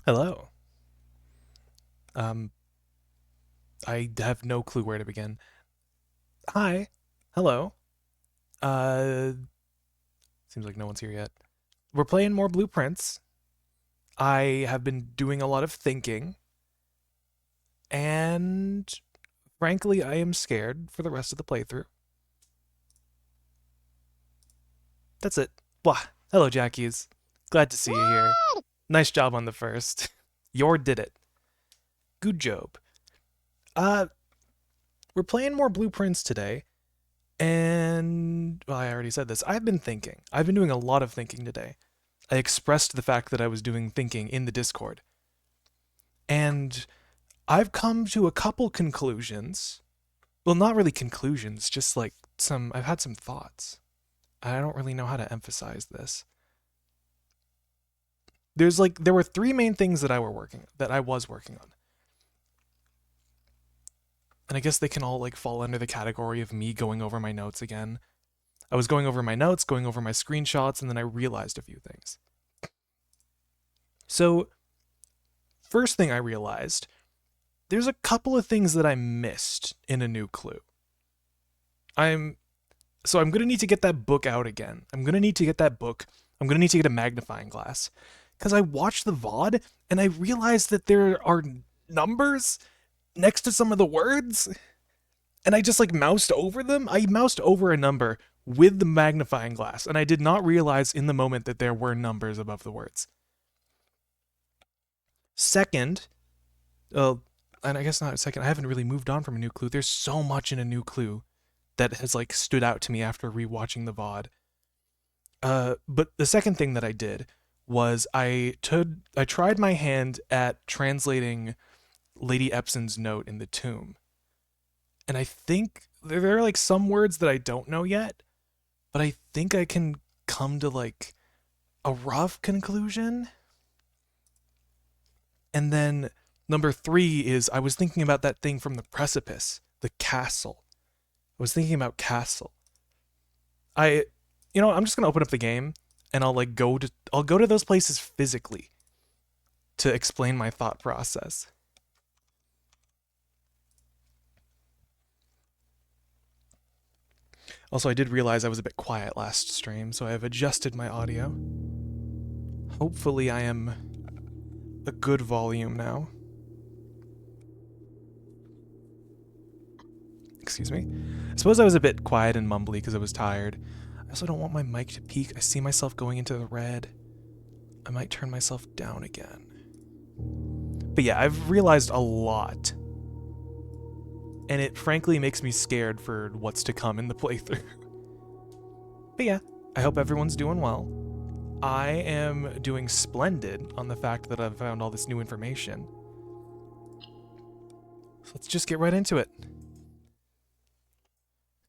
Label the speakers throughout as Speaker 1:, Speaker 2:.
Speaker 1: Hello. Um, I have no clue where to begin. Hi. Hello. Uh, seems like no one's here yet. We're playing more blueprints. I have been doing a lot of thinking, and frankly, I am scared for the rest of the playthrough. That's it. Blah. Hello, Jackies. Glad to see you here. Nice job on the first. Your did it. Good job. Uh, we're playing more blueprints today, and well, I already said this. I've been thinking. I've been doing a lot of thinking today. I expressed the fact that I was doing thinking in the Discord. And I've come to a couple conclusions. Well, not really conclusions, just like I've had some thoughts. I don't really know how to emphasize this. There were three main things that I was working on. And I guess they can all like fall under the category of me going over my notes again. I was going over my notes, going over my screenshots, and then I realized a few things. So, first thing I realized, there's a couple of things that I missed in a new clue. I'm gonna need to get that book out again. I'm gonna need to get that book. I'm gonna need to get a magnifying glass. Because I watched the VOD and I realized that there are numbers next to some of the words. And I just like moused over them. I moused over a number with the magnifying glass, and I did not realize in the moment that there were numbers above the words. Second, and I guess not second, I haven't really moved on from a new clue. There's so much in a new clue that has like stood out to me after rewatching the VOD. But the second thing that I did was I tried my hand at translating Lady Epson's note in the tomb. And I think there are like some words that I don't know yet, but I think I can come to like a rough conclusion. And then number 3 is I was thinking about that thing from the precipice, the castle. I was thinking about castle. I'm just gonna open up the game and I'll go to those places physically to explain my thought process. Also, I did realize I was a bit quiet last stream, so I have adjusted my audio. Hopefully I am a good volume now. Excuse me. I suppose I was a bit quiet and mumbly because I was tired. I also don't want my mic to peak. I see myself going into the red. I might turn myself down again. But yeah, I've realized a lot. And it frankly makes me scared for what's to come in the playthrough. But yeah, I hope everyone's doing well. I am doing splendid on the fact that I've found all this new information. So let's just get right into it.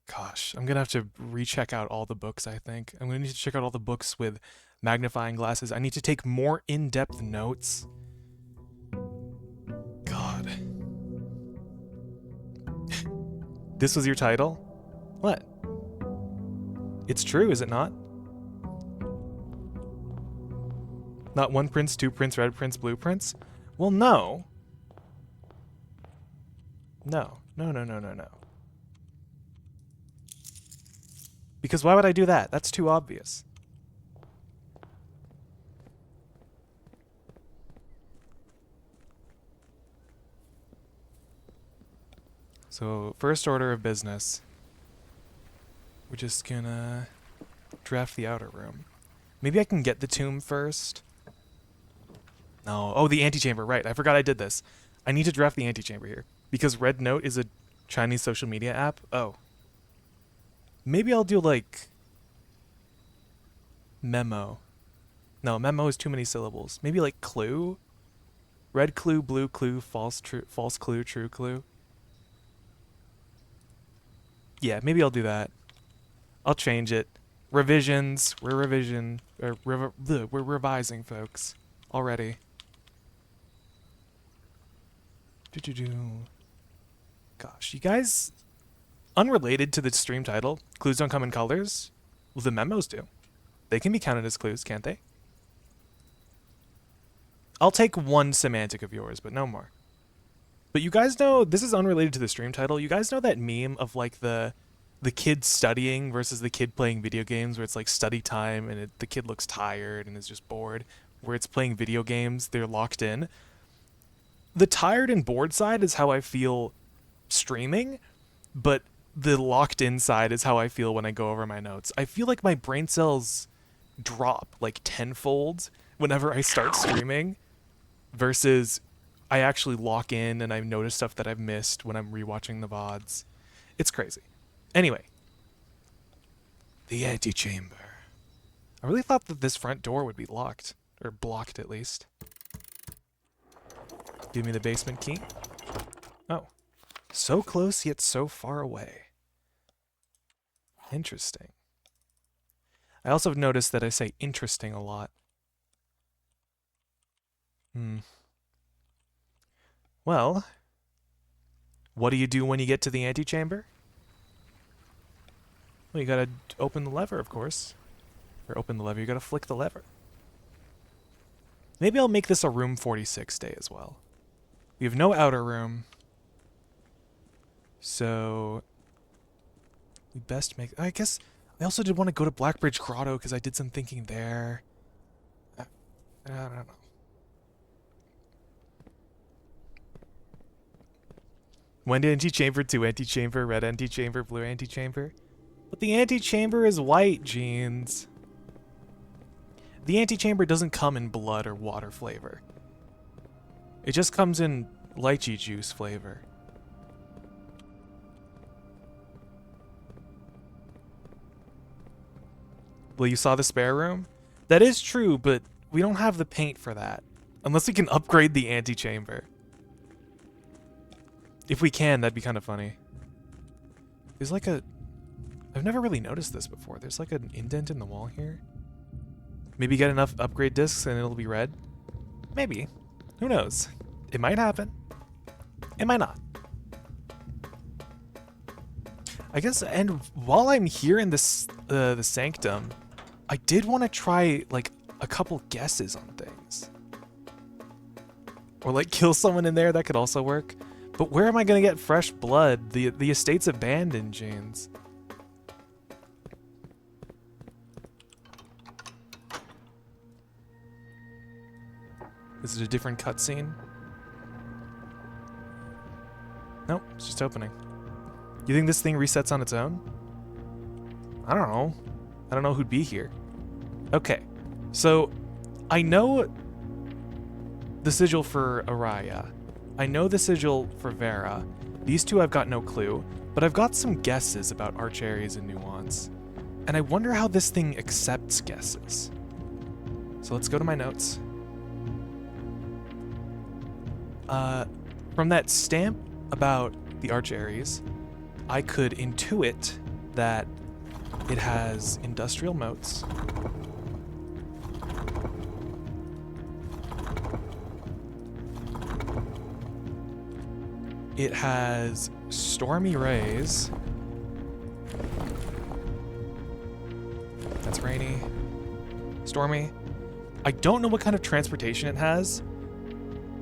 Speaker 1: Gosh, I'm gonna have to recheck out all the books, I think. I'm gonna need to check out all the books with magnifying glasses. I need to take more in-depth notes. God. This was your title? What? It's true, is it not? Not one prince, two prince, red prince, blue prince? Well, no. No. No, no, no, no, no. Because why would I do that? That's too obvious. So, first order of business. We're just gonna draft the outer room. Maybe I can get the tomb first. No. Oh, the antechamber. Right. I forgot I did this. I need to draft the antechamber here. Because Red Note is a Chinese social media app. Oh. Maybe I'll do like memo. No, memo is too many syllables. Maybe like clue? Red clue, blue clue, false clue, true clue. Yeah, maybe I'll do that. I'll change it. Revisions. We're we're revising, folks. Already. Gosh, you guys, unrelated to the stream title, clues don't come in colors? Well, the memos do. They can be counted as clues, can't they? I'll take one semantic of yours, but no more. But you guys know, this is unrelated to the stream title, you guys know that meme of like the kid studying versus the kid playing video games, where it's like study time and the kid looks tired and is just bored, where it's playing video games, they're locked in. The tired and bored side is how I feel streaming, but the locked in side is how I feel when I go over my notes. I feel like my brain cells drop like tenfold whenever I start streaming versus I actually lock in and I notice stuff that I've missed when I'm rewatching the VODs. It's crazy. Anyway, the antechamber. I really thought that this front door would be locked, or blocked at least. Give me the basement key. Oh, so close yet so far away. Interesting. I also have noticed that I say interesting a lot. Well, what do you do when you get to the antechamber? Well, you gotta open the lever, of course. Or open the lever, you gotta flick the lever. Maybe I'll make this a room 46 day as well. We have no outer room. So we best make... I guess I also did want to go to Blackbridge Grotto because I did some thinking there. I don't know. One antechamber, two antechamber, red antechamber, blue antechamber. But the antechamber is white, Jeans. The antechamber doesn't come in blood or water flavor. It just comes in lychee juice flavor. Well, you saw the spare room? That is true, but we don't have the paint for that. Unless we can upgrade the antechamber. If we can, that'd be kind of funny. There's like a... I've never really noticed this before. There's like an indent in the wall here. Maybe get enough upgrade discs and it'll be red? Maybe. Who knows? It might happen. It might not. I guess, and while I'm here in this the sanctum, I did want to try like a couple guesses on things. Or like kill someone in there, that could also work. But where am I gonna get fresh blood? The estate's abandoned, Janes. Is it a different cutscene? Nope, it's just opening. You think this thing resets on its own? I don't know. I don't know who'd be here. Okay, so I know the sigil for Araya. I know the sigil for Vera. These two I've got no clue, but I've got some guesses about Archaries and Nuance. And I wonder how this thing accepts guesses. So let's go to my notes. From that stamp about the Archaries, I could intuit that it has industrial moats. It has stormy rays. That's rainy. Stormy. I don't know what kind of transportation it has,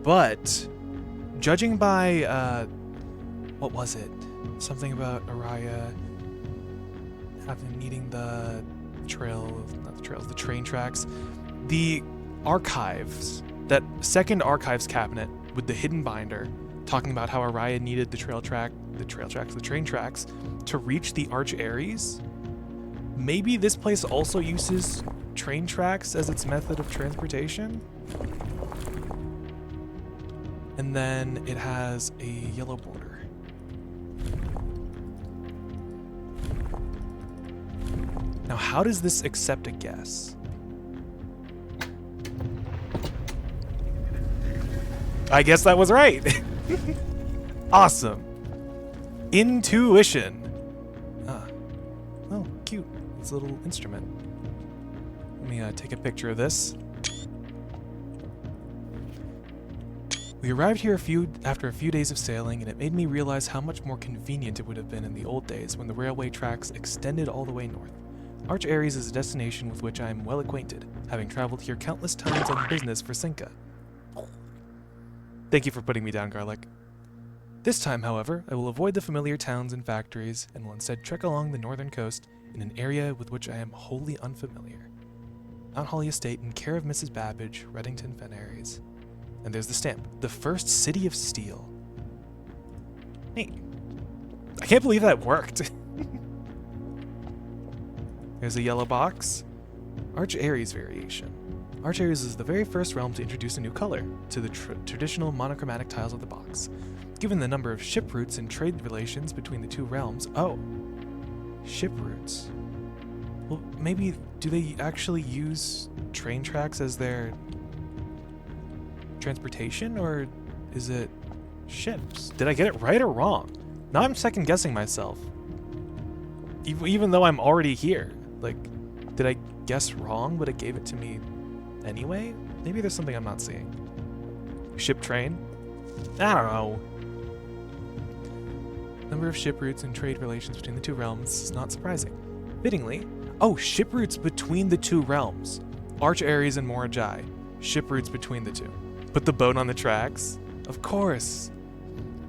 Speaker 1: but judging by, what was it? Something about Araya needing the the train tracks. The archives, that second archives cabinet with the hidden binder, talking about how Araya needed the train tracks to reach the Archaries. Maybe this place also uses train tracks as its method of transportation? And then it has a yellow border. Now, how does this accept a guess? I guess that was right. Awesome. Intuition. Oh, cute. It's a little instrument. Let me take a picture of this. We arrived here after a few days of sailing, and it made me realize how much more convenient it would have been in the old days when the railway tracks extended all the way north. Archaries is a destination with which I am well acquainted, having traveled here countless times on business for Cinca. Thank you for putting me down, Garlic. This time, however, I will avoid the familiar towns and factories and will instead trek along the northern coast in an area with which I am wholly unfamiliar. Mount Holly Estate in care of Mrs. Babbage, Reddington Fen-Aries. And there's the stamp. The first city of steel. Neat. I can't believe that worked. There's a yellow box. Arch Aries variation. Arch Aries is the very first realm to introduce a new color to the traditional monochromatic tiles of the box. Given the number of ship routes and trade relations between the two realms... Oh. Ship routes. Well, maybe... Do they actually use train tracks as their transportation, or is it ships? Did I get it right or wrong? Now I'm second guessing myself. Even though I'm already here. Like, did I guess wrong, but it gave it to me anyway? Maybe there's something I'm not seeing. Ship train? I don't know. Number of ship routes and trade relations between the two realms is not surprising. Fittingly, oh, ship routes between the two realms. Arch Aries and Morajai. Ship routes between the two. Put the boat on the tracks? Of course.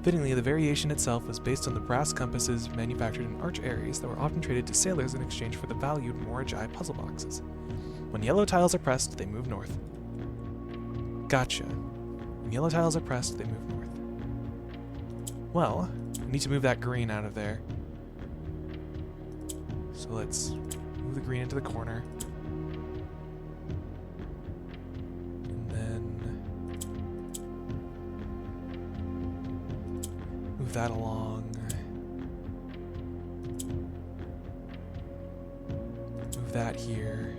Speaker 1: Fittingly, the variation itself was based on the brass compasses manufactured in Arch Aries that were often traded to sailors in exchange for the valued Morajai puzzle boxes. When yellow tiles are pressed, they move north. Gotcha. When yellow tiles are pressed, they move north. Well, we need to move that green out of there. So let's move the green into the corner. And then move that along. Move that here.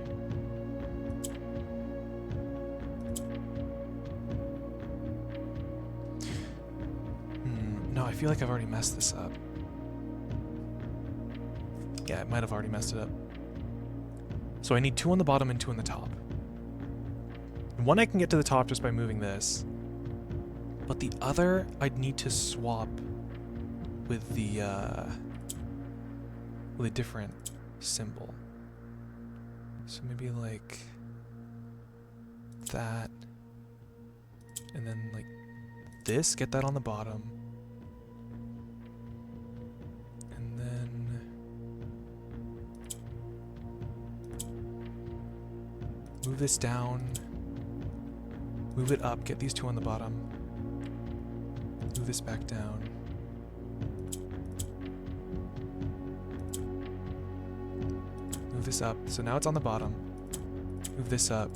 Speaker 1: No, I feel like I've already messed this up. Yeah, I might have already messed it up. So I need 2 on the bottom and 2 on the top. And one I can get to the top just by moving this. But the other, I'd need to swap with a different symbol. So maybe like that. And then like this, get that on the bottom. And then move this down. Move it up, get these 2 on the bottom. Move this back down. Move this up. So now it's on the bottom. Move this up.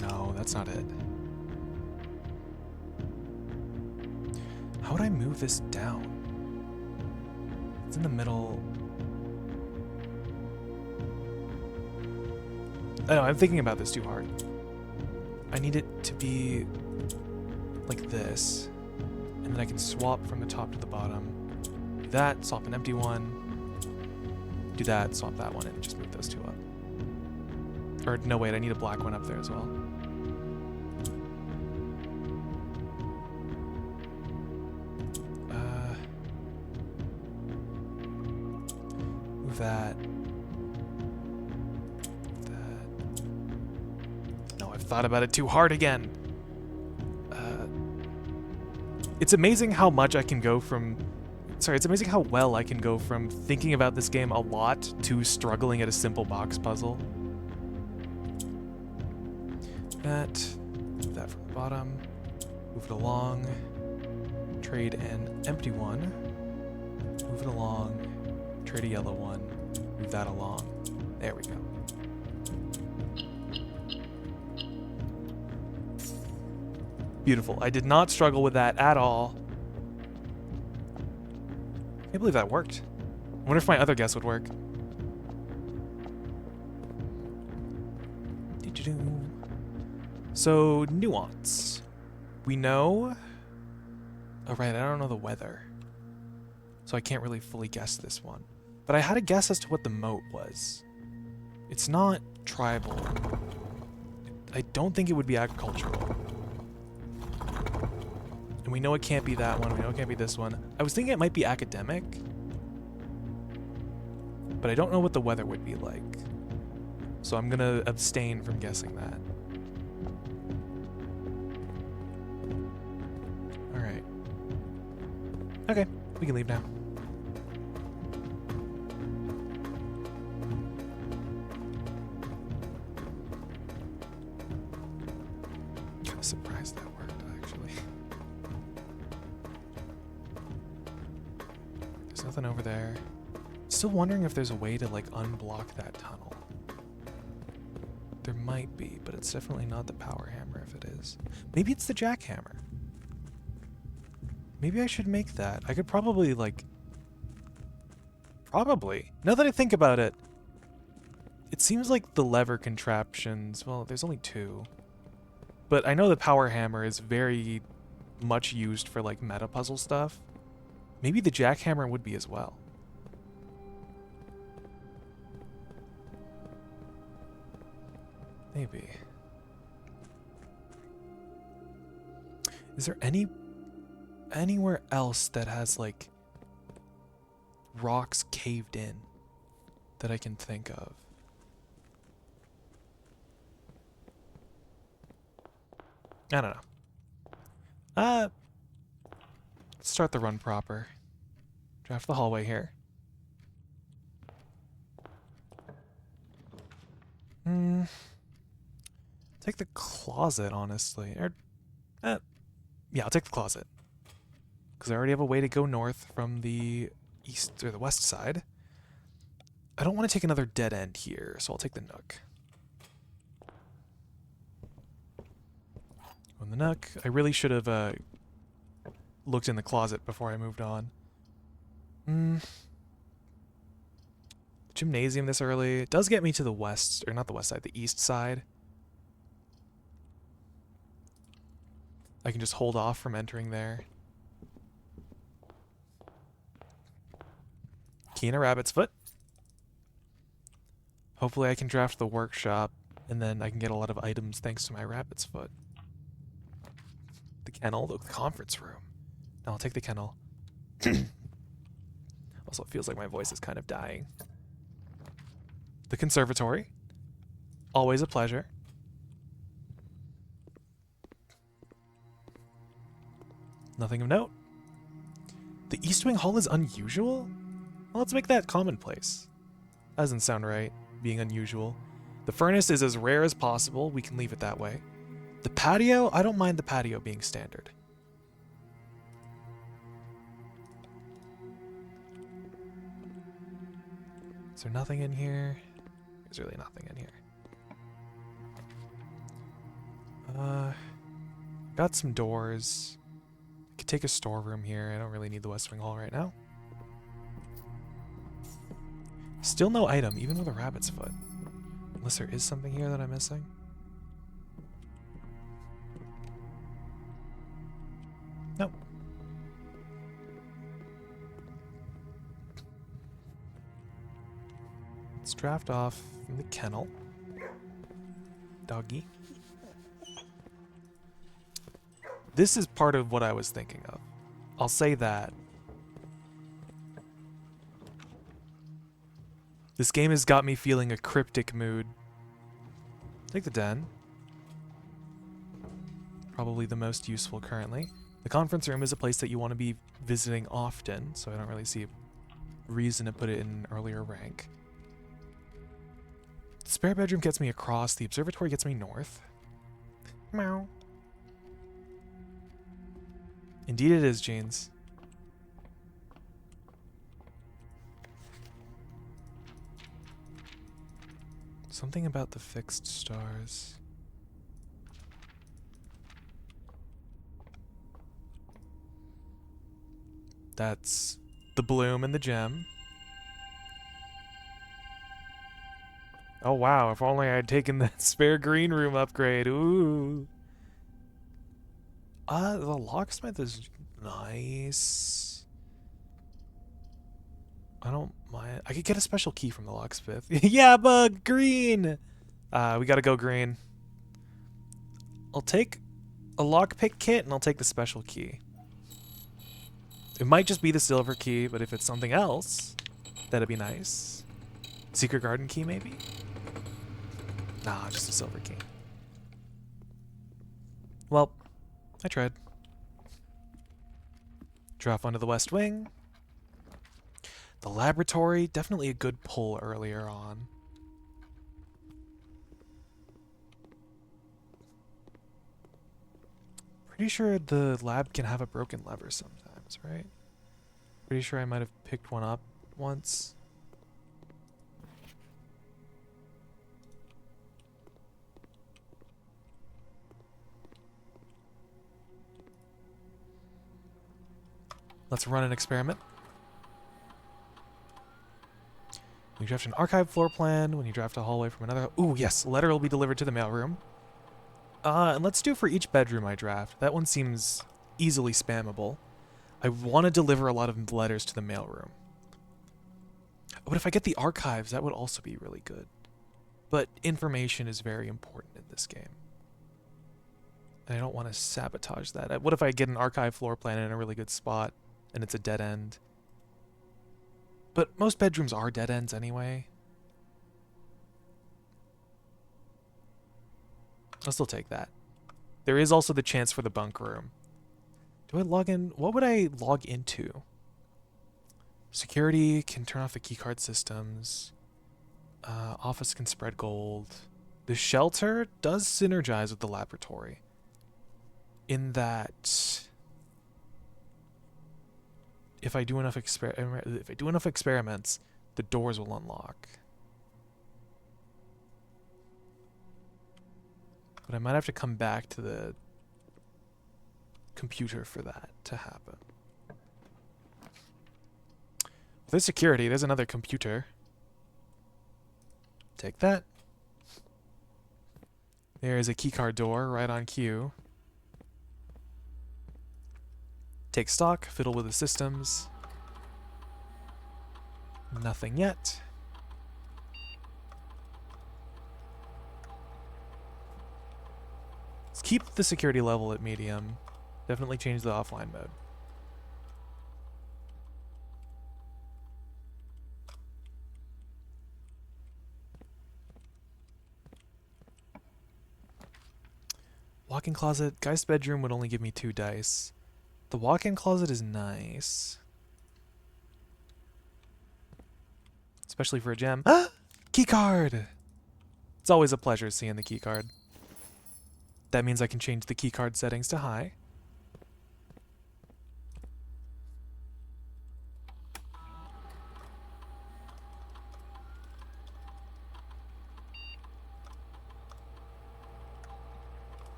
Speaker 1: No, that's not it. How would I move this down? It's in the middle. I know, I'm thinking about this too hard. I need it to be like this. And then I can swap from the top to the bottom. Do that, swap an empty one. Do that, swap that one, and just move those 2 up. Or, no, wait, I need a black one up there as well. Move that. Thought about it too hard again. It's amazing how much I can go from... Sorry, it's amazing how well I can go from thinking about this game a lot to struggling at a simple box puzzle. That from the bottom. Move it along. Trade an empty one. Move it along. Trade a yellow one. Move that along. There we go. Beautiful. I did not struggle with that at all. I can't believe that worked. I wonder if my other guess would work. So, nuance. We know... Oh, right, I don't know the weather. So I can't really fully guess this one. But I had a guess as to what the moat was. It's not tribal. I don't think it would be agricultural. And we know it can't be that one. We know it can't be this one. I was thinking it might be academic. But I don't know what the weather would be like. So I'm gonna abstain from guessing that. Alright. Okay, we can leave now. Kind of surprised that worked, actually. There's nothing over there. Still wondering if there's a way to, like, unblock that tunnel. There might be, but it's definitely not the power hammer if it is. Maybe it's the jackhammer. Maybe I should make that. I could probably, like... Probably. Now that I think about it, it seems like the lever contraptions... Well, there's only two. But I know the power hammer is very much used for, like, meta puzzle stuff. Maybe the jackhammer would be as well. Maybe. Is there anywhere else that has, like, rocks caved in that I can think of? I don't know. Let's start the run proper. Draft the hallway here. Take the closet, honestly. Yeah, I'll take the closet. Because I already have a way to go north from the east or the west side. I don't want to take another dead end here, so I'll take the nook. On the nook, I really should have looked in the closet before I moved on. Gymnasium this early. It does get me to the west, or not the west side, the east side. I can just hold off from entering there. Key in a rabbit's foot. Hopefully I can draft the workshop, and then I can get a lot of items thanks to my rabbit's foot. The kennel, the conference room. No, I'll take the kennel. Also, it feels like my voice is kind of dying. The conservatory. Always a pleasure. Nothing of note. The East Wing Hall is unusual? Well, let's make that commonplace. That doesn't sound right, being unusual. The furnace is as rare as possible. We can leave it that way. The patio? I don't mind the patio being standard. Is there nothing in here? There's really nothing in here. Got some doors. Could take a storeroom here. I don't really need the West Wing Hall right now. Still no item, even with a rabbit's foot. Unless there is something here that I'm missing. Nope. Let's draft off from the kennel. Doggy. This is part of what I was thinking of. I'll say that. This game has got me feeling a cryptic mood. Take the den. Probably the most useful currently. The conference room is a place that you want to be visiting often, so I don't really see a reason to put it in an earlier rank. The spare bedroom gets me across. The observatory gets me north. Meow. Indeed it is, Jeans. Something about the fixed stars. That's the bloom and the gem. Oh wow, if only I had taken that spare green room upgrade. Ooh. The locksmith is nice. I don't mind. I could get a special key from the locksmith. Yeah, but green! We gotta go green. I'll take a lockpick kit and I'll take the special key. It might just be the silver key, but if it's something else, that'd be nice. Secret garden key, maybe? Nah, just a silver key. Well, I tried. Drop onto the west wing. The laboratory, definitely a good pull earlier on. Pretty sure the lab can have a broken lever sometimes, right? Pretty sure I might have picked one up once. Let's run an experiment. When you draft an archive floor plan, when you draft a hallway from another... Ooh, yes, a letter will be delivered to the mailroom. And let's do for each bedroom I draft. That one seems easily spammable. I want to deliver a lot of letters to the mailroom. Oh, but if I get the archives, that would also be really good. But information is very important in this game. And I don't want to sabotage that. What if I get an archive floor plan in a really good spot, and it's a dead end? But most bedrooms are dead ends anyway. I'll still take that. There is also the chance for the bunk room. Do I log in? What would I log into? Security can turn off the keycard systems. Office can spread gold. The shelter does synergize with the laboratory. In that, if I do enough experiments, the doors will unlock. But I might have to come back to the computer for that to happen. There's security. There's another computer. Take that. There is a keycard door right on cue. Take stock, fiddle with the systems. Nothing yet. Let's keep the security level at medium. Definitely change the offline mode. Walk-in closet. Guy's bedroom would only give me 2 dice. The walk-in closet is nice. Especially for a gem. Ah! Keycard! It's always a pleasure seeing the keycard. That means I can change the keycard settings to high.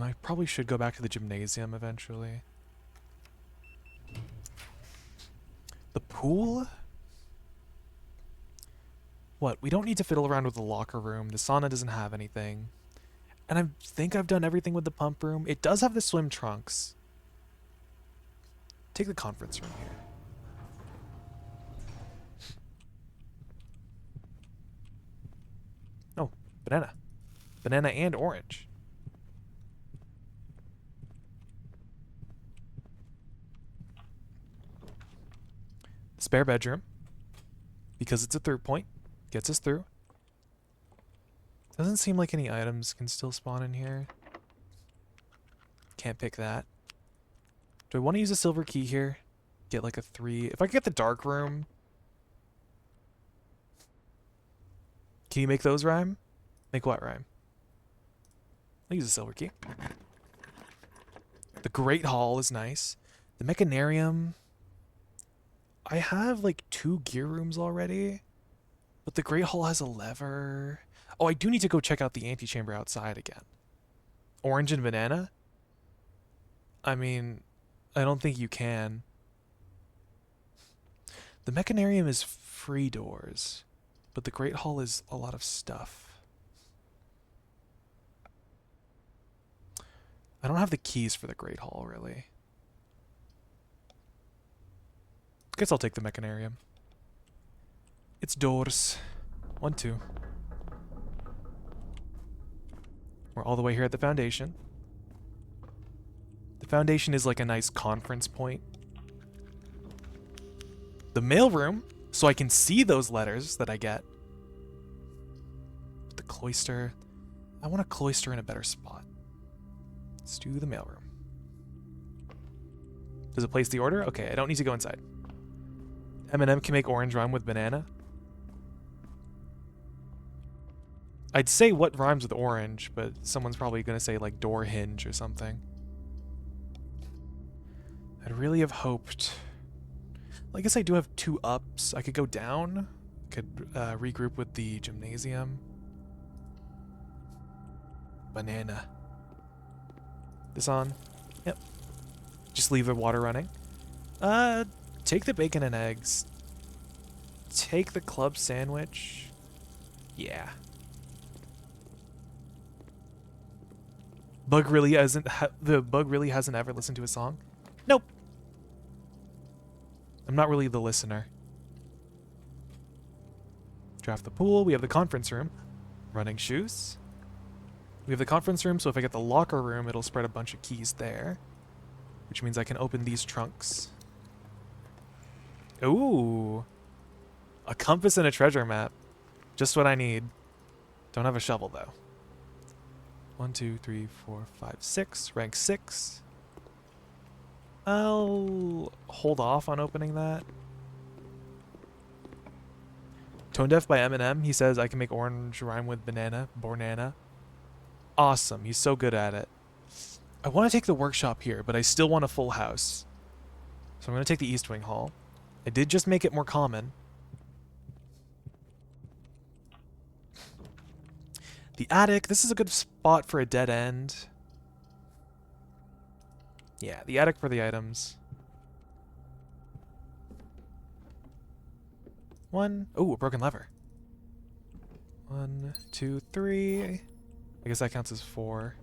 Speaker 1: I probably should go back to the gymnasium eventually. The pool? What? We don't need to fiddle around with the locker room. The sauna doesn't have anything. And I think I've done everything with the pump room. It does have the swim trunks. Take the conference room here. Oh, banana. Banana and orange. Spare bedroom, because it's a through point, gets us through. Doesn't seem like any items can still spawn in here. Can't pick that. Do I want to use a silver key here? Get like a 3. If I could get the dark room. Can you make those rhyme? Make what rhyme? I'll use a silver key. The Great Hall is nice. The Mechanarium. I have like 2 gear rooms already, but the Great Hall has a lever. Oh, I do need to go check out the antechamber outside again. Orange and banana? I mean, I don't think you can. The Mechanarium is free doors, but the Great Hall is a lot of stuff. I don't have the keys for the Great Hall, really. Guess I'll take the Mechanarium. It's doors. 1, 2. We're all the way here at the Foundation. The Foundation is like a nice conference point. The mailroom, so I can see those letters that I get. The cloister. I want a cloister in a better spot. Let's do the mailroom. Does it place the order? Okay, I don't need to go inside. M&M can make orange rhyme with banana. I'd say what rhymes with orange, but someone's probably going to say like door hinge or something. I'd really have hoped... Well, I guess I do have 2 ups. I could go down. Could regroup with the gymnasium. Banana. This on? Yep. Just leave the water running. Take the bacon and eggs. Take the club sandwich. Yeah. The bug really hasn't ever listened to a song? Nope. I'm not really the listener. Draft the pool. We have the conference room. Running shoes. We have the conference room, so if I get the locker room, it'll spread a bunch of keys there. Which means I can open these trunks. Ooh. A compass and a treasure map. Just what I need. Don't have a shovel, though. 1, 2, 3, 4, 5, 6. Rank 6. I'll hold off on opening that. Tone Deaf by Eminem. He says I can make orange rhyme with banana. Bornana. Awesome. He's so good at it. I want to take the workshop here, but I still want a full house. So I'm going to take the East Wing Hall. I did just make it more common. The attic. This is a good spot for a dead end. Yeah, the attic for the items. 1. Oh, a broken lever. 1, 2, 3. I guess that counts as 4.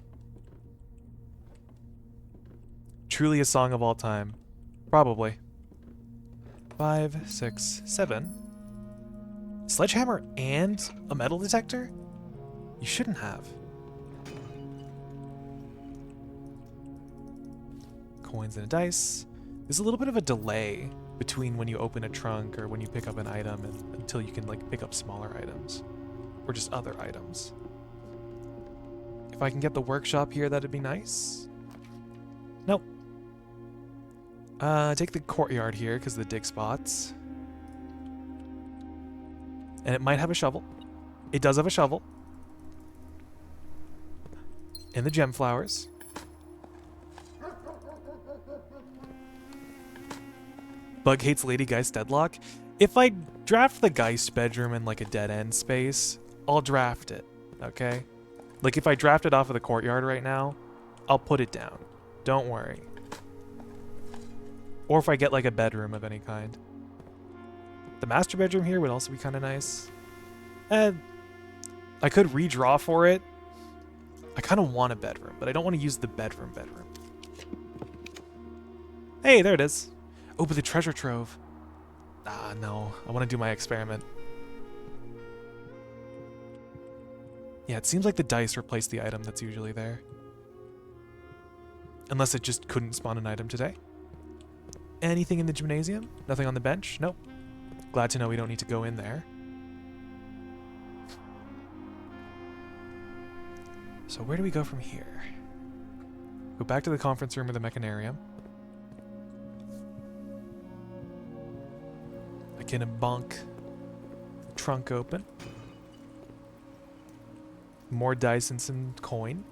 Speaker 1: Truly a song of all time. Probably. 5, 6, 7. Sledgehammer and a metal detector? You shouldn't have. Coins and a dice. There's a little bit of a delay between when you open a trunk or when you pick up an item and until you can like pick up smaller items. Or just other items. If I can get the workshop here, that'd be nice. Nope. Take the courtyard here because of the dig spots. And it might have a shovel. It does have a shovel. And the gem flowers. Bug hates Lady Geist deadlock. If I draft the Geist bedroom in like a dead end space, I'll draft it, okay? Like if I draft it off of the courtyard right now, I'll put it down. Don't worry. Or if I get like a bedroom of any kind. The master bedroom here would also be kind of nice. And I could redraw for it. I kind of want a bedroom, but I don't want to use the bedroom. Hey, there it is. Oh, but the treasure trove. Ah, no. I want to do my experiment. Yeah, it seems like the dice replaced the item that's usually there. Unless it just couldn't spawn an item today. Anything in the gymnasium? Nothing on the bench? Nope. Glad to know we don't need to go in there. So where do we go from here? Go back to the conference room or the mechanarium. I can bonk the trunk open. More dice and some coin.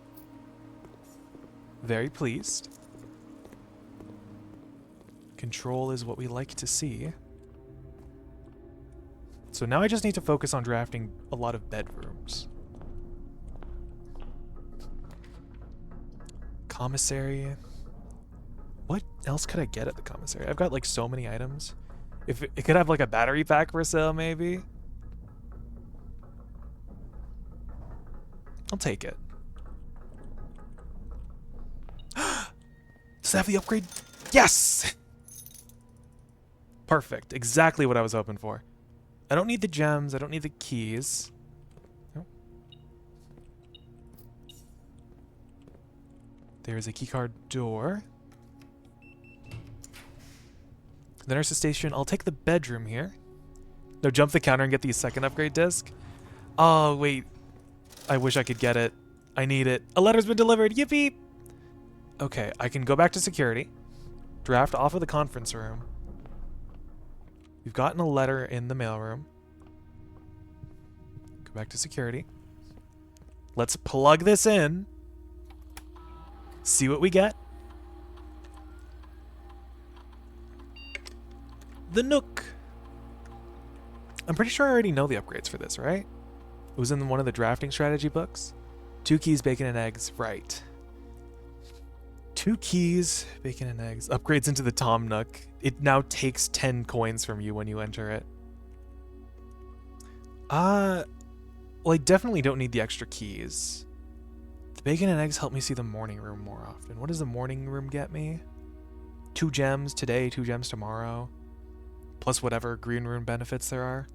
Speaker 1: Very pleased. Control is what we like to see. So now I just need to focus on drafting a lot of bedrooms. Commissary. What else could I get at the commissary? I've got like so many items. If it could have like a battery pack for sale, maybe. I'll take it. Does it have the upgrade? Yes! Perfect. Exactly what I was hoping for. I don't need the gems. I don't need the keys. Nope. There is a keycard door. The nurse's station. I'll take the bedroom here. No, jump the counter and get the second upgrade disc. Oh, wait. I wish I could get it. I need it. A letter's been delivered. Yippee! Okay, I can go back to security. Draft off of the conference room. We've gotten a letter in the mailroom. Go back to security. Let's plug this in. See what we get. The Nook. I'm pretty sure I already know the upgrades for this, right? It was in one of the drafting strategy books. 2 keys, bacon and eggs. Right. 2 keys, bacon and eggs. Upgrades into the Tom Nook. It now takes 10 coins from you when you enter it. Well, I definitely don't need the extra keys. The bacon and eggs help me see the morning room more often. What does the morning room get me? 2 gems today, 2 gems tomorrow. Plus whatever green room benefits there are.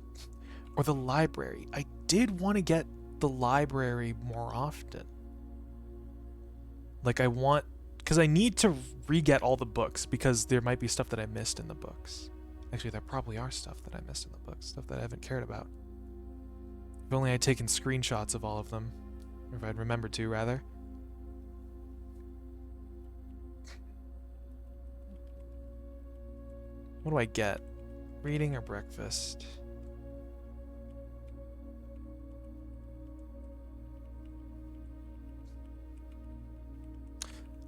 Speaker 1: Or the library. I did want to get the library more often. Like I want... Because I need to re-get all the books because there might be stuff that I missed in the books. Actually, there probably are stuff that I missed in the books. Stuff that I haven't cared about. If only I'd taken screenshots of all of them. Or if I'd remembered to, rather. What do I get? Reading or breakfast?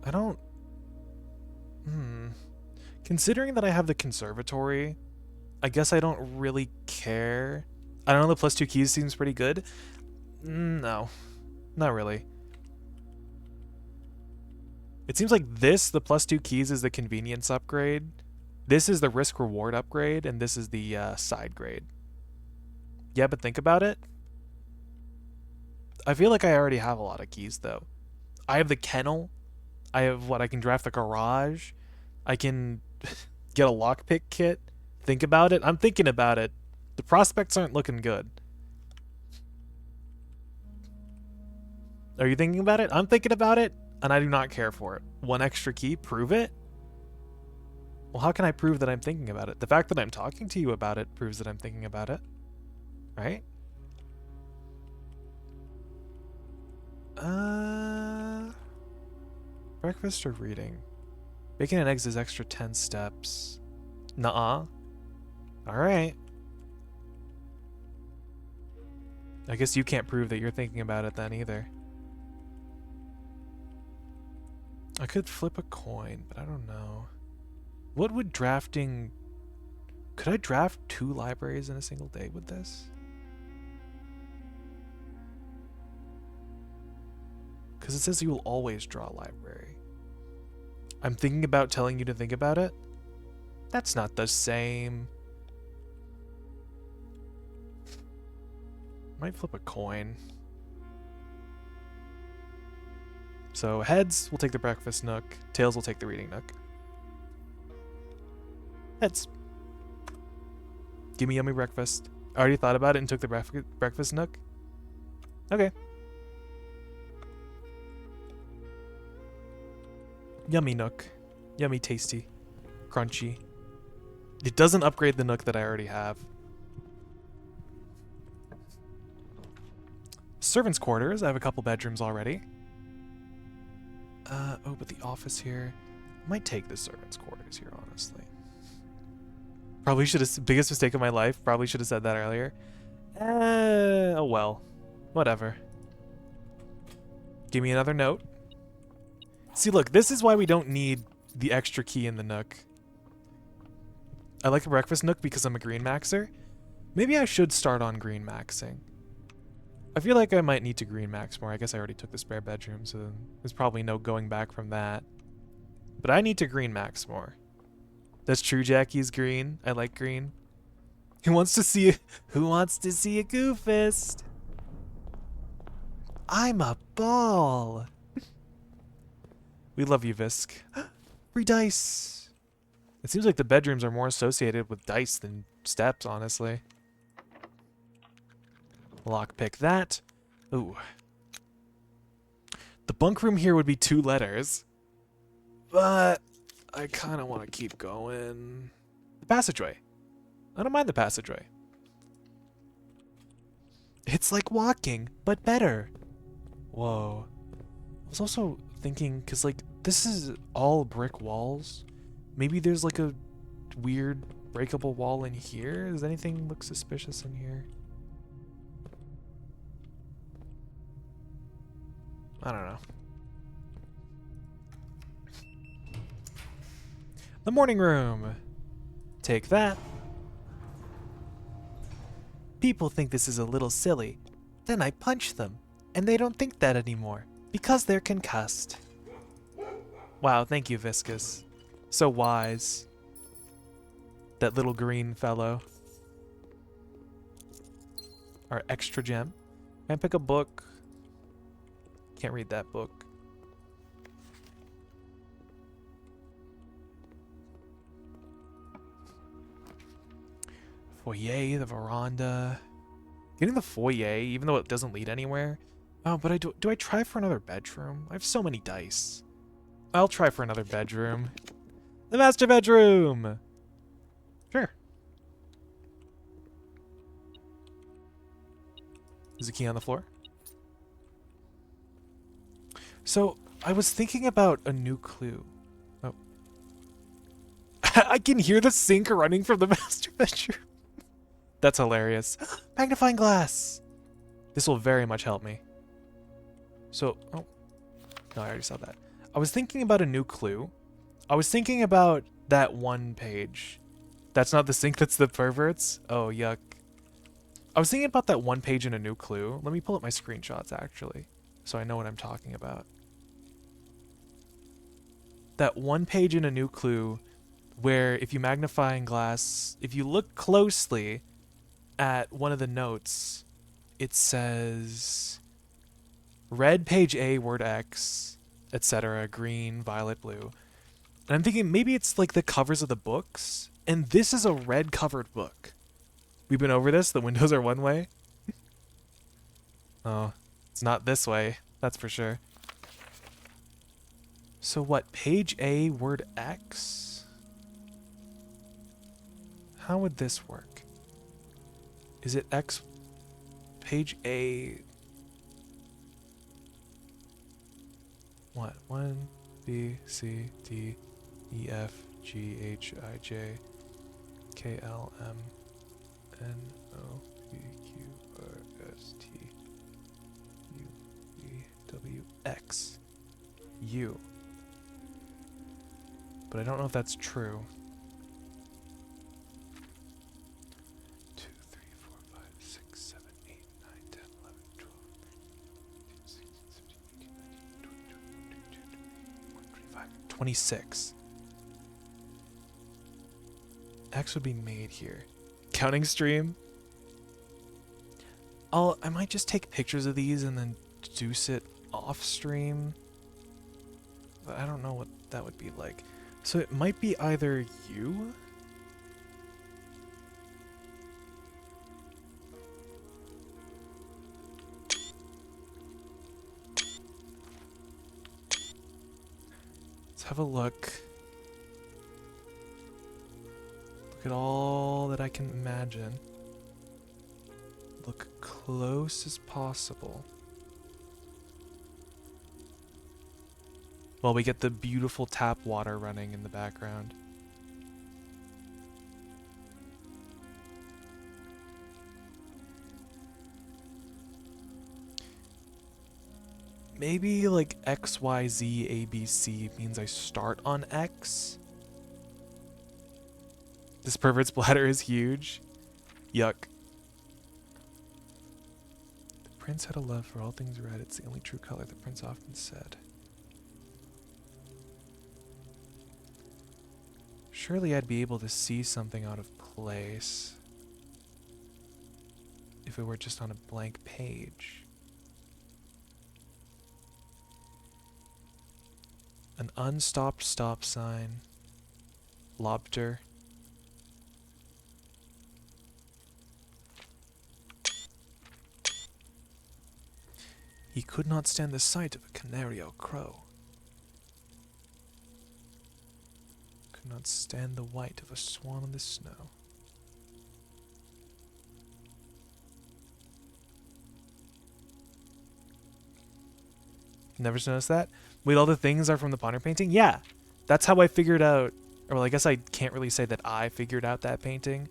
Speaker 1: I don't... Considering that I have the conservatory, I guess I don't really care. I don't know, the plus 2 keys seems pretty good. No, not really. It seems like this, the plus 2 keys, is the convenience upgrade. This is the risk reward upgrade, and this is the side grade. Yeah, but think about it. I feel like I already have a lot of keys, though. I have the kennel. I have what? I can draft the garage. I can get a lockpick kit. Think about it. I'm thinking about it. The prospects aren't looking good. Are you thinking about it? I'm thinking about it, and I do not care for it. 1 extra key? Prove it? Well, how can I prove that I'm thinking about it? The fact that I'm talking to you about it proves that I'm thinking about it. Right? Breakfast or reading? Bacon and eggs is extra 10 steps. Nuh-uh. Alright. I guess you can't prove that you're thinking about it then either. I could flip a coin, but I don't know. What would drafting... Could I draft 2 libraries in a single day with this? Because it says you will always draw a library. I'm thinking about telling you to think about it? That's not the same. Might flip a coin. So heads will take the breakfast nook. Tails will take the reading nook. Heads. Give me yummy breakfast. I already thought about it and took the breakfast nook. Okay. Yummy nook. Yummy tasty. Crunchy. It doesn't upgrade the nook that I already have. Servants' quarters. I have a couple bedrooms already. Oh, but the office here. I might take the servants' quarters here, honestly. Probably should have... Biggest mistake of my life. Probably should have said that earlier. Oh well. Whatever. Give me another note. See, look, this is why we don't need the extra key in the nook. I like the breakfast nook because I'm a green maxer. Maybe I should start on green maxing. I feel like I might need to green max more. I guess I already took the spare bedroom, so there's probably no going back from that. But I need to green max more. That's true, Jackie's green. I like green. Who wants to see a goofist? I'm a ball. We love you, Visk. Free dice. It seems like the bedrooms are more associated with dice than steps, honestly. Lockpick that. Ooh. The bunk room here would be 2 letters. but I kind of want to keep going. The passageway. I don't mind the passageway. It's like walking, but better. Whoa. I was also thinking, because, like, this is all brick walls. Maybe there's, like, a weird breakable wall in here? Does anything look suspicious in here? I don't know. The morning room. Take that. People think this is a little silly. Then I punch them, and they don't think that anymore, because they're concussed. Wow, thank you, Viscous. So wise. That little green fellow. Our extra gem. Can I pick a book? Can't read that book. Foyer, the veranda. Getting the foyer, even though it doesn't lead anywhere. Oh, but do I try for another bedroom? I have so many dice. I'll try for another bedroom. The master bedroom! Sure. Is the key on the floor? So, I was thinking about a new clue. Oh. I can hear the sink running from the master bedroom. That's hilarious. Magnifying glass! This will very much help me. So, oh. No, I already saw that. I was thinking about a new clue. I was thinking about that one page. That's not the sink, that's the perverts? Oh, yuck. I was thinking about that one page in a new clue. Let me pull up my screenshots, actually, so I know what I'm talking about. That one page in a new clue where if you magnifying glass, if you look closely at one of the notes, it says red page A, word X, etc., green, violet, blue. And I'm thinking maybe it's like the covers of the books, and this is a red covered book. We've been over this, the windows are one way. Oh, it's not this way, that's for sure. So what, page A, word X? How would this work? Is it X, page A? What, 1, B, C, D, E, F, G, H, I, J, K, L, M, N, O, P, Q, R, S, T, U, V, W, X, U. But I don't know if that's true. 2, 3, 4, 5, 6, 7, 8, 9, 10, 11, 12, 16, 17, 18, 19, 20, 21, 25, 26. X would be made here. Counting stream? I might just take pictures of these and then deduce it off stream. But I don't know what that would be like. So it might be either you? Let's have a look. Look at all that I can imagine. Look close as possible. While we get the beautiful tap water running in the background. Maybe like X, Y, Z, A, B, C means I start on X? This pervert's bladder is huge. Yuck. The prince had a love for all things red. It's the only true color, the prince often said. Surely I'd be able to see something out of place if it were just on a blank page. An unstopped stop sign. Lobster. He could not stand the sight of a canario crow. cannot stand the white of a swan in the snow. Never noticed that? Wait, all the things are from the Ponder painting? Yeah. That's how I figured out, or well, I guess I can't really say that I figured out that painting,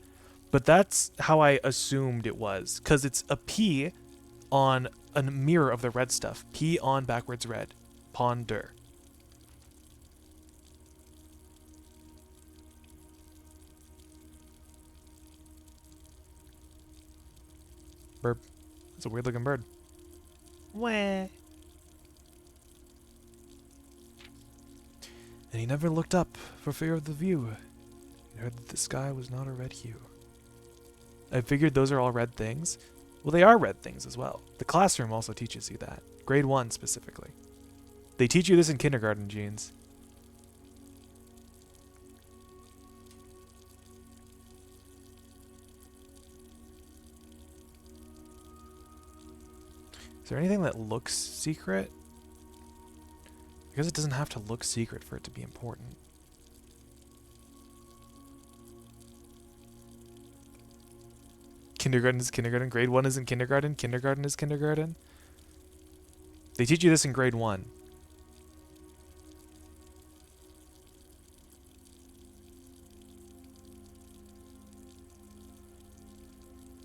Speaker 1: but that's how I assumed it was, because it's a P on a mirror of the red stuff. P on backwards red. Ponder. Bird. That's a weird looking bird. Wah. And he never looked up for fear of the view. He heard that the sky was not a red hue. I figured those are all red things. Well, they are red things as well. The classroom also teaches you that. Grade 1 specifically. They teach you this in kindergarten, Jeans. Is there anything that looks secret? Because it doesn't have to look secret for it to be important. Kindergarten is kindergarten. Grade 1 isn't kindergarten. Kindergarten is kindergarten. They teach you this in grade 1.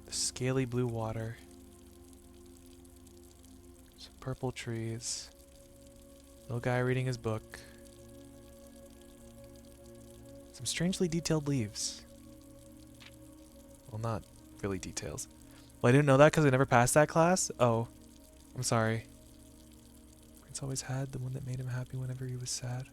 Speaker 1: The scaly blue water. Some purple trees. Little guy reading his book. Some strangely detailed leaves. Well, not really details. Well, I didn't know that because I never passed that class? Oh, I'm sorry. Prince always had the one that made him happy whenever he was sad.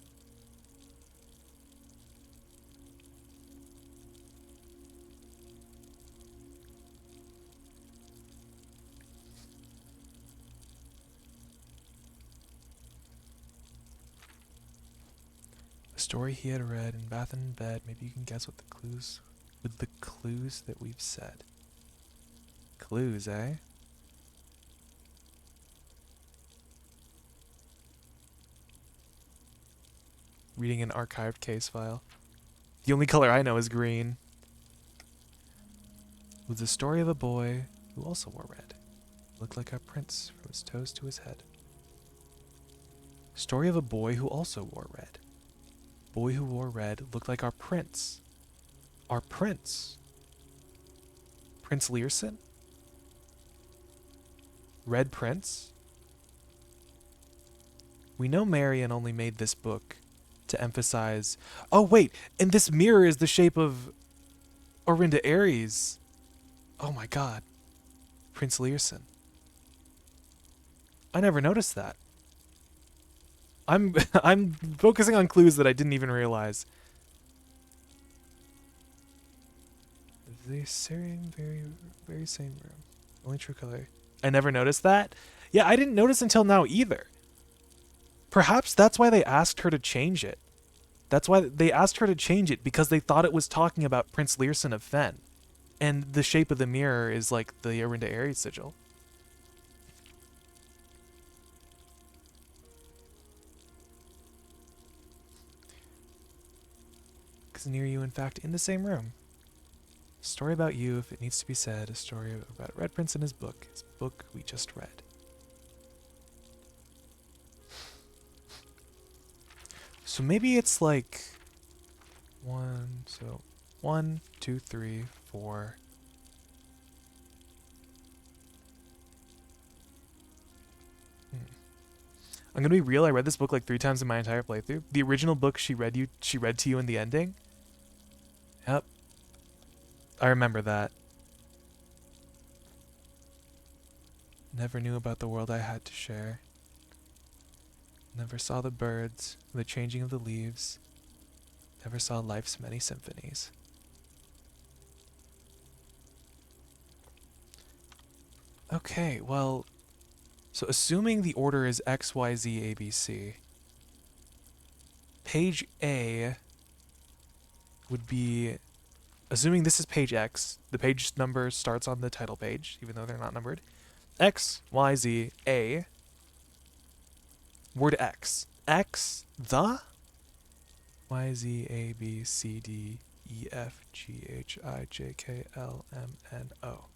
Speaker 1: A story he had read in bath and in bed. Maybe you can guess what the clues... with the clues that we've said. Clues, eh? Reading an archived case file. The only color I know is green. With the story of a boy who also wore red. Looked like a prince from his toes to his head. Story of a boy who also wore red. Boy who wore red looked like our prince. Our prince. Prince Learson? Red Prince? We know Marion only made this book to emphasize... Oh, wait! And this mirror is the shape of Orinda Aries. Oh my god. Prince Learson. I never noticed that. I'm I'm focusing on clues that I didn't even realize. The same very same room. Only true color. I never noticed that. Yeah, I didn't notice until now either. Perhaps that's why they asked her to change it. That's why they asked her to change it, because they thought it was talking about Prince Learson of Fen. And the shape of the mirror is like the Orinda Aries sigil. Because near you, in fact, in the same room. A story about you, if it needs to be said. A story about a Red Prince and his book. His book we just read. So maybe it's like... 1, 2, 3, 4... I'm gonna be real, I read this book like 3 times in my entire playthrough. The original book she read to you in the ending. Yep. I remember that. Never knew about the world I had to share. Never saw the birds, the changing of the leaves. Never saw life's many symphonies. Okay, well... So assuming the order is X, Y, Z, A, B, C, page A would be, assuming this is page X, the page number starts on the title page, even though they're not numbered. X, Y, Z, A, word X. X, the? Y, Z, A, B, C, D, E, F, G, H, I, J, K, L, M, N, O.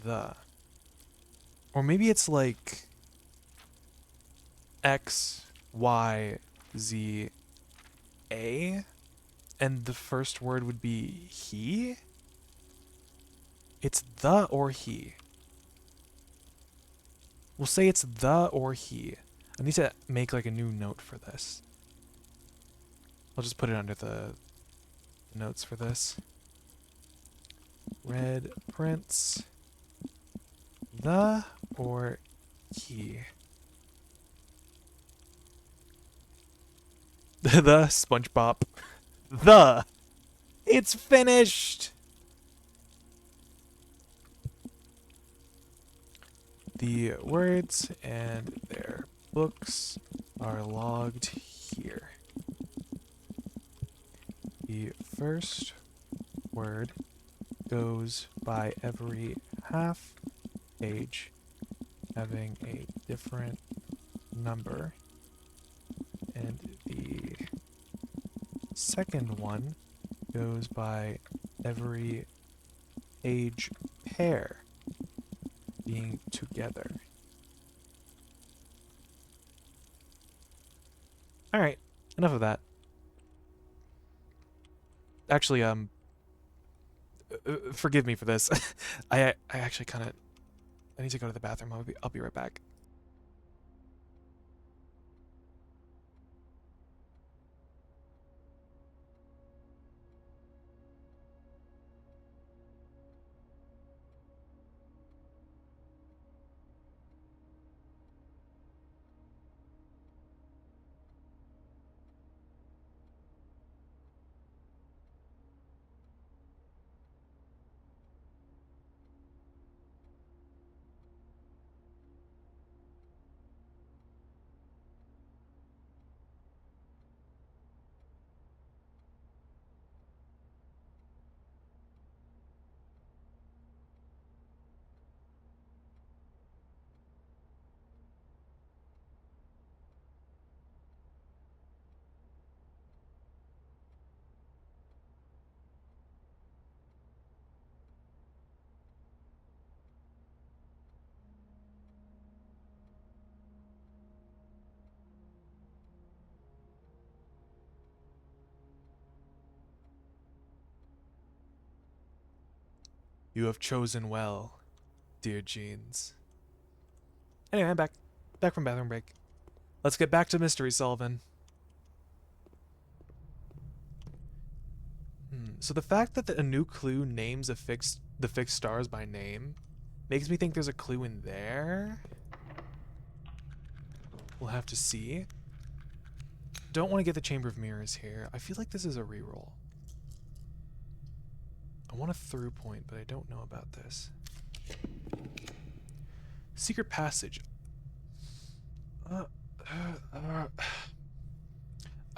Speaker 1: The. Or maybe it's like X, Y, Z, A, and the first word would be he? It's the or he. We'll say it's the or he. I need to make like a new note for this. I'll just put it under the notes for this. Red prince. The or he. The SpongeBob. The. It's finished. The words and their books are logged here. The first word goes by every half page, having a different number, and the second one goes by every page pair being together. Alright, enough of that. Actually, forgive me for this. I actually kind of, I need to go to the bathroom. I'll be right back. You have chosen well, dear Jeans. Anyway, I'm back. Back from bathroom break. Let's get back to mystery solving. So the fact that a new clue names the fixed stars by name makes me think there's a clue in there. We'll have to see. Don't want to get the Chamber of Mirrors here. I feel like this is a reroll. I want a through point, but I don't know about this. Secret passage. I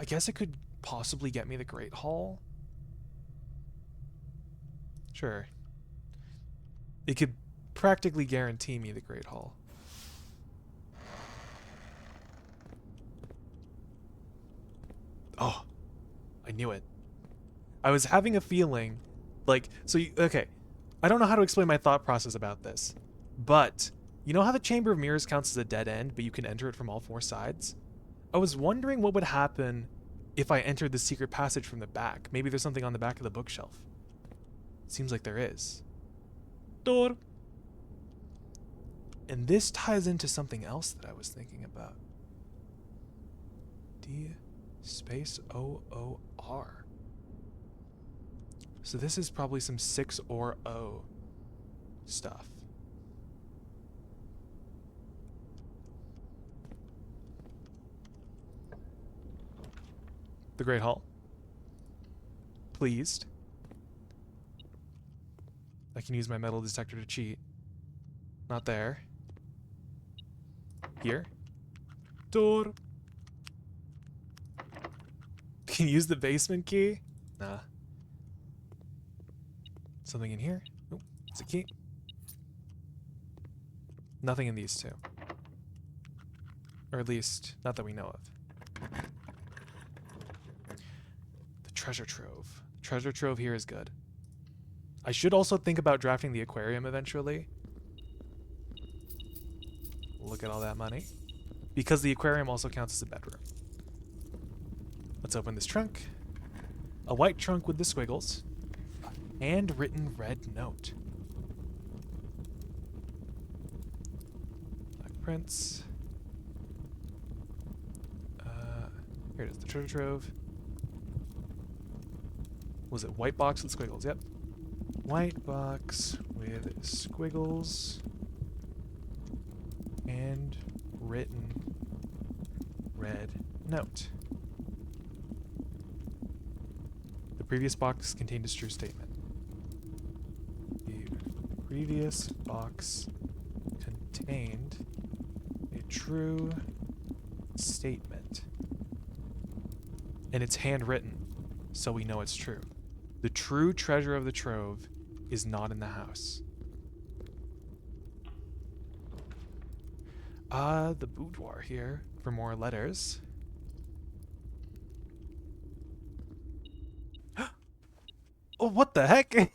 Speaker 1: guess it could possibly get me the Great Hall. Sure. It could practically guarantee me the Great Hall. Oh, I knew it. I was having a feeling, like, okay, I don't know how to explain my thought process about this, but you know how the Chamber of Mirrors counts as a dead end, but you can enter it from all four sides? I was wondering what would happen if I entered the secret passage from the back. Maybe there's something on the back of the bookshelf. Seems like there is. Door. And this ties into something else that I was thinking about. D space O-O-R. So this is probably some 6 or O stuff. The Great Hall. Pleased. I can use my metal detector to cheat. Not there. Here. Door. Can you use the basement key? Nah. Something in here? Nope. It's a key. Nothing in these two. Or at least, not that we know of. Treasure trove. Treasure trove here is good. I should also think about drafting the aquarium eventually. Look at all that money. Because the aquarium also counts as a bedroom. Let's open this trunk. A white trunk with the squiggles. A handwritten red note. Black prints. Here it is, the treasure trove. Was it white box with squiggles? Yep. White box with squiggles. And written red note. The previous box contained a true statement. The previous box contained a true statement. And it's handwritten, so we know it's true. The true treasure of the trove is not in the house. The boudoir here for more letters. Oh, what the heck?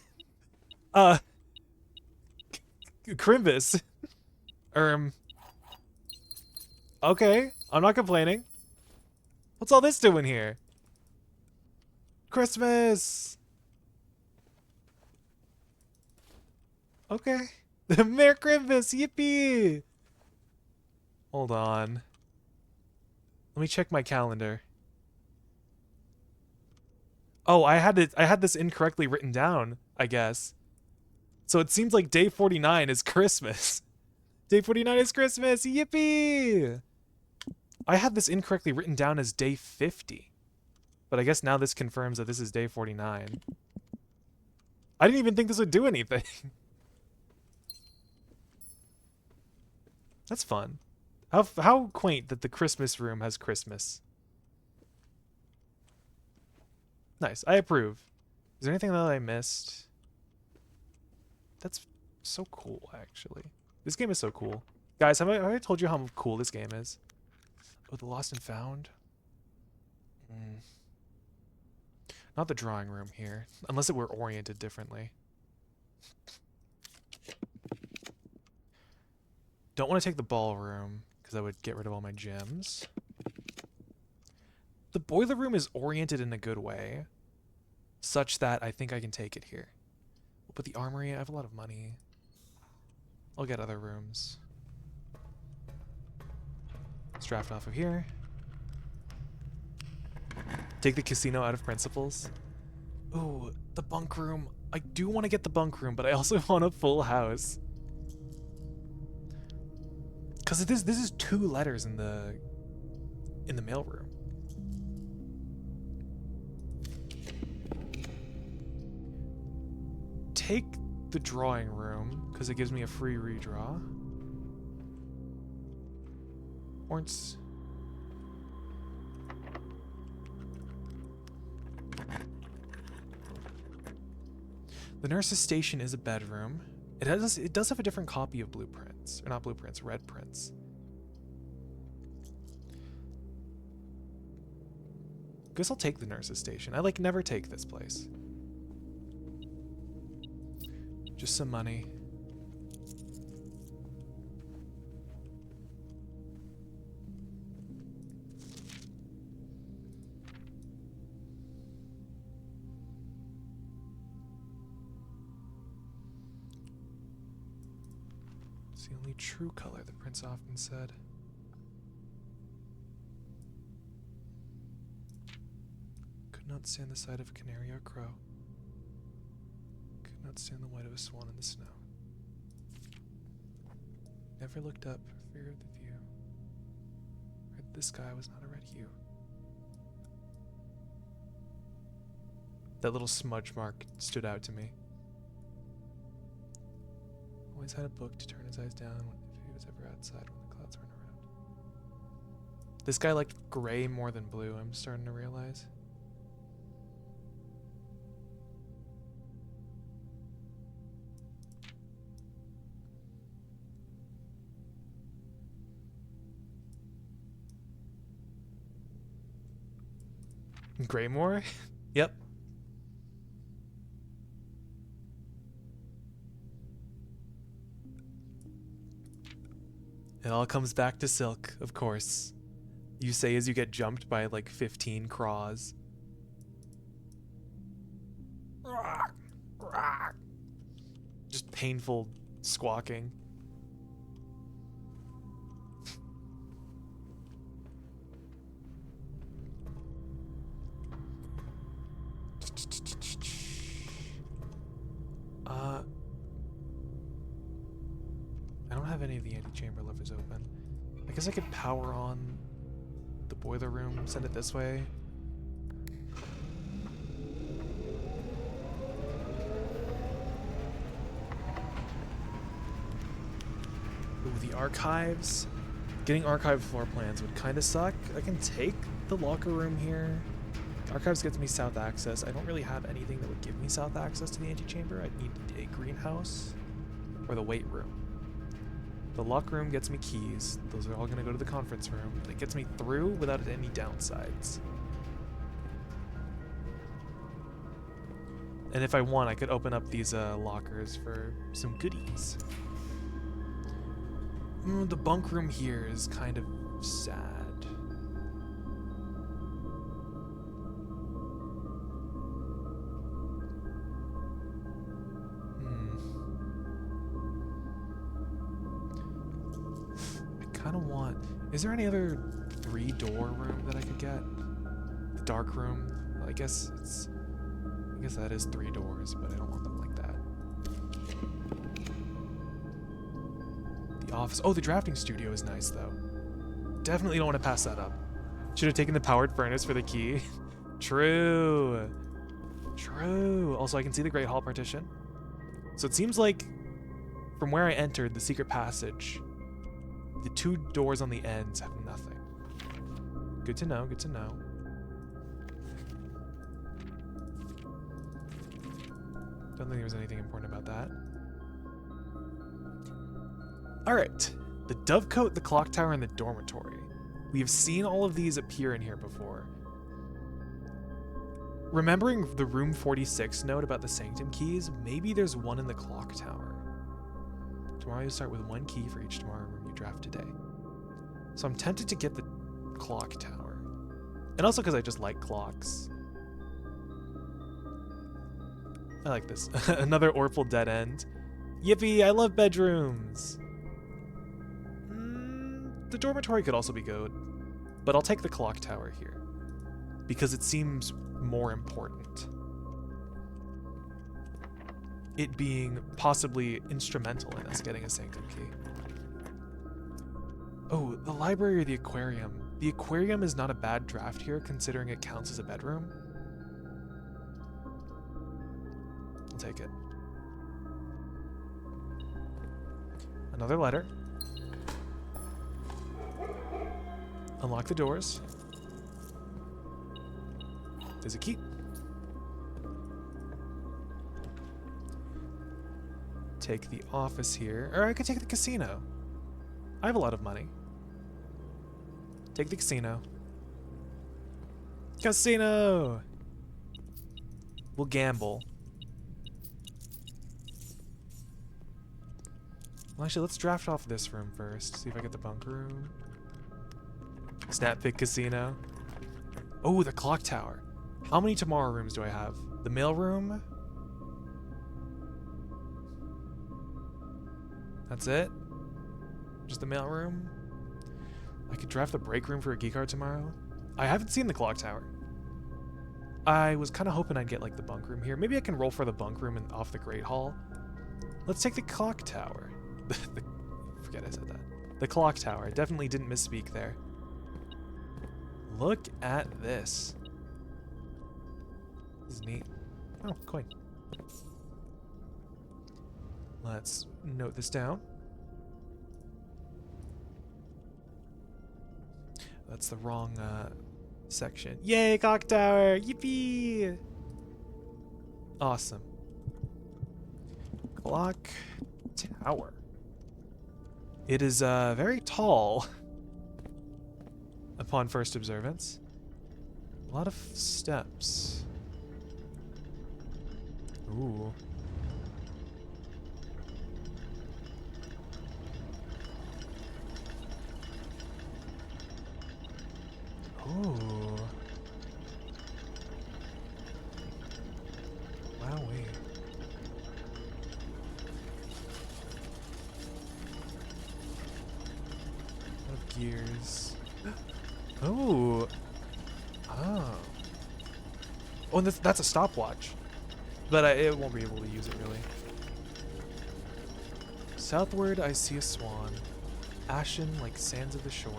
Speaker 1: Crimbus. Okay, I'm not complaining. What's all this doing here? Christmas! Okay. Merry Crimbus, yippee! Hold on. Let me check my calendar. Oh, I had this incorrectly written down, I guess. So it seems like day 49 is Christmas. Day 49 is Christmas, yippee! I had this incorrectly written down as day 50. But I guess now this confirms that this is day 49. I didn't even think this would do anything. That's fun. How quaint that the Christmas room has Christmas. Nice, I approve. Is there anything that I missed? That's so cool, actually. This game is so cool. Guys, have I told you how cool this game is? Oh, the Lost and Found? Not the drawing room here, unless it were oriented differently. Don't want to take the ballroom, because that would get rid of all my gems. The boiler room is oriented in a good way, such that I think I can take it here. But the armory, I have a lot of money. I'll get other rooms. Let's draft off of here. Take the casino out of principles. Ooh, the bunk room. I do want to get the bunk room, but I also want a full house. Because this is 2 letters in the mailroom. Take the drawing room, because it gives me a free redraw. Or it's... The nurse's station is a bedroom. It does have a different copy of blueprints. Or not blueprints, red prints. Guess I'll take the nurse's station. I never take this place. Just some money. It's the only true color, the prince often said. Could not stand the sight of a canary or crow. Could not stand the white of a swan in the snow. Never looked up for fear of the view. Heard the sky was not a red hue. That little smudge mark stood out to me. Always had a book to turn his eyes down if he was ever outside when the clouds weren't around. This guy liked gray more than blue, I'm starting to realize. Graymore? Yep. It all comes back to Silk, of course. You say as you get jumped by like 15 craws. Just painful squawking. I don't have any of the antechamber levers open. I guess I could power on the boiler room, send it this way. Ooh, the archives. Getting archive floor plans would kind of suck. I can take the locker room here. Archives gets me south access. I don't really have anything that would give me south access to the antechamber. I'd need a greenhouse or the weight room. The locker room gets me keys. Those are all going to go to the conference room. And it gets me through without any downsides. And if I want, I could open up these lockers for some goodies. The bunk room here is kind of sad. Is there any other 3-door room that I could get? The dark room? Well, I guess that is 3 doors, but I don't want them like that. The office. Oh, the drafting studio is nice though. Definitely don't want to pass that up. Should have taken the powered furnace for the key. True. True. Also, I can see the Great Hall partition. So it seems like from where I entered the secret passage, the 2 doors on the ends have nothing. Good to know, good to know. Don't think there was anything important about that. Alright. The dovecote, the clock tower, and the dormitory. We have seen all of these appear in here before. Remembering the room 46 note about the sanctum keys, maybe there's one in the clock tower. Tomorrow you start with 1 key for each tomorrow room you draft today. So I'm tempted to get the clock tower. And also because I just like clocks. I like this. Another Orpal dead end. Yippee, I love bedrooms! The dormitory could also be good. But I'll take the clock tower here. Because it seems more important. It being possibly instrumental in us getting a sanctum key. Oh, the library or the aquarium. The aquarium is not a bad draft here, considering it counts as a bedroom. I'll take it. Another letter. Unlock the doors. There's a key. Take the office here, or I could take the casino. I have a lot of money. Take the casino. Casino! We'll gamble. Well, actually, let's draft off this room first. See if I get the bunk room. Snap pick casino. Oh, the clock tower. How many tomorrow rooms do I have? The mail room? That's it? Just the mail room? I could draft the break room for a key card tomorrow. I haven't seen the clock tower. I was kind of hoping I'd get like the bunk room here. Maybe I can roll for the bunk room and off the Great Hall. Let's take the clock tower. Forget I said that. The clock tower. I definitely didn't misspeak there. Look at this. This is neat. Oh, coin. Let's note this down. That's the wrong section. Yay, clock tower! Yippee! Awesome. Clock tower. It is very tall upon first observance. A lot of steps. Ooh. Ooh. Wowee. Of gears. Ooh. Oh. Oh, and that's a stopwatch. But it won't be able to use it, really. Southward I see a swan, ashen like sands of the shore,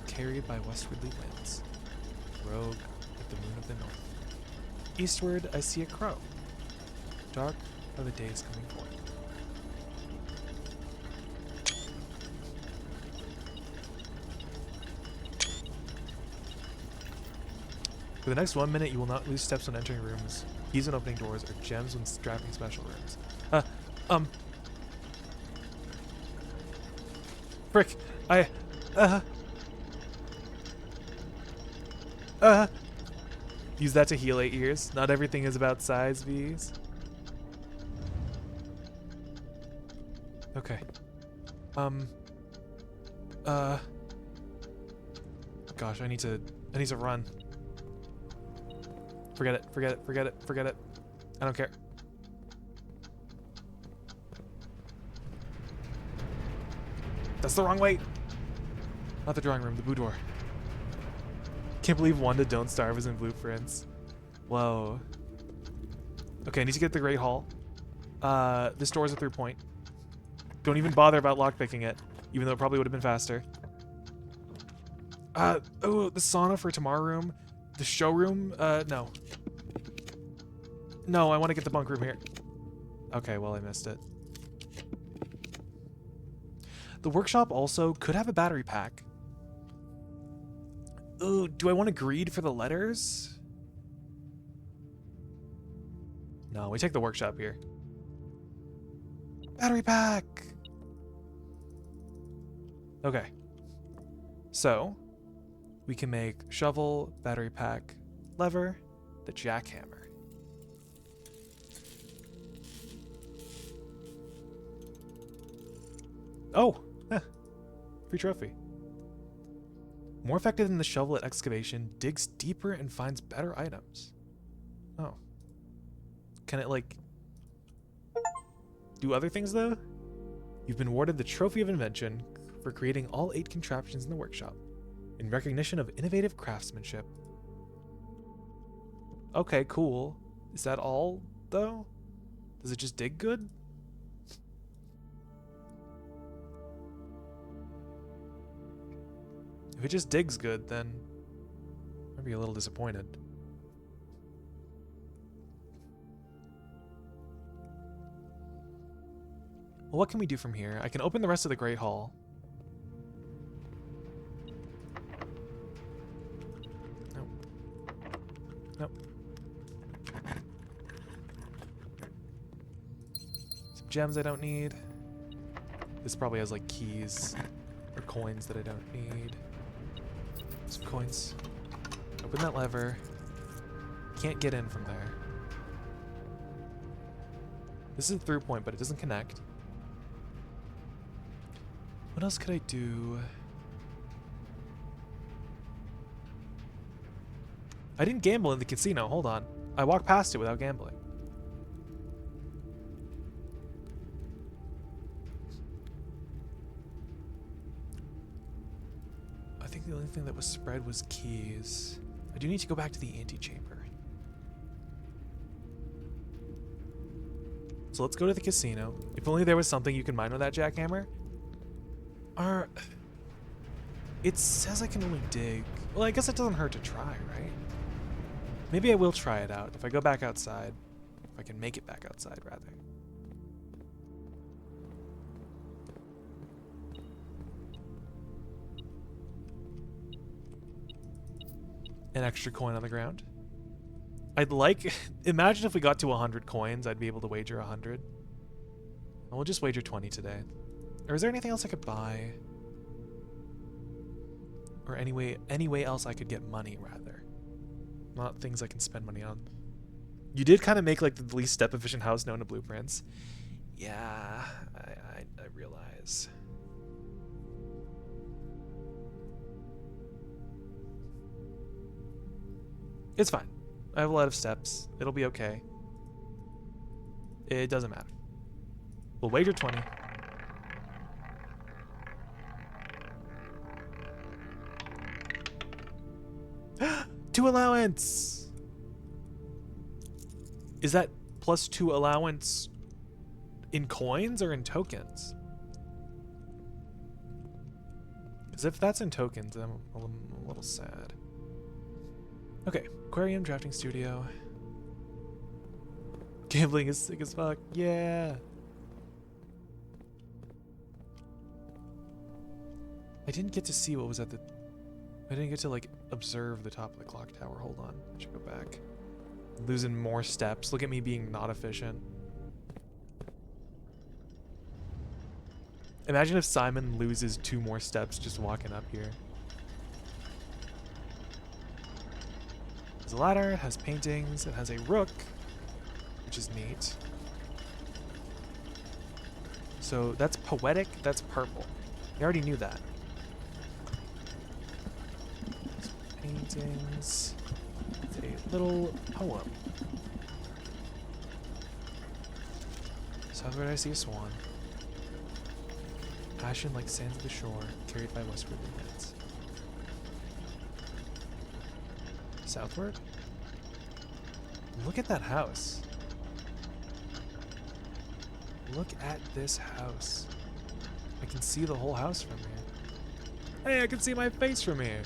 Speaker 1: carried by westwardly winds, rogue like the moon of the north. Eastward I see a crow, dark are the days coming forth. For the next 1 minute, you will not lose steps when entering rooms, keys when opening doors, or gems when drafting special rooms. Frick, use that to heal 8 years. Not everything is about size, V's. Okay. Gosh, I need to run. Forget it, forget it, forget it, forget it. I don't care. That's the wrong way! Not the drawing room, the boudoir. Can't believe Wanda Don't Starve is in Blueprints. Whoa. Okay, I need to get the Great Hall. This door is a through point. Don't even bother about lockpicking it, even though it probably would have been faster. Oh, the sauna for tomorrow room. The showroom? No. No, I want to get the bunk room here. Okay, well, I missed it. The workshop also could have a battery pack. Ooh, do I want to greed for the letters? No, we take the workshop here. Battery pack! Okay. So, we can make shovel, battery pack, lever, the jackhammer. Oh! Free trophy. More effective than the shovel at excavation, digs deeper and finds better items. Oh. Can it, like, do other things, though? You've been awarded the Trophy of Invention for creating all 8 contraptions in the workshop, in recognition of innovative craftsmanship. Okay, cool. Is that all, though? Does it just dig good? If it just digs good, then I'd be a little disappointed. Well, what can we do from here? I can open the rest of the Great Hall. Nope. Nope. Some gems I don't need. This probably has like keys or coins that I don't need. Some coins. Open that lever. Can't get in from there. This is a through point, but it doesn't connect. What else could I do? I didn't gamble in the casino. Hold on. I walked past it without gambling. I think the only thing that was spread was keys. I do need to go back to the antechamber. So let's go to the casino. If only there was something you can mine with that jackhammer. It says I can only dig. Well, I guess it doesn't hurt to try, right? Maybe I will try it out if I go back outside. If I can make it back outside, rather. An extra coin on the ground. I'd like... Imagine if we got to 100 coins, I'd be able to wager 100. And we'll just wager 20 today. Or is there anything else I could buy? Or any way else I could get money, rather. Not things I can spend money on. You did kind of make like the least step efficient house known to Blueprints. Yeah, I realize. It's fine. I have a lot of steps. It'll be okay. It doesn't matter. We'll wager 20. Two allowance! Is that plus 2 allowance in coins or in tokens? Because if that's in tokens, I'm a little sad. Okay, aquarium, drafting studio. Gambling is sick as fuck. Yeah! I didn't get to see what was at the... I didn't get to, like, observe the top of the clock tower. Hold on. I should go back. Losing more steps. Look at me being not efficient. Imagine if Simon loses 2 more steps just walking up here. There's a ladder, it has paintings, it has a rook, which is neat. So that's poetic, that's purple. You already knew that. Paintings. It's a little poem. Southward I see a swan. Passion like sands of the shore, carried by westward winds. Southward? Look at that house. Look at this house. I can see the whole house from here. Hey, I can see my face from here.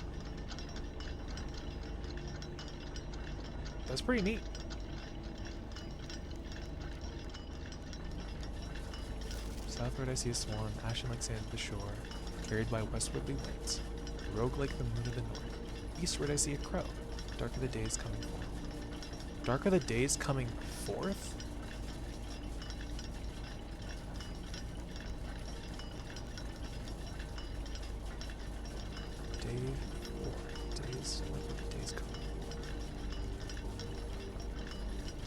Speaker 1: That's pretty neat. Southward I see a swan, ashen like sand of the shore, carried by westwardly winds, rogue like the moon of the north. Eastward I see a crow, dark are the days coming forth. Dark are the days coming forth? Day 4. Days like the days coming.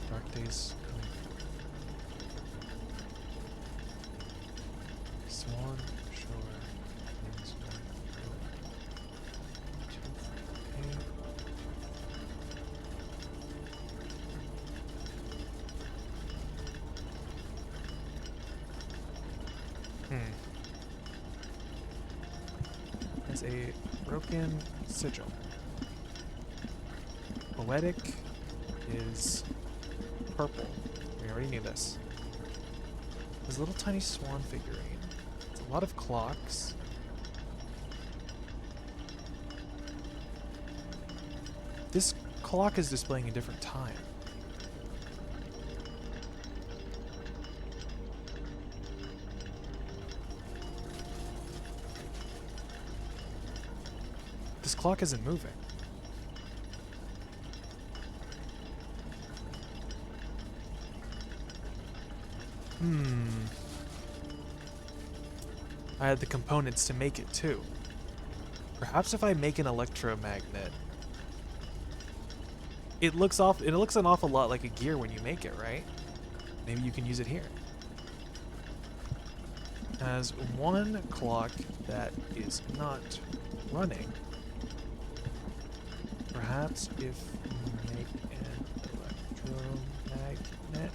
Speaker 1: Dark days coming forth. Swan, shore, winds, north, There's a broken sigil. Poetic is purple. We already knew this. There's a little tiny swan figurine. It's a lot of clocks. This clock is displaying a different time. This clock isn't moving. I had the components to make it too. Perhaps if I make an electromagnet, it looks an awful lot like a gear when you make it, right? Maybe you can use it here. As one clock that is not running. Perhaps if you make an electromagnet,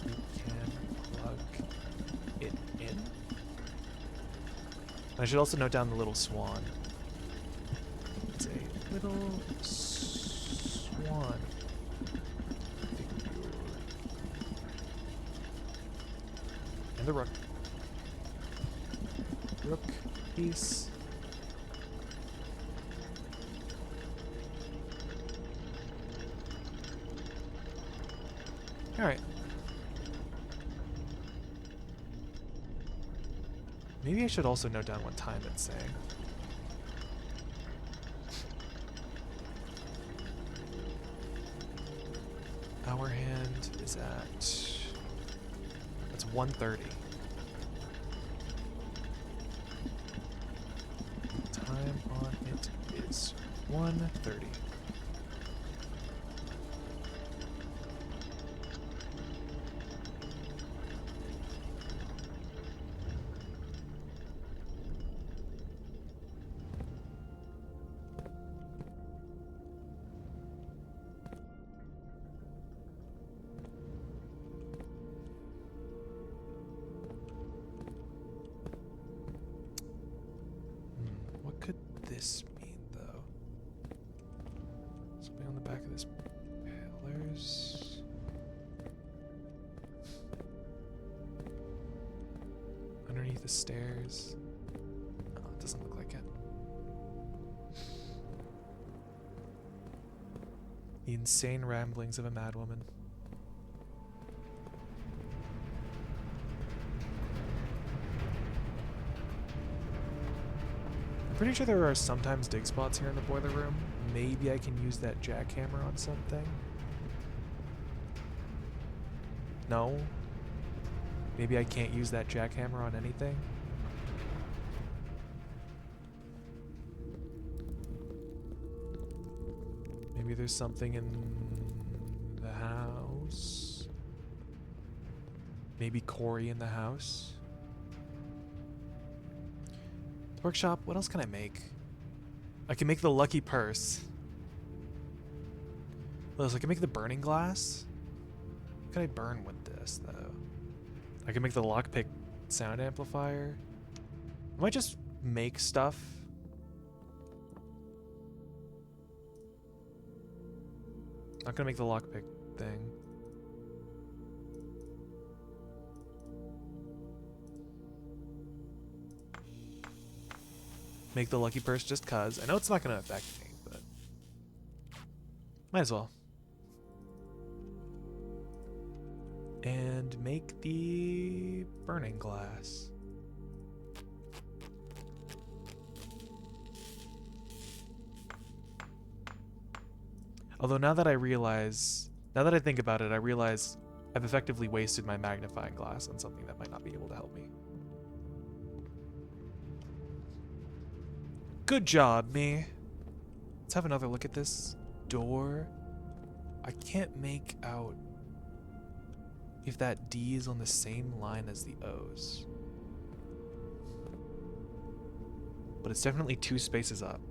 Speaker 1: you can plug it in. I should also note down the little swan. It's a little swan figure. And the rook. Rook piece. Alright. Maybe I should also note down what time it's saying. Hour hand is at... That's 1:30. Time on it is 1:30. this mean, though? Something on the back of this pillars. Underneath the stairs. Oh, it doesn't look like it. The insane ramblings of a madwoman. I'm pretty sure there are sometimes dig spots here in the boiler room. Maybe I can use that jackhammer on something. No? Maybe I can't use that jackhammer on anything? Maybe there's something in the house. Maybe Corey in the house. The workshop, what else can I make? I can make the lucky purse. What else? I can make the burning glass. What can I burn with this, though? I can make the lockpick sound amplifier. I might just make stuff. Not gonna make the lockpick thing. Make the lucky purse just cuz. I know it's not gonna affect me, but might as well. And make the burning glass. Although now that I think about it, I realize I've effectively wasted my magnifying glass on something that might not be able to help me. Good job, me. Let's have another look at this door. I can't make out if that D is on the same line as the O's. But it's definitely 2 spaces up.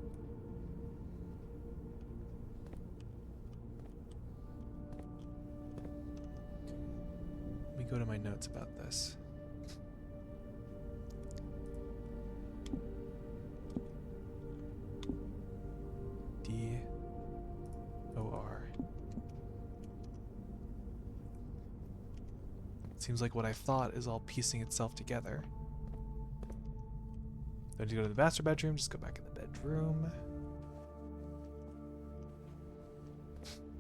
Speaker 1: Let me go to my notes about this. D-O-R. Seems like what I thought is all piecing itself together. Don't you go to the master bedroom, just go back in the bedroom.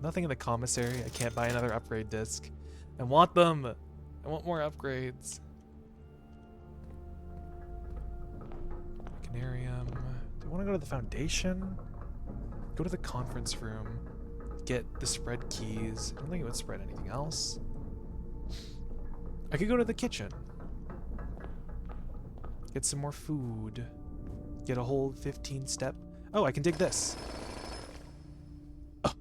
Speaker 1: Nothing in the commissary. I can't buy another upgrade disc. I want them! I want more upgrades. Canarium. Do I want to go to the foundation? Go to the conference room. Get the spread keys. I don't think it would spread anything else. I could go to the kitchen. Get some more food. Get a whole 15 step. Oh, I can dig this. Oh.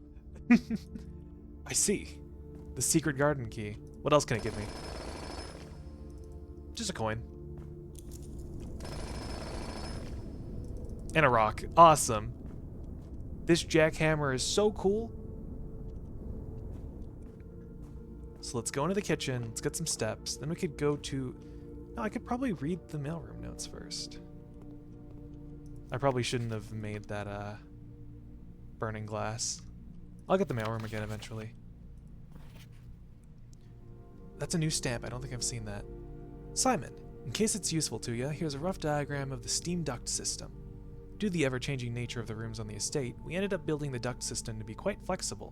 Speaker 1: I see. The secret garden key. What else can it give me? Just a coin. And a rock. Awesome. This jackhammer is so cool. So let's go into the kitchen. Let's get some steps. Then we could go to... No, I could probably read the mailroom notes first. I probably shouldn't have made that burning glass. I'll get the mailroom again eventually. That's a new stamp. I don't think I've seen that. Simon, in case it's useful to you, here's a rough diagram of the steam duct system. Due to the ever-changing nature of the rooms on the estate, we ended up building the duct system to be quite flexible.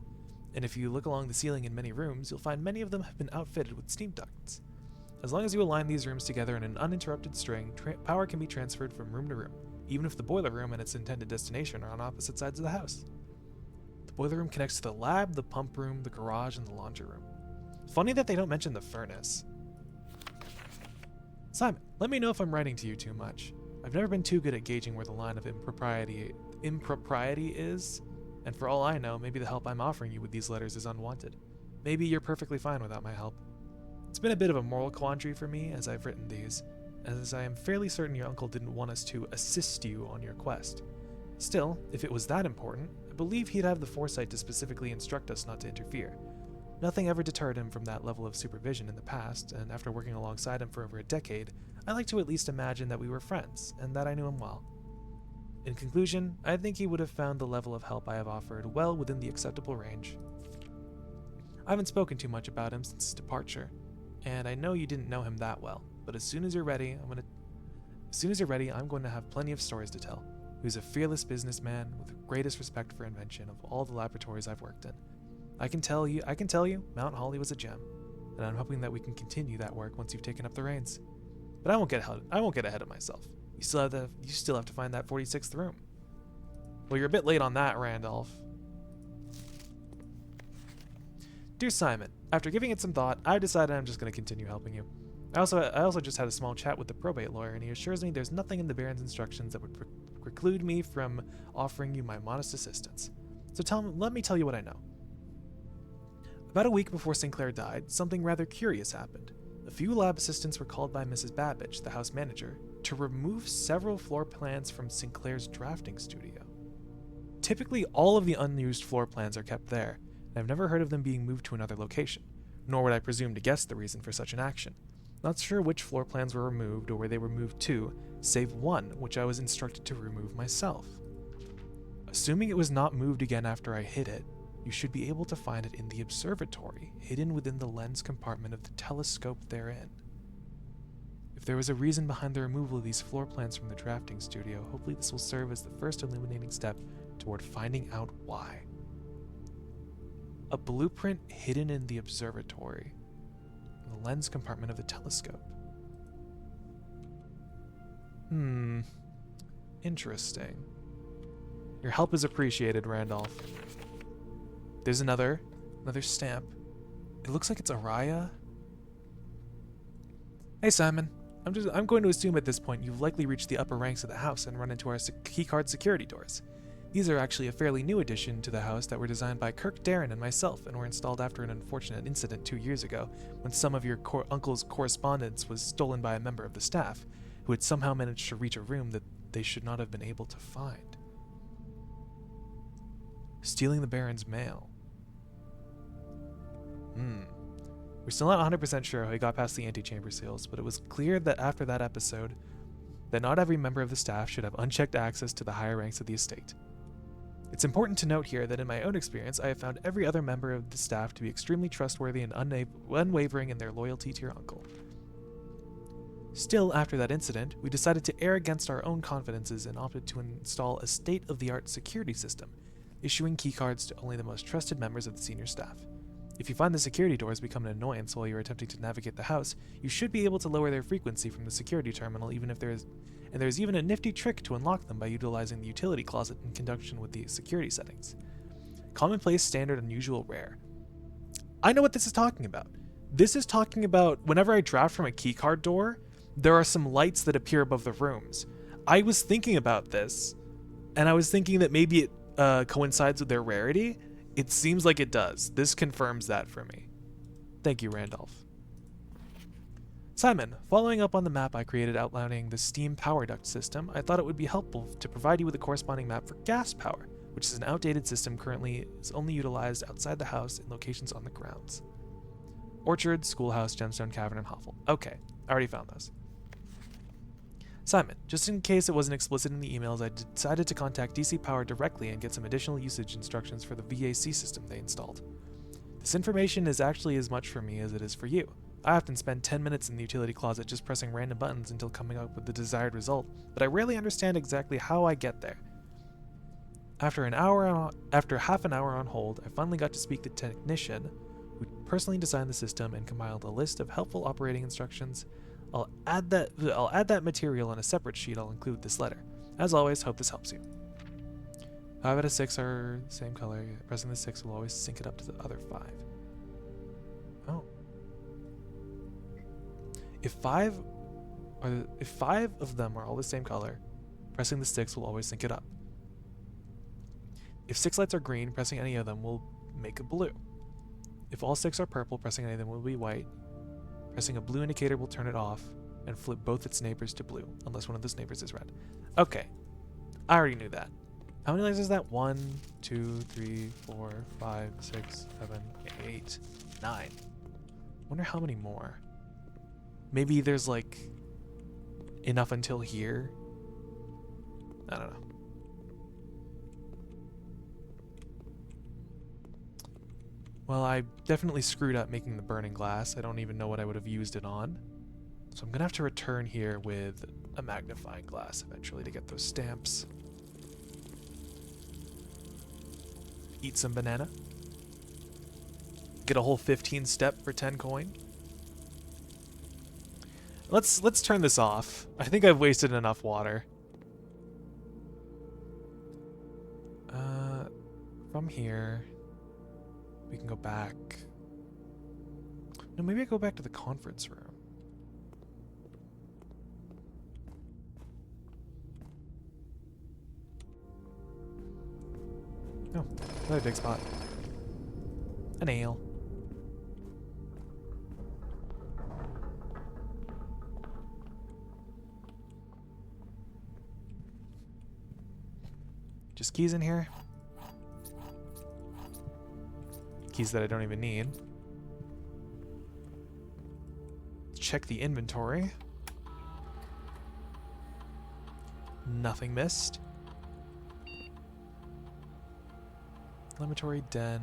Speaker 1: And if you look along the ceiling in many rooms, you'll find many of them have been outfitted with steam ducts. As long as you align these rooms together in an uninterrupted string, power can be transferred from room to room, even if the boiler room and its intended destination are on opposite sides of the house. The boiler room connects to the lab, the pump room, the garage, and the laundry room. Funny that they don't mention the furnace. Simon, let me know if I'm writing to you too much. I've never been too good at gauging where the line of impropriety is, and for all I know, maybe the help I'm offering you with these letters is unwanted. Maybe you're perfectly fine without my help. It's been a bit of a moral quandary for me as I've written these, as I am fairly certain your uncle didn't want us to assist you on your quest. Still, if it was that important, I believe he'd have the foresight to specifically instruct us not to interfere. Nothing ever deterred him from that level of supervision in the past, and after working alongside him for over a decade, I like to at least imagine that we were friends, and that I knew him well. In conclusion, I think he would have found the level of help I have offered well within the acceptable range. I haven't spoken too much about him since his departure, and I know you didn't know him that well, but as soon as you're ready, I'm going to have plenty of stories to tell. He was a fearless businessman with the greatest respect for invention of all the laboratories I've worked in. I can tell you, Mount Holly was a gem, and I'm hoping that we can continue that work once you've taken up the reins. But I won't get ahead of myself. You still have to find that 46th room. Well, you're a bit late on that, Randolph. Dear Simon, after giving it some thought, I've decided I'm just going to continue helping you. I also just had a small chat with the probate lawyer, and he assures me there's nothing in the Baron's instructions that would preclude me from offering you my modest assistance. So let me tell you what I know. About a week before Sinclair died, something rather curious happened. A few lab assistants were called by Mrs. Babbage, the house manager, to remove several floor plans from Sinclair's drafting studio. Typically, all of the unused floor plans are kept there, and I've never heard of them being moved to another location, nor would I presume to guess the reason for such an action. Not sure which floor plans were removed or where they were moved to, save one, which I was instructed to remove myself. Assuming it was not moved again after I hid it, you should be able to find it in the observatory, hidden within the lens compartment of the telescope therein. If there was a reason behind the removal of these floor plans from the drafting studio, hopefully this will serve as the first illuminating step toward finding out why. A blueprint hidden in the observatory, in the lens compartment of the telescope. Interesting. Your help is appreciated, Randolph. There's another stamp. It looks like it's Araya. Hey Simon, I'm going to assume at this point you've likely reached the upper ranks of the house and run into our keycard security doors. These are actually a fairly new addition to the house that were designed by Kirk Darren and myself and were installed after an unfortunate incident 2 years ago when some of your uncle's correspondence was stolen by a member of the staff who had somehow managed to reach a room that they should not have been able to find. Stealing the Baron's mail. We're still not 100% sure how he got past the antechamber seals, but it was clear that after that episode, that not every member of the staff should have unchecked access to the higher ranks of the estate. It's important to note here that in my own experience, I have found every other member of the staff to be extremely trustworthy and unwavering in their loyalty to your uncle. Still, after that incident, we decided to err against our own confidences and opted to install a state-of-the-art security system, issuing keycards to only the most trusted members of the senior staff. If you find the security doors become an annoyance while you are attempting to navigate the house, you should be able to lower their frequency from the security terminal there's even a nifty trick to unlock them by utilizing the utility closet in conjunction with the security settings. Commonplace, standard, unusual, rare. I know what this is talking about. This is talking about whenever I draft from a keycard door, there are some lights that appear above the rooms. I was thinking about this, and I was thinking that maybe it coincides with their rarity. It seems like it does. This confirms that for me. Thank you, Randolph. Simon, following up on the map I created outlining the steam power duct system, I thought it would be helpful to provide you with a corresponding map for gas power, which is an outdated system currently is only utilized outside the house in locations on the grounds. Orchard, Schoolhouse, Gemstone Cavern, and Hoffel. Okay, I already found those. Simon, just in case it wasn't explicit in the emails, I decided to contact DC Power directly and get some additional usage instructions for the VAC system they installed. This information is actually as much for me as it is for you. I often spend 10 minutes in the utility closet just pressing random buttons until coming up with the desired result, but I rarely understand exactly how I get there. After half an hour on hold, I finally got to speak to the technician who personally designed the system and compiled a list of helpful operating instructions. I'll add that material on a separate sheet I'll include this letter. As always, hope this helps you. 5 out of 6 are the same color. Pressing the 6 will always sync it up to the other 5. Oh. If 5 of them are all the same color, pressing the 6 will always sync it up. If 6 lights are green, pressing any of them will make a blue. If all 6 are purple, pressing any of them will be white. Pressing a blue indicator will turn it off and flip both its neighbors to blue, unless one of those neighbors is red. Okay, I already knew that. How many lights is that? 1, 2, 3, 4, 5, 6, 7, 8, 9. Wonder how many more. Maybe there's like enough until here. I don't know. Well, I definitely screwed up making the burning glass. I don't even know what I would have used it on. So I'm gonna have to return here with a magnifying glass eventually to get those stamps. Eat some banana. Get a whole 15 step for 10 coin. Let's turn this off. I think I've wasted enough water. From here, we can go back. No, maybe I go back to the conference room. Oh, another big spot. A nail. Just keys in here. Keys that I don't even need. Check the inventory. Nothing missed. Laboratory, den,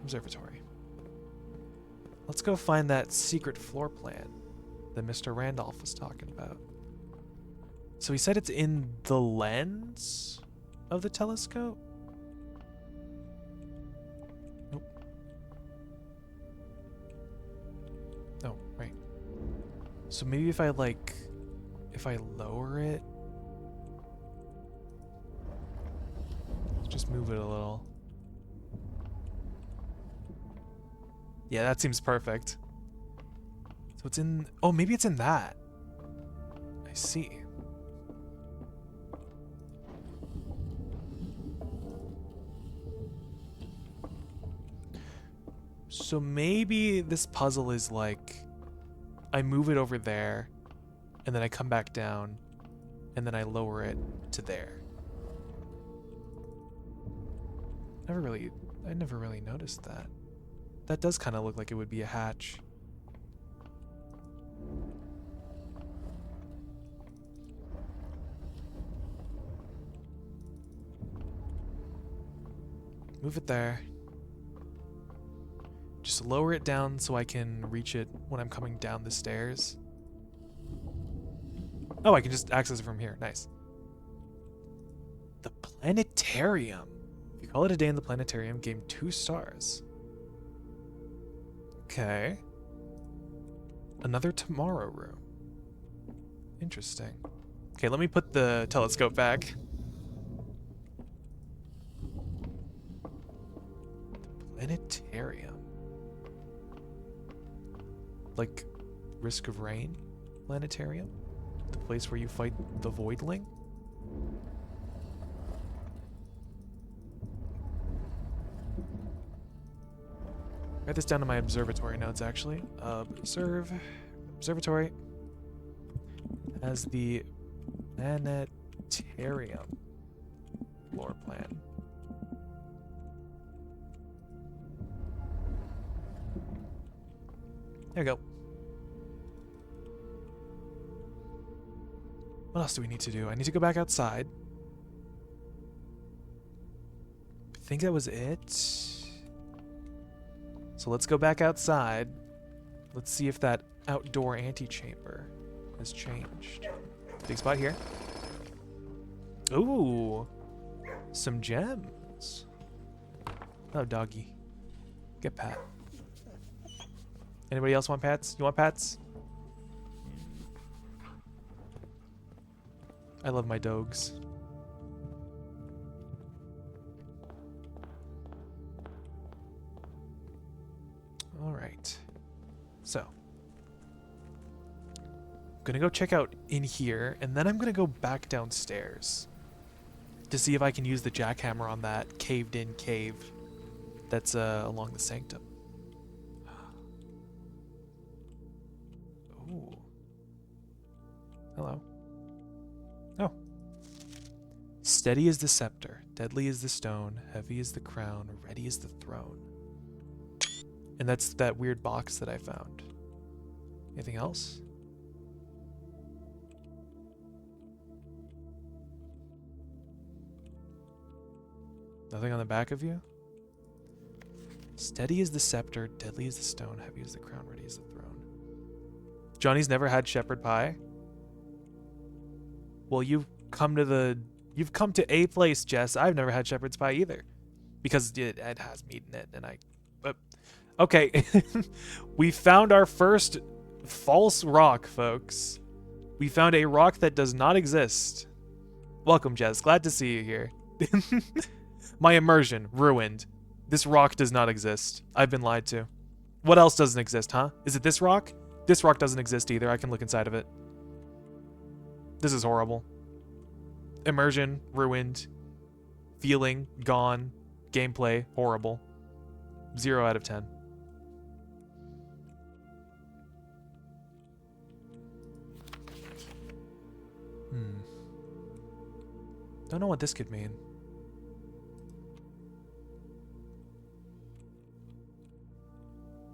Speaker 1: observatory. Let's go find that secret floor plan that Mr. Randolph was talking about. So he said it's in the lens of the telescope? Nope. Oh, right. So maybe if I lower it, just move it a little. Yeah, that seems perfect. So it's in, oh, maybe it's in that. I see. So maybe this puzzle is like, I move it over there, and then I come back down, and then I lower it to there. I never really noticed that. That does kind of look like it would be a hatch. Move it there. Just lower it down so I can reach it when I'm coming down the stairs. Oh, I can just access it from here. Nice. The planetarium. If you call it a day in the planetarium, game 2 stars. Okay. Another tomorrow room. Interesting. Okay, let me put the telescope back. Planetarium. Like Risk of Rain Planetarium? The place where you fight the Voidling? Write this down to my observatory notes, actually. Observatory as the planetarium floor plan. There we go. What else do we need to do? I need to go back outside. I think that was it. So let's go back outside. Let's see if that outdoor antechamber has changed. Big spot here. Ooh, some gems. Oh, doggy. Get Pat. Anybody else want pats? You want pats? I love my dogs. All right. So, I'm gonna go check out in here, and then I'm gonna go back downstairs to see if I can use the jackhammer on that caved-in cave that's along the sanctum. Ooh. Hello. Oh. Steady as the scepter, deadly as the stone, heavy as the crown, ready as the throne. And that's that weird box that I found. Anything else? Nothing on the back of you? Steady as the scepter, deadly as the stone, heavy as the crown, ready as the throne. Johnny's never had shepherd pie? Well, you've come to a place, Jess. I've never had shepherd's pie either. Because it has meat in it, and okay. We found our first false rock, folks. We found a rock that does not exist. Welcome, Jess. Glad to see you here. My immersion ruined. This rock does not exist. I've been lied to. What else doesn't exist, huh? Is it this rock? This rock doesn't exist either. I can look inside of it. This is horrible. Immersion ruined. Feeling gone. Gameplay horrible. 0 out of 10. Don't know what this could mean.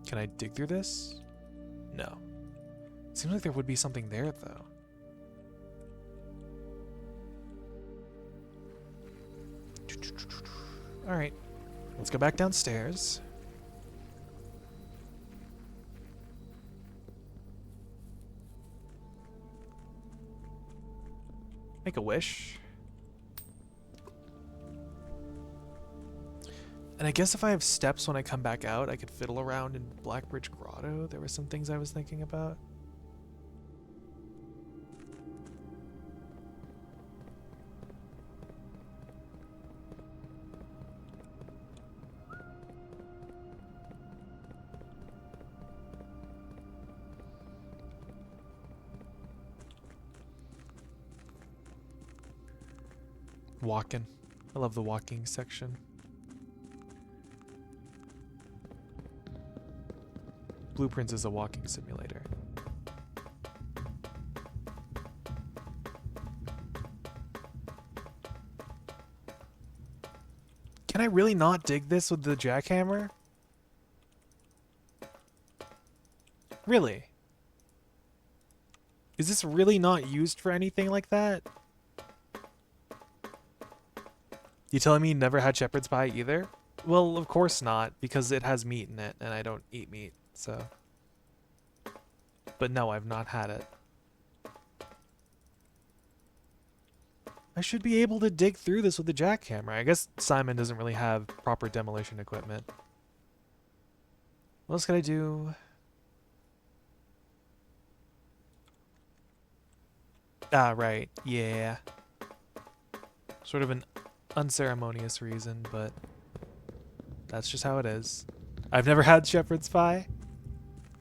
Speaker 1: Can I dig through this? No. Seems like there would be something there, though. Alright. Let's go back downstairs. Make a wish. And I guess if I have steps when I come back out, I could fiddle around in Blackbridge Grotto. There were some things I was thinking about. Walking. I love the walking section. Blueprints is a walking simulator. Can I really not dig this with the jackhammer? Really? Is this really not used for anything like that? You telling me you never had shepherd's pie either? Well, of course not, because it has meat in it, and I don't eat meat, so... But no, I've not had it. I should be able to dig through this with the jackhammer. I guess Simon doesn't really have proper demolition equipment. What else could I do? Ah, right. Yeah. Sort of an unceremonious reason, but that's just how it is. I've never had shepherd's pie.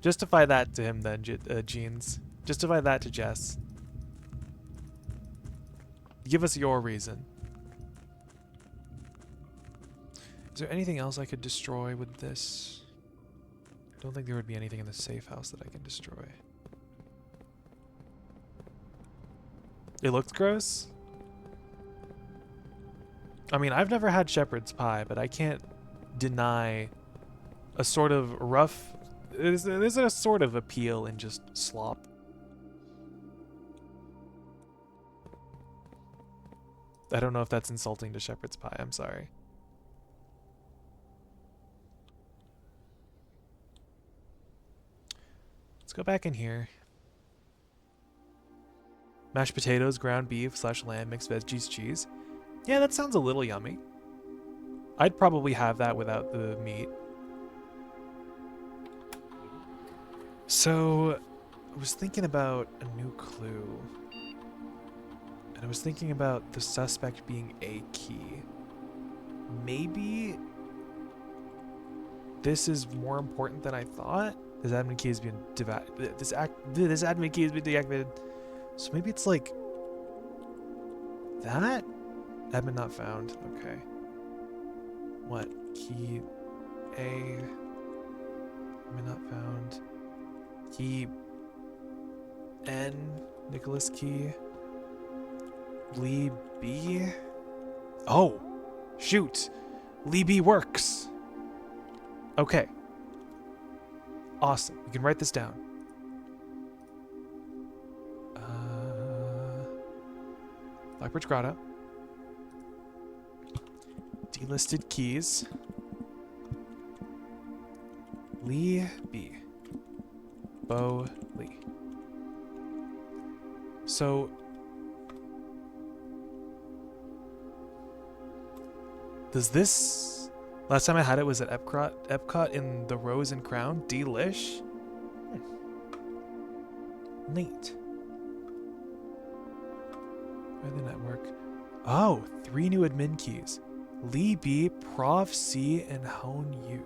Speaker 1: Justify that to him then, Jeans. Justify that to Jess. Give us your reason. Is there anything else I could destroy with this? I don't think there would be anything in the safe house that I can destroy. It looks gross? I mean, I've never had shepherd's pie, but I can't deny a sort of rough... There's a sort of appeal in just slop. I don't know if that's insulting to shepherd's pie. I'm sorry. Let's go back in here. Mashed potatoes, ground beef / lamb, mixed veggies, cheese. Yeah, that sounds a little yummy. I'd probably have that without the meat. So, I was thinking about a new clue. And I was thinking about the suspect being a key. Maybe this is more important than I thought. This admin key has been this admin key has been deactivated. So maybe it's like that? Admin not found. Okay. What? Key A. Admin not found. Key N. Nicholas key. Lee B. Oh! Shoot! Lee B works! Okay. Awesome. We can write this down. Blackbridge Grotto. Delisted keys. Lee B. Bo Lee. So does this last time I had it was at Epcot in the Rose and Crown. Delish. Neat. By the network. Oh, 3 new admin keys. Lee B, Prov C, and Hone U.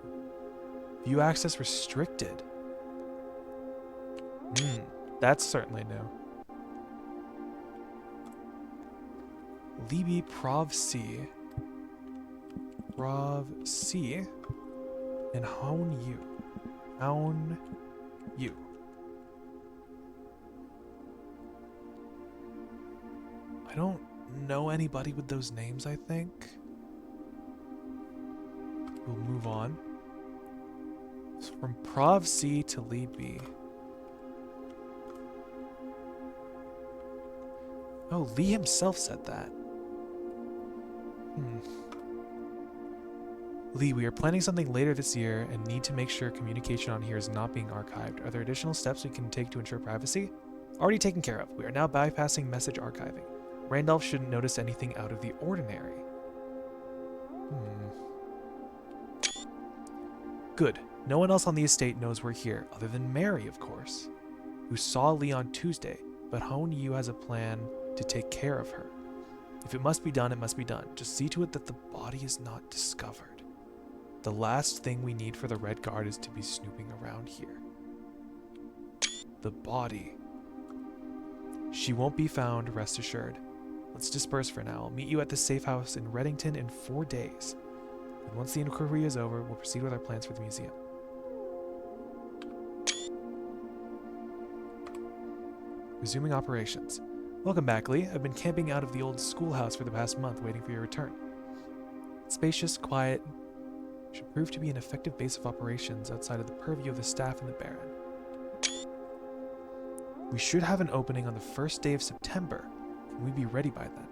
Speaker 1: View access restricted. That's certainly new. Lee B, Prov C, and Hone U. Hone U. I don't know anybody with those names, I think. We'll move on. So from Prov C to Lee B. Oh, Lee himself said that. Lee, we are planning something later this year and need to make sure communication on here is not being archived. Are there additional steps we can take to ensure privacy? Already taken care of. We are now bypassing message archiving. Randolph shouldn't notice anything out of the ordinary. Good. No one else on the estate knows we're here, other than Mary, of course, who saw Lee on Tuesday, but Hone Yu has a plan to take care of her. If it must be done, it must be done. Just see to it that the body is not discovered. The last thing we need for the Red Guard is to be snooping around here. The body. She won't be found, rest assured. Let's disperse for now. I'll meet you at the safe house in Reddington in 4 days. And once the inquiry is over, we'll proceed with our plans for the museum. Resuming operations. Welcome back, Lee. I've been camping out of the old schoolhouse for the past month, waiting for your return. It's spacious, quiet, should prove to be an effective base of operations outside of the purview of the staff and the Baron. We should have an opening on the first day of September. Can we be ready by then?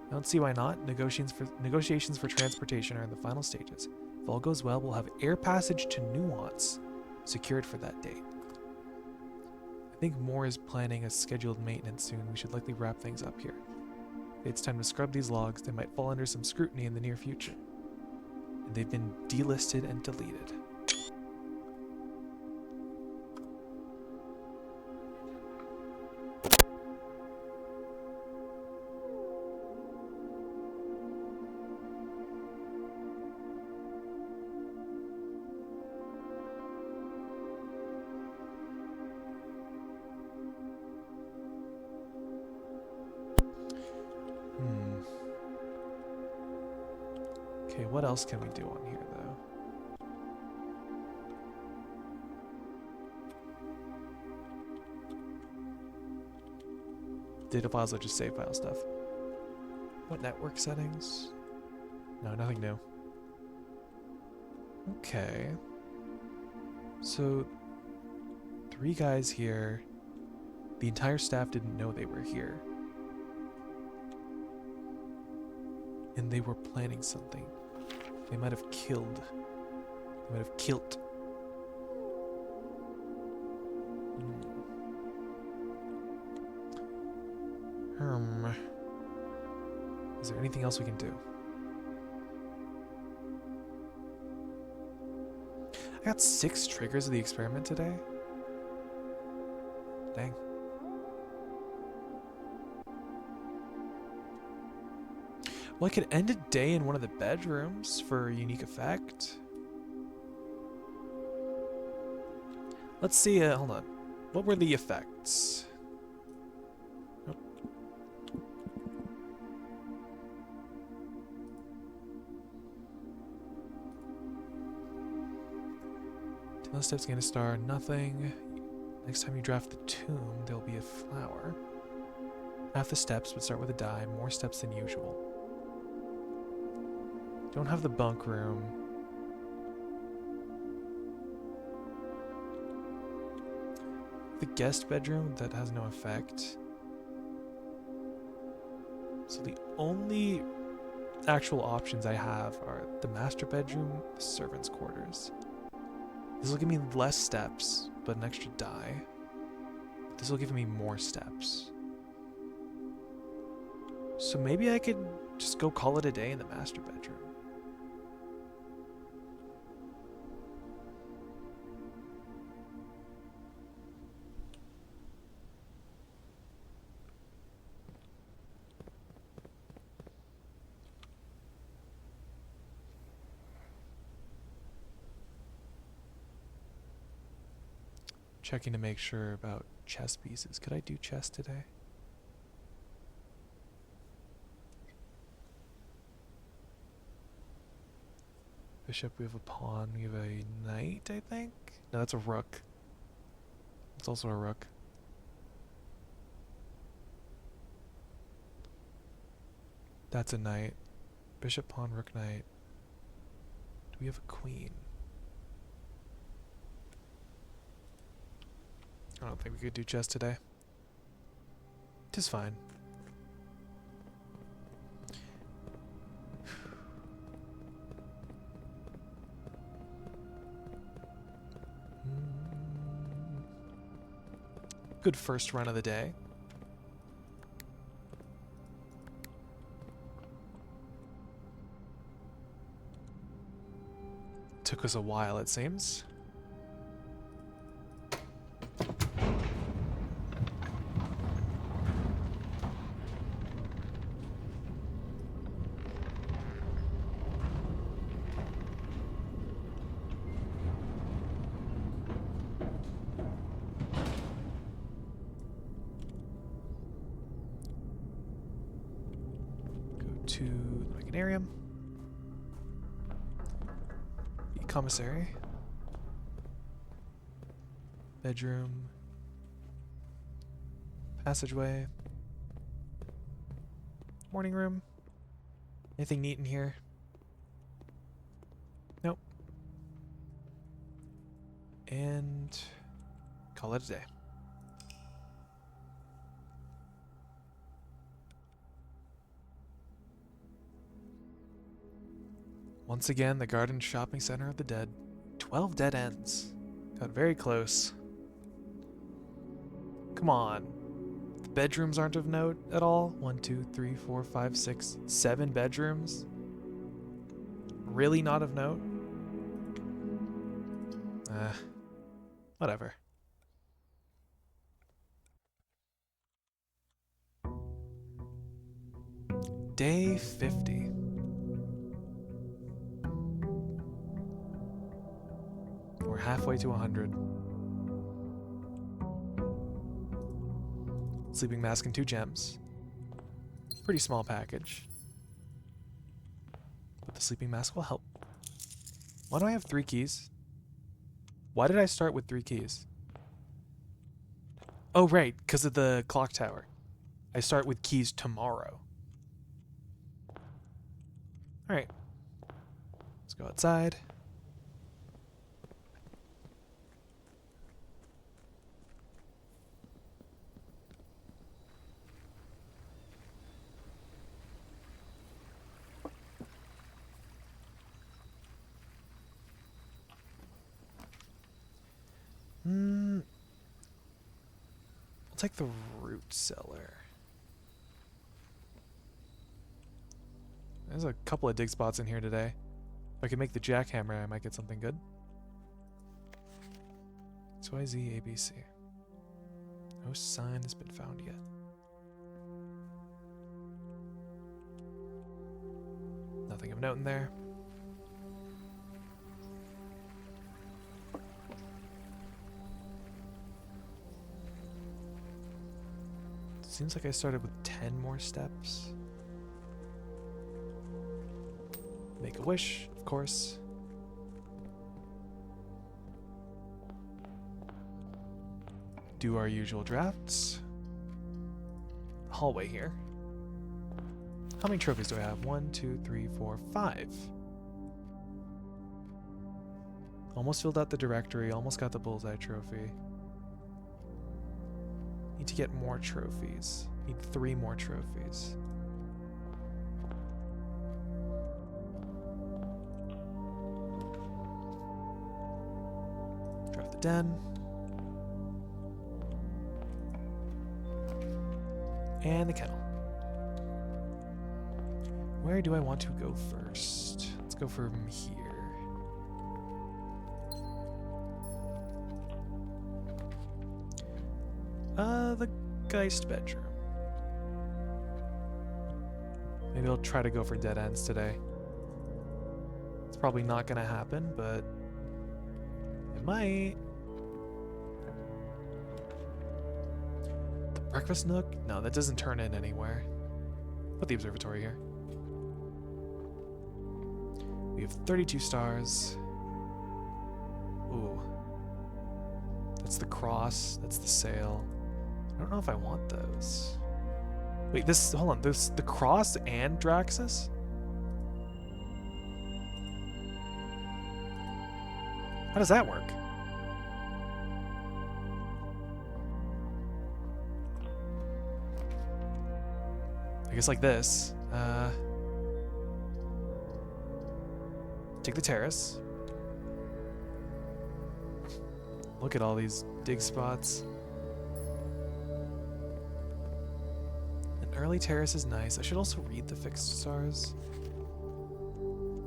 Speaker 1: I don't see why not. Negotiations for transportation are in the final stages. If all goes well, we'll have air passage to Nuance secured for that date. I think Moore is planning a scheduled maintenance soon. We should likely wrap things up here. It's time to scrub these logs. They might fall under some scrutiny in the near future. And they've been delisted and deleted. Okay, what else can we do on here, though? Data files are just save file stuff. What network settings? No, nothing new. Okay. So, 3 guys here. The entire staff didn't know they were here. And they were planning something. They might have killed. They might have killed. Is there anything else we can do? I got 6 triggers of the experiment today. Dang. Well, I could end a day in one of the bedrooms for a unique effect. Let's see, hold on. What were the effects? Oh. Tell steps gain a star, nothing. Next time you draft the tomb, there'll be a flower. Half the steps would start with a die, more steps than usual. Don't have the bunk room. The guest bedroom, that has no effect. So the only actual options I have are the master bedroom, the servants' quarters. This will give me less steps, but an extra die. This will give me more steps. So maybe I could just go call it a day in the master bedroom. Checking to make sure about chess pieces. Could I do chess today? Bishop, we have a pawn, we have a knight, I think? No, that's a rook. It's also a rook. That's a knight. Bishop, pawn, rook, knight. Do we have a queen? I don't think we could do chess today. Tis fine. Good first run of the day. Took us a while, it seems. To the Meganarium. The commissary. Bedroom. Passageway. Morning room. Anything neat in here? Nope. And call it a day. Once again, the Garden Shopping Center of the Dead. 12 dead ends. Got very close. Come on. The bedrooms aren't of note at all? 1, 2, 3, 4, 5, 6, 7 bedrooms? Really not of note? Whatever. Day 50. We're halfway to 100. Sleeping mask and 2 gems. Pretty small package. But the sleeping mask will help. Why do I have 3 keys? Why did I start with 3 keys? Oh, right, because of the clock tower. I start with keys tomorrow. Alright. Let's go outside. I'll take the root cellar. There's a couple of dig spots in here today. If I could make the jackhammer, I might get something good. XYZ ABC. No sign has been found yet. Nothing of note in there. Seems like I started with 10 more steps. Make a wish, of course. Do our usual drafts. Hallway here. How many trophies do I have? 1, 2, 3, 4, 5. Almost filled out the directory, almost got the bullseye trophy. Need to get more trophies. Need 3 more trophies. The den. And the kennel. Where do I want to go first? Let's go from here. The Geist bedroom. Maybe I'll try to go for dead ends today. It's probably not gonna happen, but it might. The breakfast nook? No, that doesn't turn in anywhere. Put the observatory here. We have 32 stars. Ooh. That's the cross. That's the sail. I don't know if I want those. Wait, this, hold on, this, the cross and Draxus? How does that work? I guess like this. Take the terrace. Look at all these dig spots. An early terrace is nice. I should also read the fixed stars.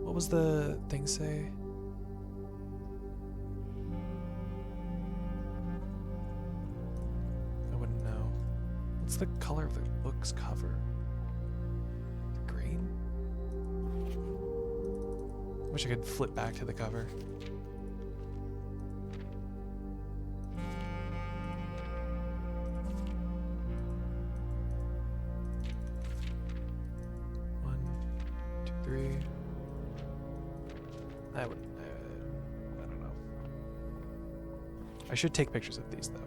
Speaker 1: What was the thing say? I wouldn't know. What's the color of the book's cover? Green? Wish I could flip back to the cover. I don't know. I should take pictures of these though.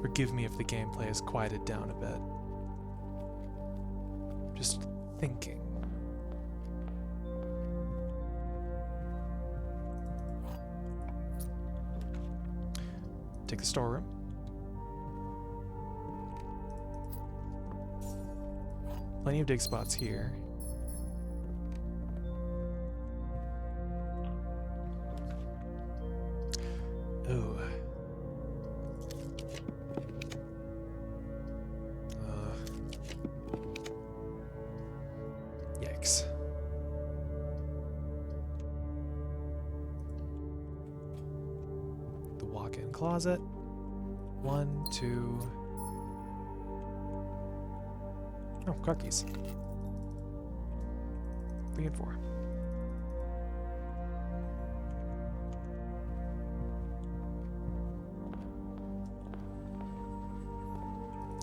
Speaker 1: Forgive me if the gameplay has quieted down a bit. Just thinking. Take the storeroom. Plenty of dig spots here. Ooh. Yikes. The walk-in closet. 1, 2. Oh, car keys. 3 and 4.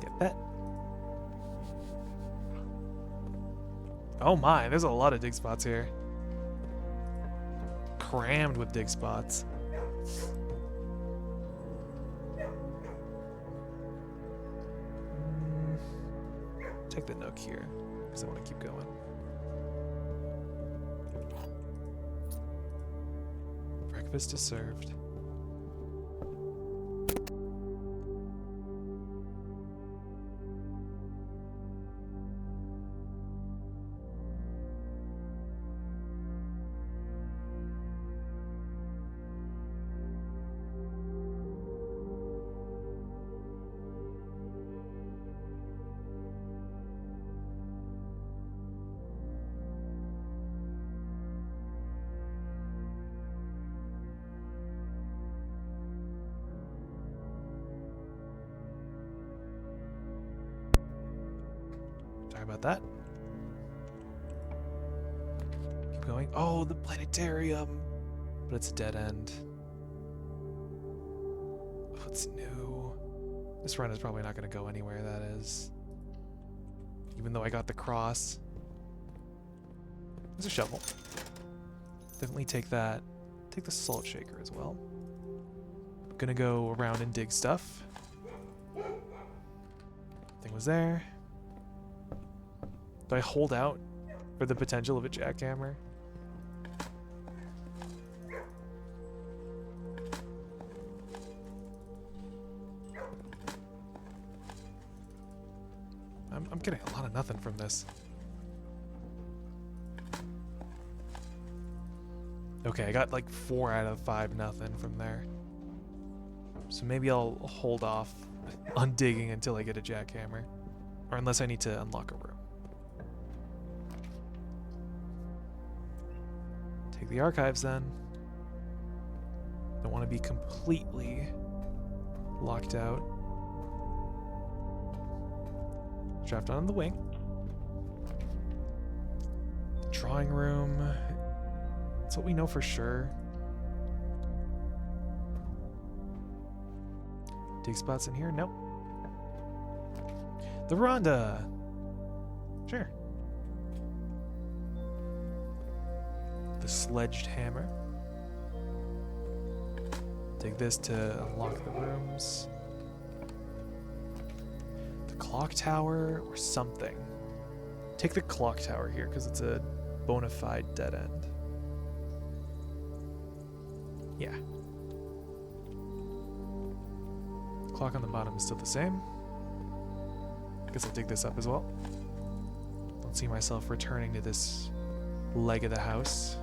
Speaker 1: Get that. Oh my, there's a lot of dig spots here. Crammed with dig spots. Take the nook here, because I want to keep going. Breakfast is served. Sorry about that. Keep going. Oh, the planetarium! But it's a dead end. What's new? This run is probably not going to go anywhere, that is. Even though I got the cross. There's a shovel. Definitely take that. Take the salt shaker as well. Gonna go around and dig stuff. Thing was there. Do I hold out for the potential of a jackhammer? I'm getting a lot of nothing from this. Okay, I got like 4 out of 5 nothing from there. So maybe I'll hold off on digging until I get a jackhammer. Or unless I need to unlock a room. Take the archives then. Don't want to be completely locked out. Draft on the wing. The drawing room. That's what we know for sure. Dig spots in here? Nope. The veranda. Sure. The sledged hammer. Take this to unlock the rooms. The clock tower or something. Take the clock tower here because it's a bona fide dead end. Yeah. Clock on the bottom is still the same. Guess I'll dig this up as well. Don't see myself returning to this leg of the house.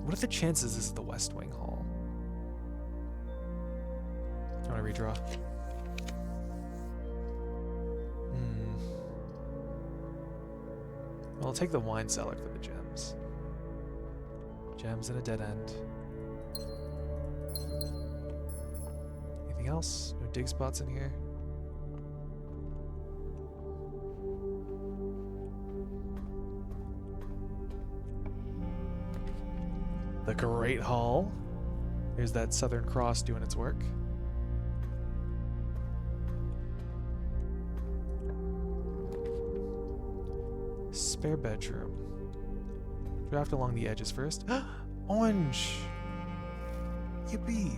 Speaker 1: What are the chances this is the West Wing Hall? I want to redraw. Well, I'll take the wine cellar for the gems. Gems and a dead end. Anything else? No dig spots in here? The Great Hall. There's that Southern Cross doing its work. Spare bedroom. Draft along the edges first. Orange! Yippee!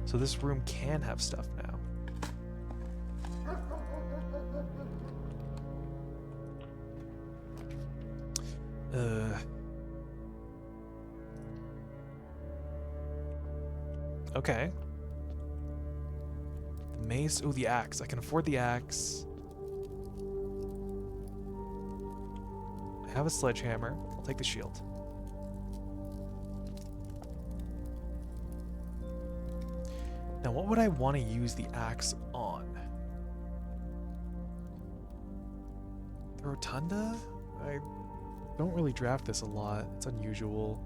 Speaker 1: So this room can have stuff now. Okay. The mace. Oh, the axe. I can afford the axe. I have a sledgehammer. I'll take the shield. Now, what would I want to use the axe on? The rotunda? I don't really draft this a lot. It's unusual.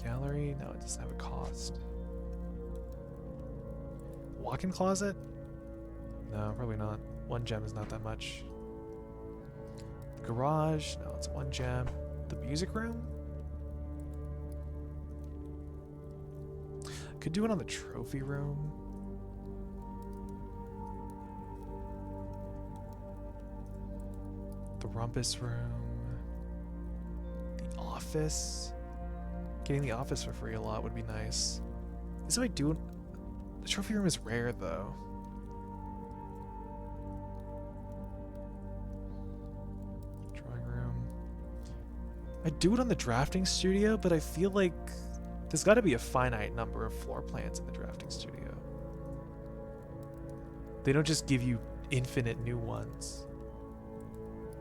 Speaker 1: Gallery? No, it doesn't have a cost. Walk-in closet? No, probably not. 1 gem is not that much. The garage? No, it's 1 gem. The music room? Could do it on the trophy room. The rumpus room. The office. Getting the office for free a lot would be nice. Is what I do. The trophy room is rare though. Drawing room. I do it on the drafting studio, but I feel like there's got to be a finite number of floor plans in the drafting studio. They don't just give you infinite new ones.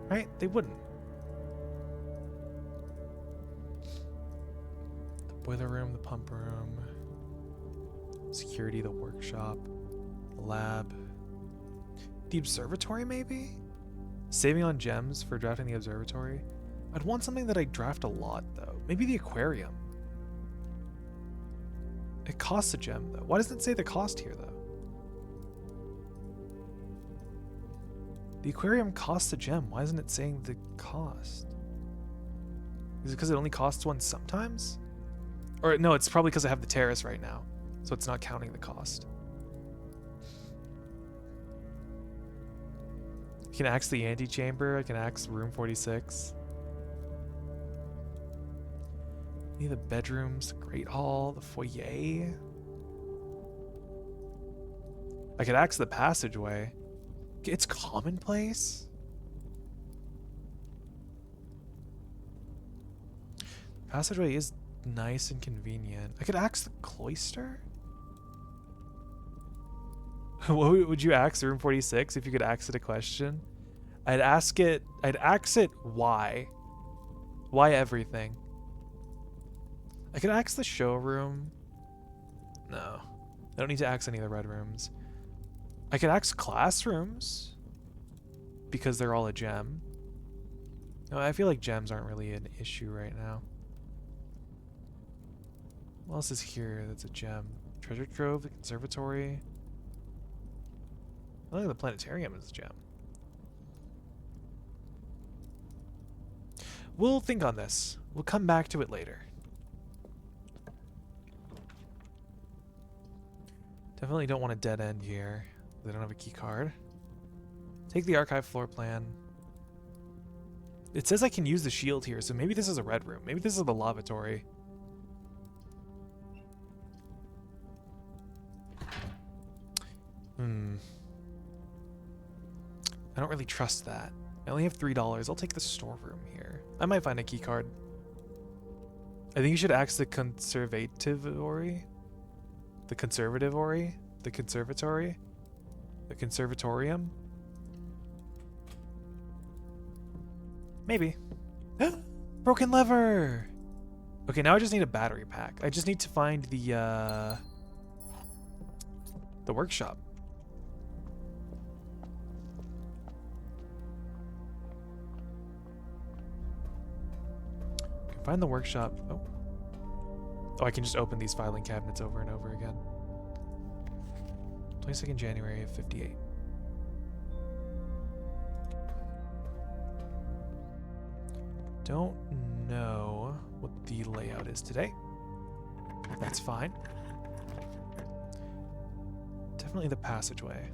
Speaker 1: Right? They wouldn't. The boiler room, the pump room, security, the workshop, the lab. The observatory, maybe? Saving on gems for drafting the observatory. I'd want something that I draft a lot, though. Maybe the aquarium. It costs a gem, though. Why doesn't it say the cost here, though? The aquarium costs a gem. Why isn't it saying the cost? Is it because it only costs 1 sometimes? Or no, it's probably because I have the terrace right now, so it's not counting the cost. I can axe the antechamber. I can axe room 46. Any of the bedrooms, the great hall, the foyer. I could axe the passageway. It's commonplace. Passageway is nice and convenient. I could axe the cloister? What would you axe room 46 if you could axe it a question? I'd axe it why? Why everything? I could axe the showroom. No. I don't need to axe any of the red rooms. I could axe classrooms because they're all a gem. No, I feel like gems aren't really an issue right now. What else is here that's a gem? Treasure Trove, the conservatory. I think the planetarium is a gem. We'll think on this. We'll come back to it later. Definitely don't want a dead end here. They don't have a key card. Take the archive floor plan. It says I can use the shield here, so maybe this is a red room. Maybe this is the lavatory. I don't really trust that. I only have $3. I'll take the storeroom here. I might find a key card. I think you should axe the conservatory. The conservatory? The conservatory? The conservatorium? Maybe. Broken lever! Okay, now I just need a battery pack. I just need to find the workshop. Find the workshop. Oh. Oh, I can just open these filing cabinets over and over again. 22nd January of 58. Don't know what the layout is today. That's fine. Definitely the passageway.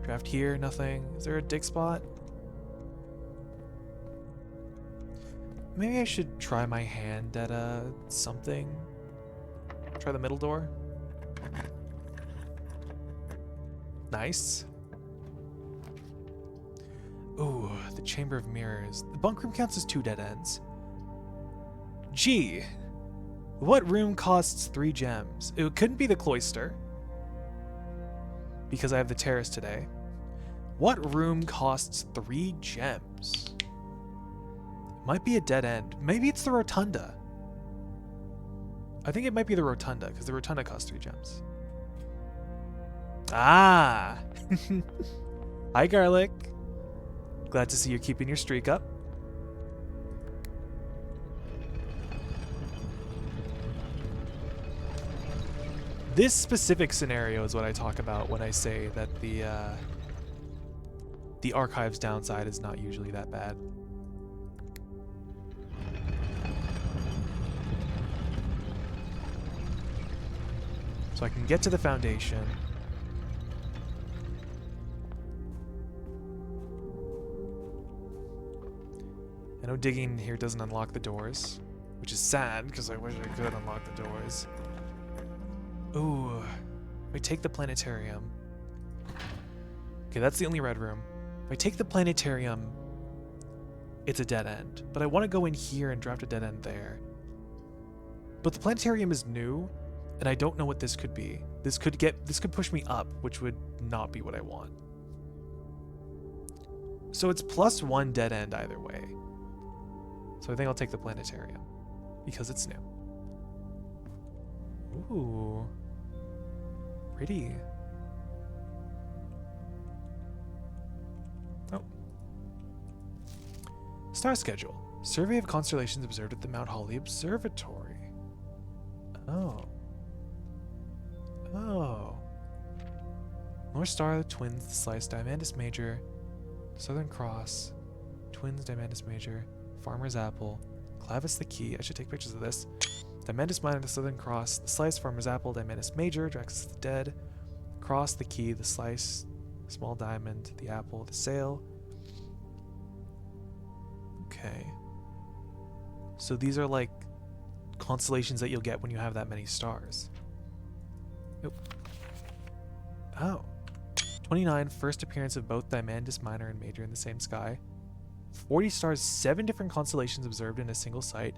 Speaker 1: Draft here, nothing. Is there a dig spot? Maybe I should try my hand at something. Try the middle door. Nice. Ooh, the Chamber of Mirrors. The bunk room counts as 2 dead ends. Gee, what room costs 3 gems? It couldn't be the cloister, because I have the terrace today. What room costs 3 gems? Might be a dead end. Maybe it's the rotunda. I think it might be the rotunda, because the rotunda costs 3 gems. Ah! Hi, Garlic. Glad to see you're keeping your streak up. This specific scenario is what I talk about when I say that the archive's downside is not usually that bad. So I can get to the foundation. I know digging here doesn't unlock the doors, which is sad because I wish I could unlock the doors. Ooh, if I take the planetarium. Okay, that's the only red room. If I take the planetarium, it's a dead end. But I want to go in here and draft a dead end there. But the planetarium is new, and I don't know what this could be. This could push me up, which would not be what I want. So it's +1 dead end either way. So I think I'll take the planetarium because it's new. Ooh. Pretty. Oh. Star schedule. Survey of constellations observed at the Mount Holly Observatory. Oh. Oh. North Star, Twins, the Slice, Diamandus Major, Southern Cross, Twins, Diamandus Major, Farmer's Apple, Clavis the Key. I should take pictures of this. Diamandus Minor, the Southern Cross, the Slice, Farmer's Apple, Diamandus Major, Draxus the Dead, Cross, the Key, the Slice, Small Diamond, the Apple, the Sail. Okay. So these are like constellations that you'll get when you have that many stars. Nope. Oh. 29, first appearance of both Dimandus Minor and Major in the same sky. 40 stars, 7 different constellations observed in a single site.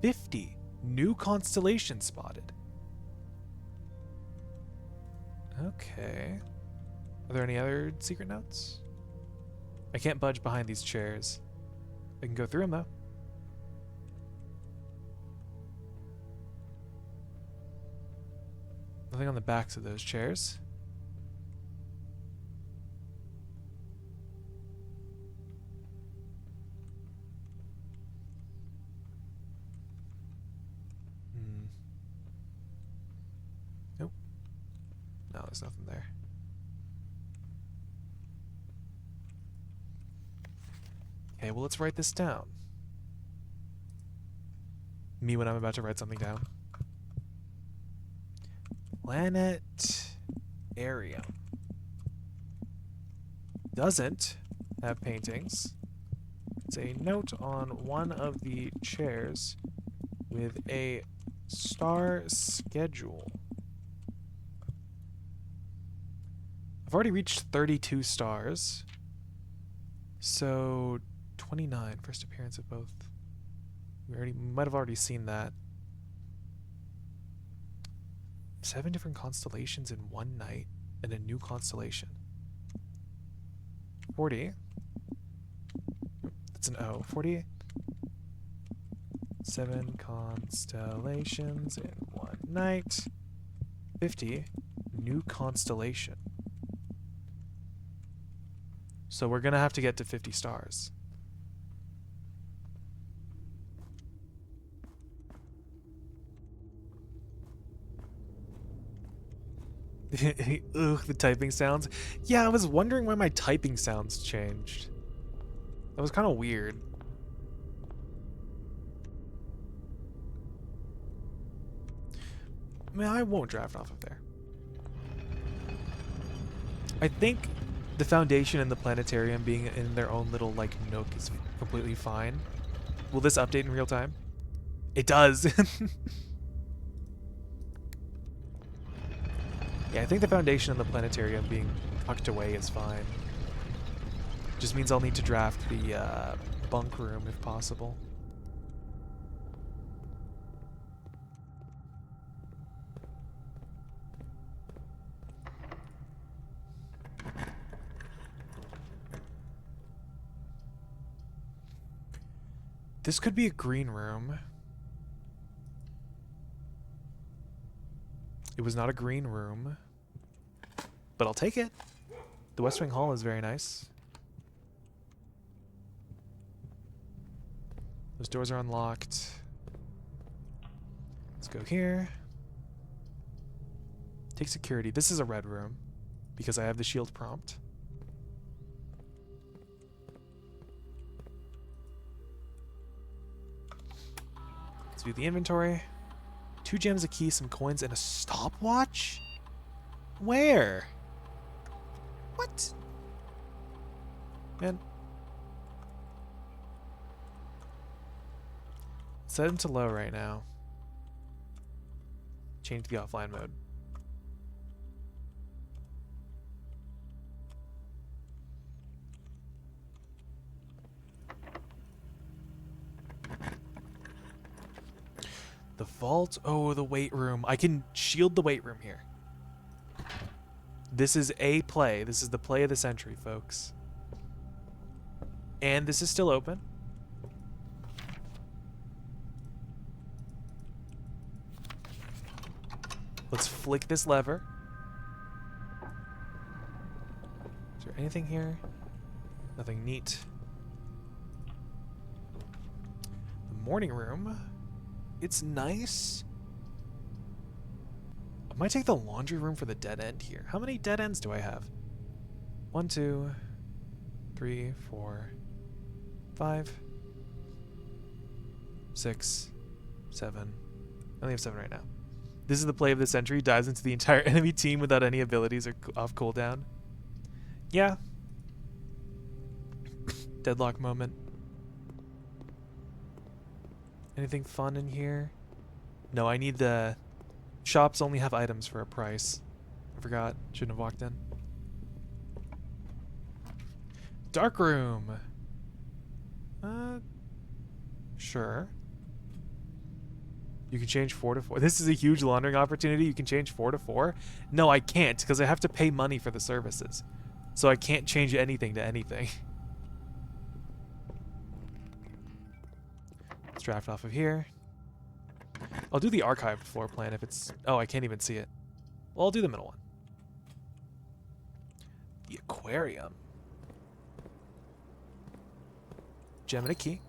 Speaker 1: 50 new constellations spotted. Okay. Are there any other secret notes? I can't budge behind these chairs. I can go through them though. Nothing on the backs of those chairs. Nope. No, there's nothing there. Okay, well, let's write this down. Me when I'm about to write something down. Planet area. Doesn't have paintings. It's a note on one of the chairs with a star schedule. I've already reached 32 stars. So 29, first appearance of both. We might have already seen that. 7 different constellations in one night and a new constellation. 40. That's an O. 40. 7 constellations in one night. 50. New constellation. So we're gonna have to get to 50 stars. Ugh, the typing sounds. Yeah, I was wondering why my typing sounds changed. That was kind of weird. I mean, I won't draft off of there. I think the Foundation and the Planetarium being in their own little, like, nook is completely fine. Will this update in real time? It does! Yeah, I think the Foundation and the Planetarium being tucked away is fine. Just means I'll need to draft the bunk room if possible. This could be a green room. It was not a green room, but I'll take it. The West Wing Hall is very nice. Those doors are unlocked. Let's go here. Take security. This is a red room because I have the shield prompt. Let's view the inventory. 2 gems, a key, some coins, and a stopwatch? Where? What? Man. Set him to low right now. Change the offline mode. The vault? Oh, the weight room. I can shield the weight room here. This is a play. This is the play of the century, folks. And this is still open. Let's flick this lever. Is there anything here? Nothing neat. The morning room. It's nice. I might take the laundry room for the dead end here. How many dead ends do I have? 1, 2, 3, 4, 5, 6, 7. I only have 7 right now. This is the play of the century. Dives into the entire enemy team without any abilities or off cooldown. Yeah. Deadlock moment. Anything fun in here? No, I need the... Shops only have items for a price. I forgot. Shouldn't have walked in. Dark room. Sure. You can change 4 to 4. This is a huge laundering opportunity. You can change 4 to 4. No, I can't because I have to pay money for the services. So I can't change anything to anything. Let's draft off of here. I'll do the archived floor plan if it's... Oh, I can't even see it. Well, I'll do the middle one. The aquarium. Gem and a key.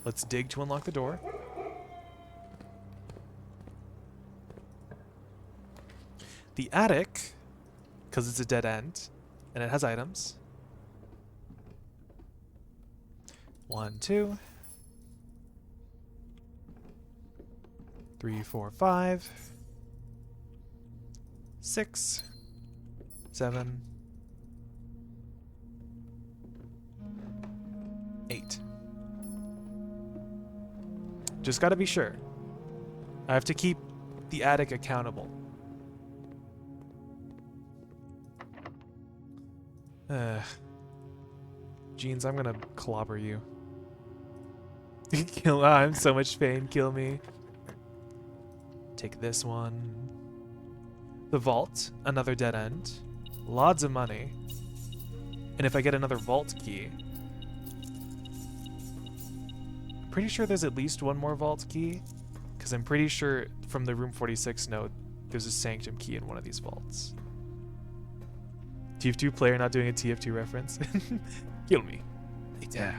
Speaker 1: Let's dig to unlock the door. The attic, because it's a dead end, and it has items. 1, 2, 3, 4, 5, 6, 7, 8. Just gotta be sure. I have to keep the attic accountable. Jeans, I'm gonna clobber you. Kill. I'm in so much pain. Kill me. Take this one. The vault, another dead end. Lots of money. And if I get another vault key, I'm pretty sure there's at least one more vault key, because I'm pretty sure from the Room 46 note, there's a Sanctum key in one of these vaults. TF2 player not doing a TF2 reference. Kill me. Yeah.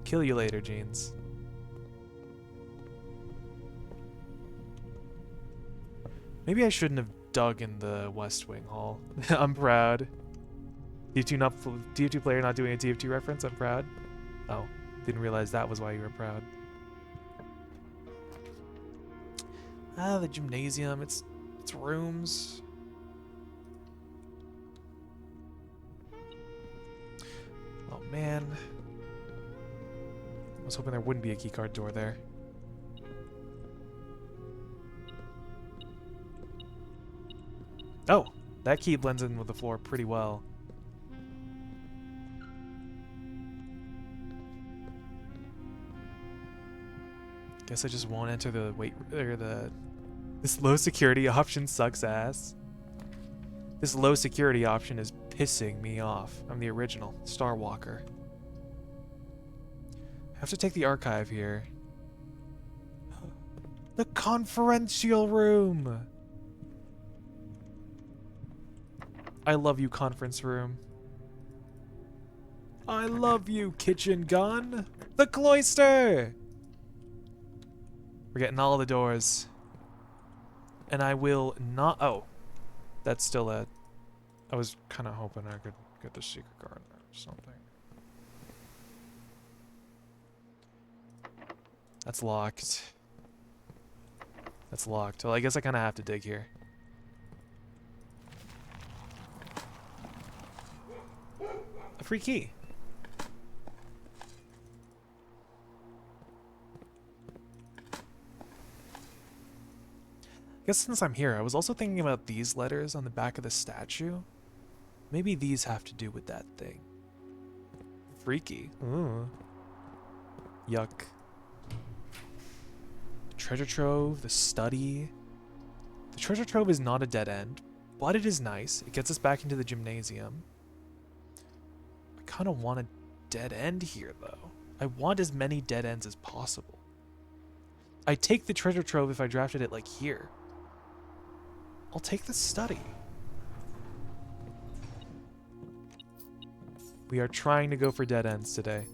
Speaker 1: Kill you later, Jeans. Maybe I shouldn't have dug in the West Wing Hall. I'm proud. TF2 player not doing a TF2 reference. I'm proud. Oh, didn't realize that was why you were proud. Ah, the gymnasium. It's rooms. Oh man. I was hoping there wouldn't be a keycard door there. Oh, that key blends in with the floor pretty well. Guess I just won't enter the this low security option sucks ass. This low security option is pissing me off. I'm the original Star Walker. I have to take the archive here. The conferential room. I love you, conference room. I love you, kitchen gun. The cloister. We're getting all the doors. And I will not... Oh. That's still a... I was kind of hoping I could get the secret card or something. That's locked. That's locked. Well, I guess I kind of have to dig here. A free key. I guess since I'm here, I was also thinking about these letters on the back of the statue. Maybe these have to do with that thing. Freaky. Ooh. Yuck. The treasure trove, the study. The treasure trove is not a dead end, but it is nice. It gets us back into the gymnasium. I kind of want a dead end here, though. I want as many dead ends as possible. I take the treasure trove if I drafted it like here. I'll take the study. We are trying to go for dead ends today.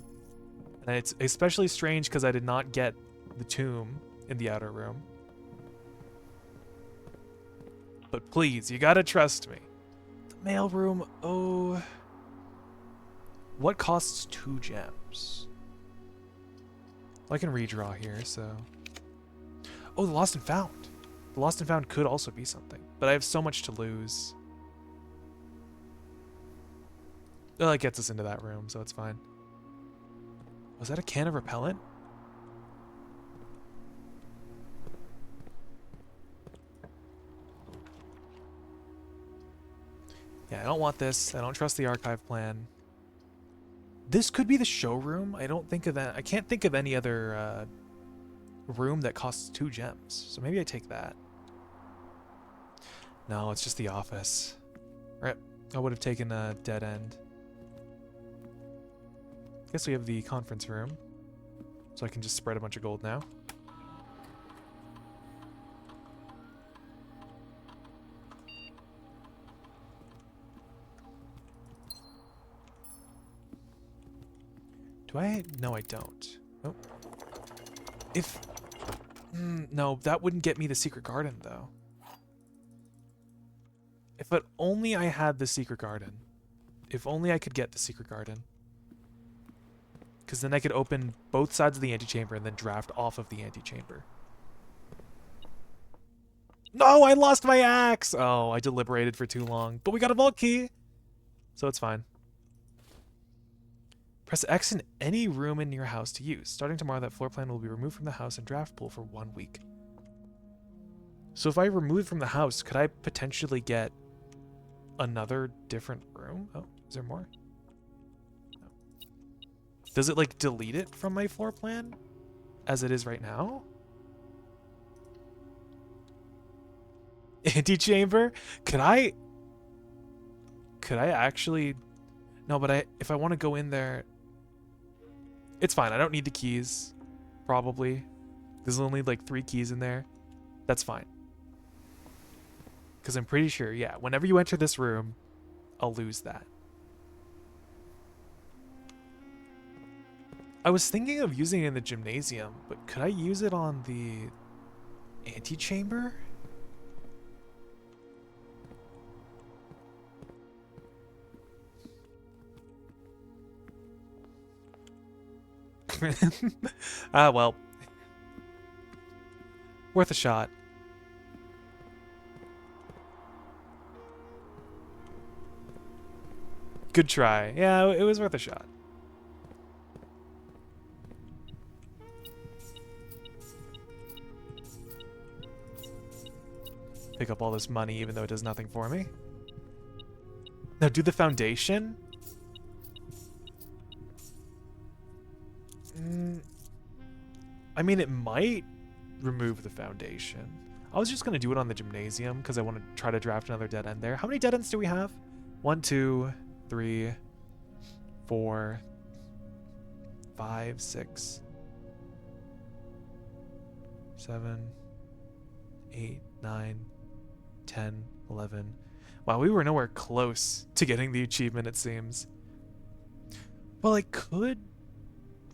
Speaker 1: And it's especially strange because I did not get the tomb in the outer room. But please, you gotta trust me. The mailroom, oh... What costs 2 gems? Well, I can redraw here, so... Oh, the Lost and Found. The Lost and Found could also be something, but I have so much to lose. Well, it gets us into that room, so it's fine. Was that a can of repellent? Yeah, don't want this. I don't trust the archive plan. This could be the showroom. I don't think of that. I can't think of any other room that costs 2 gems. So maybe I take that. No, it's just the office. Right. I would have taken a dead end. Guess we have the conference room. So I can just spread a bunch of gold now. Do I? No, I don't. Oh. If... no, that wouldn't get me the secret garden, though. If only I had the secret garden. If only I could get the secret garden. Because then I could open both sides of the antechamber and then draft off of the antechamber. No, I lost my axe! Oh, I deliberated for too long. But we got a vault key! So it's fine. Press X in any room in your house to use. Starting tomorrow, that floor plan will be removed from the house and draft pool for 1 week. So if I remove it from the house, could I potentially get another different room? Oh, is there more? No. Does it, like, delete it from my floor plan as it is right now? Antechamber? Could I actually... No, but if I want to go in there... It's fine. I don't need the keys. Probably. There's only like 3 keys in there. That's fine. Because I'm pretty sure, yeah, whenever you enter this room, I'll lose that. I was thinking of using it in the gymnasium, but could I use it on the antechamber? Well. Worth a shot. Good try. Yeah, it was worth a shot. Pick up all this money even though it does nothing for me. Now do the foundation? I mean, it might remove the foundation. I was just going to do it on the gymnasium because I want to try to draft another dead end there. How many dead ends do we have? 1, 2, 3, 4, 5, 6, 7, 8, 9, 10, 11. Wow, we were nowhere close to getting the achievement, it seems. Well, I could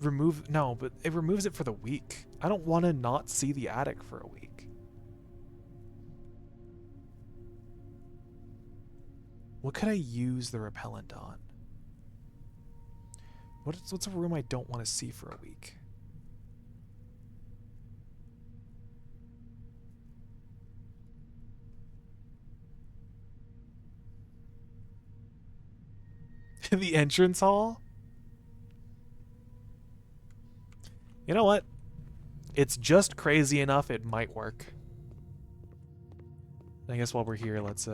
Speaker 1: remove... No, but it removes it for the week. I don't want to not see the attic for a week. What could I use the repellent on? What's a room I don't want to see for a week? The entrance hall? You know what? It's just crazy enough it might work. I guess while we're here, let's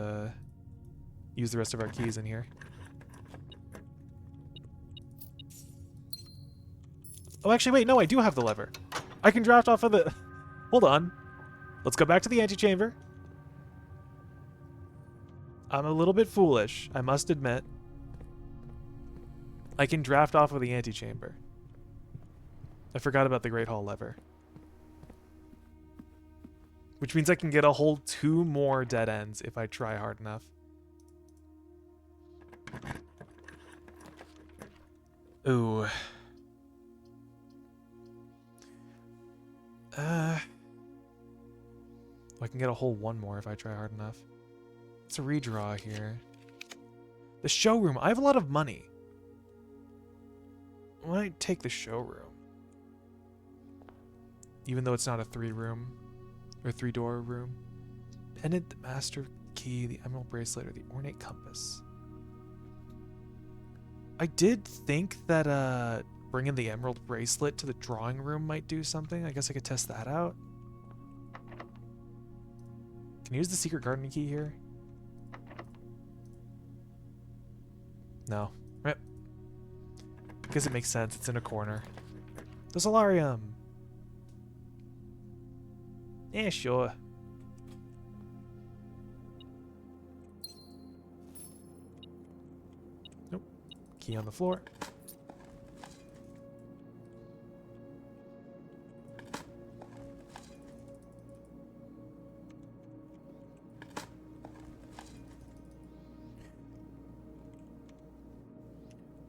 Speaker 1: use the rest of our keys in here. Oh, actually, wait, no, I do have the lever. I can draft off of the... Hold on. Let's go back to the antechamber. I'm a little bit foolish, I must admit. I can draft off of the antechamber. I forgot about the Great Hall lever. Which means I can get a whole 2 more dead ends if I try hard enough. Ooh. I can get a whole 1 more if I try hard enough. It's a redraw here. The showroom. I have a lot of money. Why don't I take the showroom? Even though it's not a 3-room or 3-door room. Pendant, the master key, the emerald bracelet, or the ornate compass. I did think that bringing the emerald bracelet to the drawing room might do something. I guess I could test that out. Can I use the secret garden key here? No. Right. Because it makes sense. It's in a corner. The solarium. Yeah, sure. Nope. Key on the floor.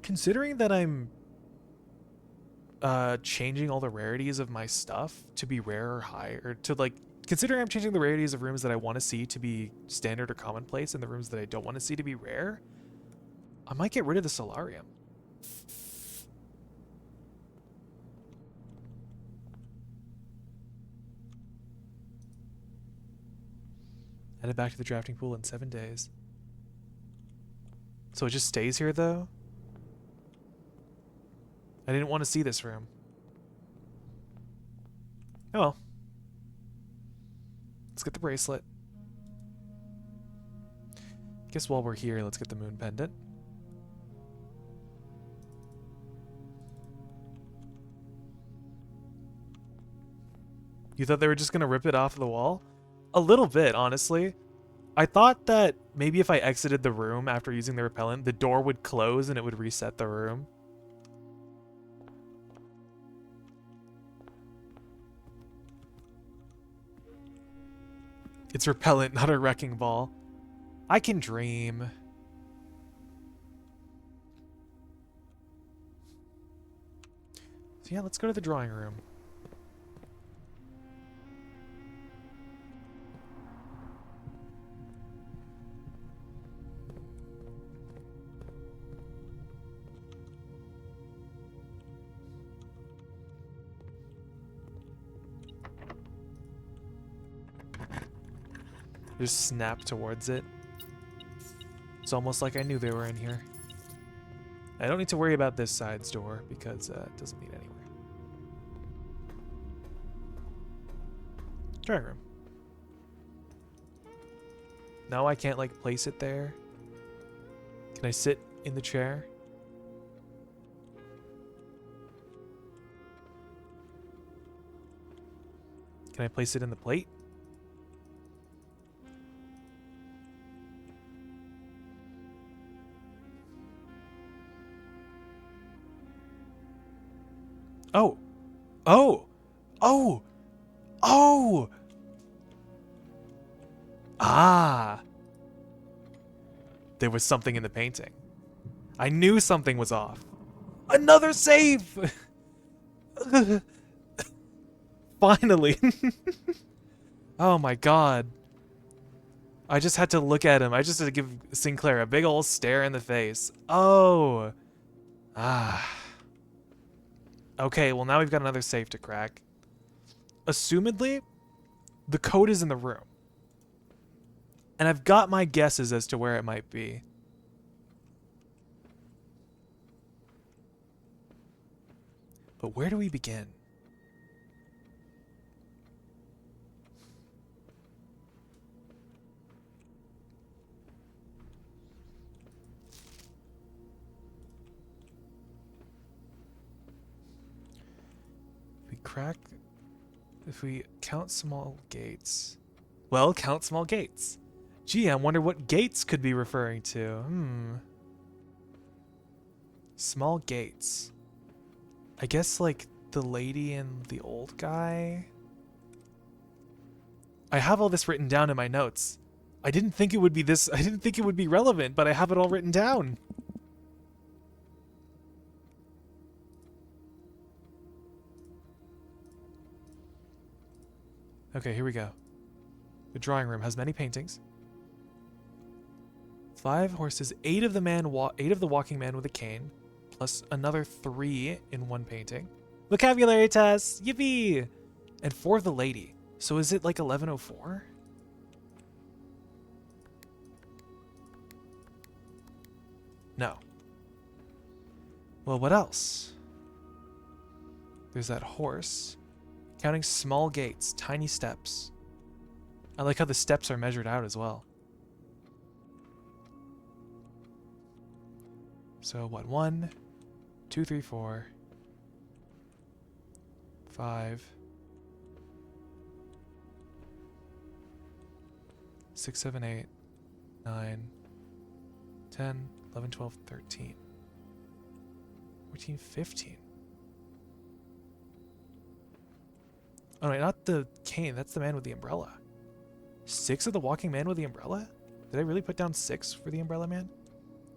Speaker 1: Considering that I'm changing all the rarities of my stuff to be rare or high, or to like, considering I'm changing the rarities of rooms that I want to see to be standard or commonplace and the rooms that I don't want to see to be rare, I might get rid of the solarium. Headed back to the drafting pool in 7 days. So it just stays here though? I didn't want to see this room. Oh well. Let's get the bracelet. Guess while we're here, let's get the moon pendant. You thought they were just going to rip it off the wall? A little bit, honestly. I thought that maybe if I exited the room after using the repellent, the door would close and it would reset the room. It's repellent, not a wrecking ball. I can dream. So yeah, let's go to the drawing room. Just snap towards it. It's almost like I knew they were in here. I don't need to worry about this side's door because it doesn't lead anywhere. Drawing room. No, I can't like place it there. Can I sit in the chair? Can I place it in the plate? Oh. Oh. Oh. Oh. Ah. There was something in the painting. I knew something was off. Another save! Finally. Oh my god. I just had to look at him. I just had to give Sinclair a big old stare in the face. Oh. Ah. Okay, well now we've got another safe to crack. Assumedly, the code is in the room. And I've got my guesses as to where it might be. But where do we begin? If we count small gates. Well, count small gates. Gee, I wonder what gates could be referring to. Small gates. I guess like the lady and the old guy. I have all this written down in my notes. I didn't think it would be this. I didn't think it would be relevant, but I have it all written down. Okay, here we go. The drawing room has many paintings. 5 horses, 8 of the walking man with a cane, plus another 3 in one painting. Vocabulary test, yippee! And 4 of the lady. So is it like 1104? No. Well, what else? There's that horse. Counting small gates, tiny steps. I like how the steps are measured out as well. So what? 1, 2, 3, 4, 5, 6, 7, 8, 9, 10, 11, 12, 13, 14, 15. Oh, wait, not the cane. That's the man with the umbrella. 6 of the walking man with the umbrella? Did I really put down 6 for the umbrella man?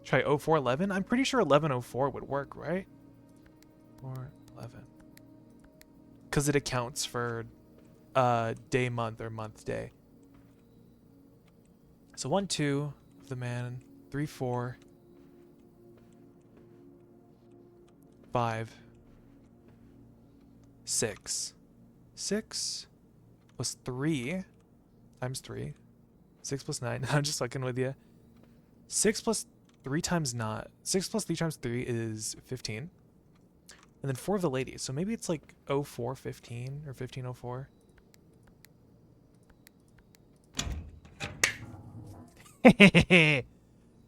Speaker 1: Try 0411? I'm pretty sure 1104 would work, right? 411. Because it accounts for day, month, or month, day. So 1, 2 of the man. 3, 4. 5. 6. 6 plus 3 times 3. 6 plus 9. I'm just fucking with you. 6 plus 3 times not. 6 plus 3 times 3 is 15. And then 4 of the ladies. So maybe it's like 0415 or 1504.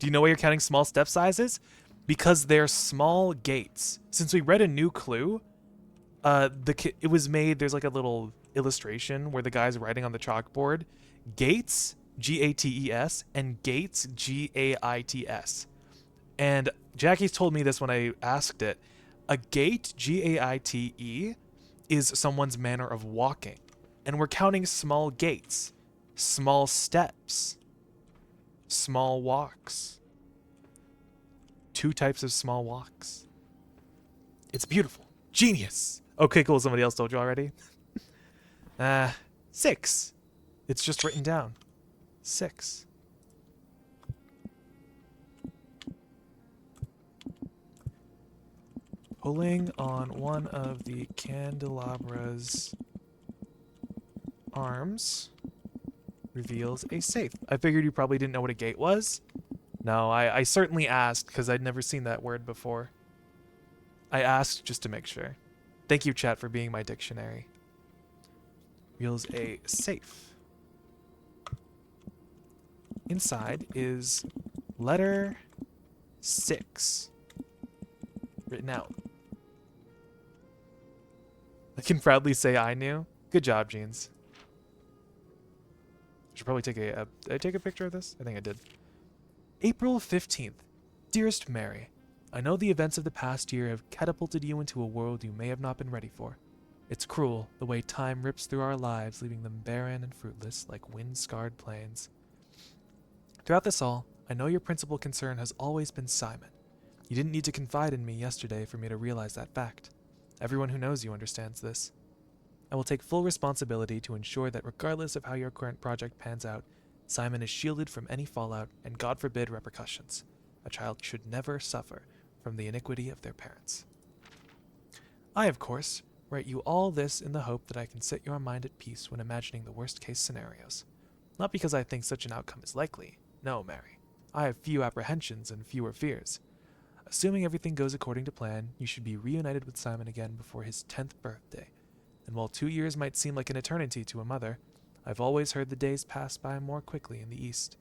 Speaker 1: Do you know why you're counting small step sizes? Because they're small gates. Since we read a new clue, it was made, there's like a little illustration where the guy's writing on the chalkboard. Gates, G-A-T-E-S, and gates, G-A-I-T-S. And Jackie's told me this when I asked it. A gate, G-A-I-T-E, is someone's manner of walking. And we're counting small gates, small steps, small walks. 2 types of small walks. It's beautiful. Genius. Okay, cool. Somebody else told you already. 6. It's just written down. 6. Pulling on one of the candelabra's arms reveals a safe. I figured you probably didn't know what a gate was. No, I certainly asked because I'd never seen that word before. I asked just to make sure. Thank you, chat, for being my dictionary. Reveals a safe. Inside is letter 6 written out. I can proudly say I knew. Good job, Jeans. I should probably take did I take a picture of this? I think I did. April 15th. Dearest Mary, I know the events of the past year have catapulted you into a world you may have not been ready for. It's cruel, the way time rips through our lives, leaving them barren and fruitless like wind-scarred plains. Throughout this all, I know your principal concern has always been Simon. You didn't need to confide in me yesterday for me to realize that fact. Everyone who knows you understands this. I will take full responsibility to ensure that regardless of how your current project pans out, Simon is shielded from any fallout and, God forbid, repercussions. A child should never suffer from the iniquity of their parents. I, of course, write you all this in the hope that I can set your mind at peace when imagining the worst-case scenarios. Not because I think such an outcome is likely. No, Mary. I have few apprehensions and fewer fears. Assuming everything goes according to plan, you should be reunited with Simon again before his 10th birthday. And while 2 years might seem like an eternity to a mother, I've always heard the days pass by more quickly in the East.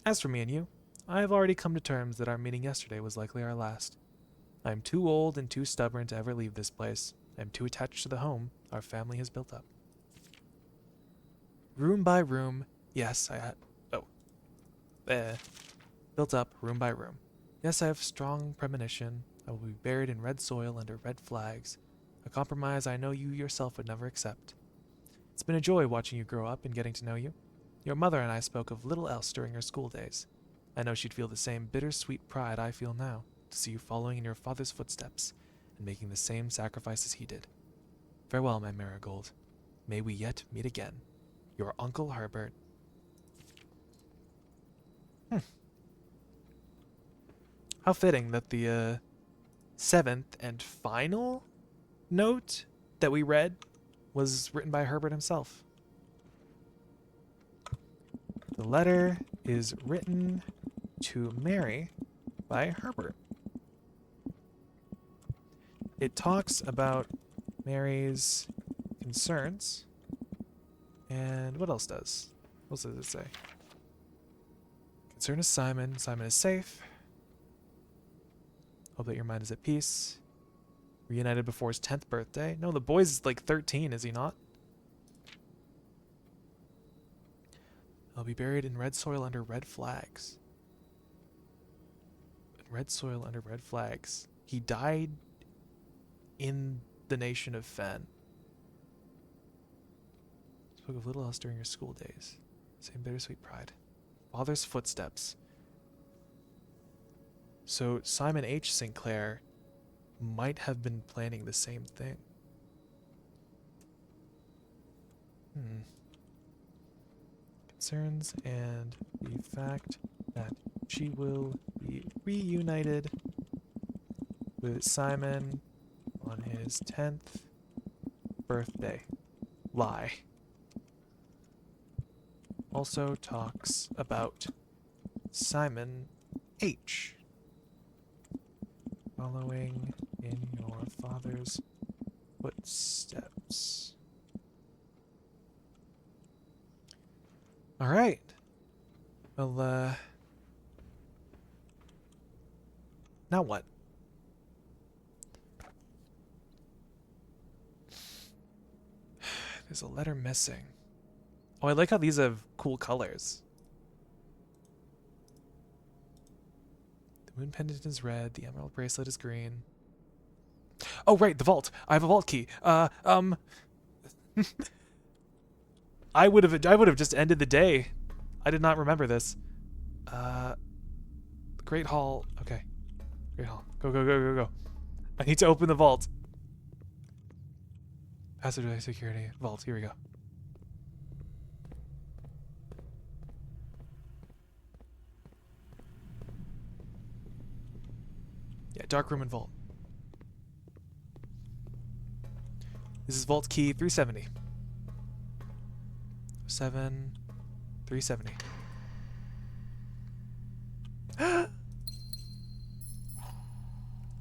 Speaker 1: As for me and you, I have already come to terms that our meeting yesterday was likely our last. I am too old and too stubborn to ever leave this place. I am too attached to the home our family has built up. Room by room, yes, built up room by room. Yes, I have strong premonition. I will be buried in red soil under red flags, a compromise I know you yourself would never accept. It's been a joy watching you grow up and getting to know you. Your mother and I spoke of little else during her school days. I know she'd feel the same bittersweet pride I feel now to see you following in your father's footsteps and making the same sacrifices he did. Farewell, my marigold. May we yet meet again. Your Uncle Herbert. How fitting that the 7th and final note that we read was written by Herbert himself. The letter is written to Mary by Herbert. It talks about Mary's concerns. And what else does? What else does it say? Concern is Simon. Simon is safe. Hope that your mind is at peace. Reunited before his 10th birthday. No, the boy's like 13, is he not? I'll be buried in red soil under red flags. Red soil under red flags. He died in the nation of Fen. Spoke of little else during your school days. Same bittersweet pride. Father's footsteps. So Simon H. Sinclair might have been planning the same thing. Concerns and the fact that she will be reunited with Simon on his 10th birthday. Lie. Also talks about Simon H. following in your father's footsteps. All right. Well, now what? There's a letter missing. Oh, I like how these have cool colors. The moon pendant is red. The emerald bracelet is green. Oh, right, the vault. I have a vault key. I would have just ended the day. I did not remember this. The Great Hall. Okay. Great Hall. Go, go, go, go, go. I need to open the vault. Passageway security. Vault. Here we go. Yeah, dark room and vault. This is vault key 370. 370.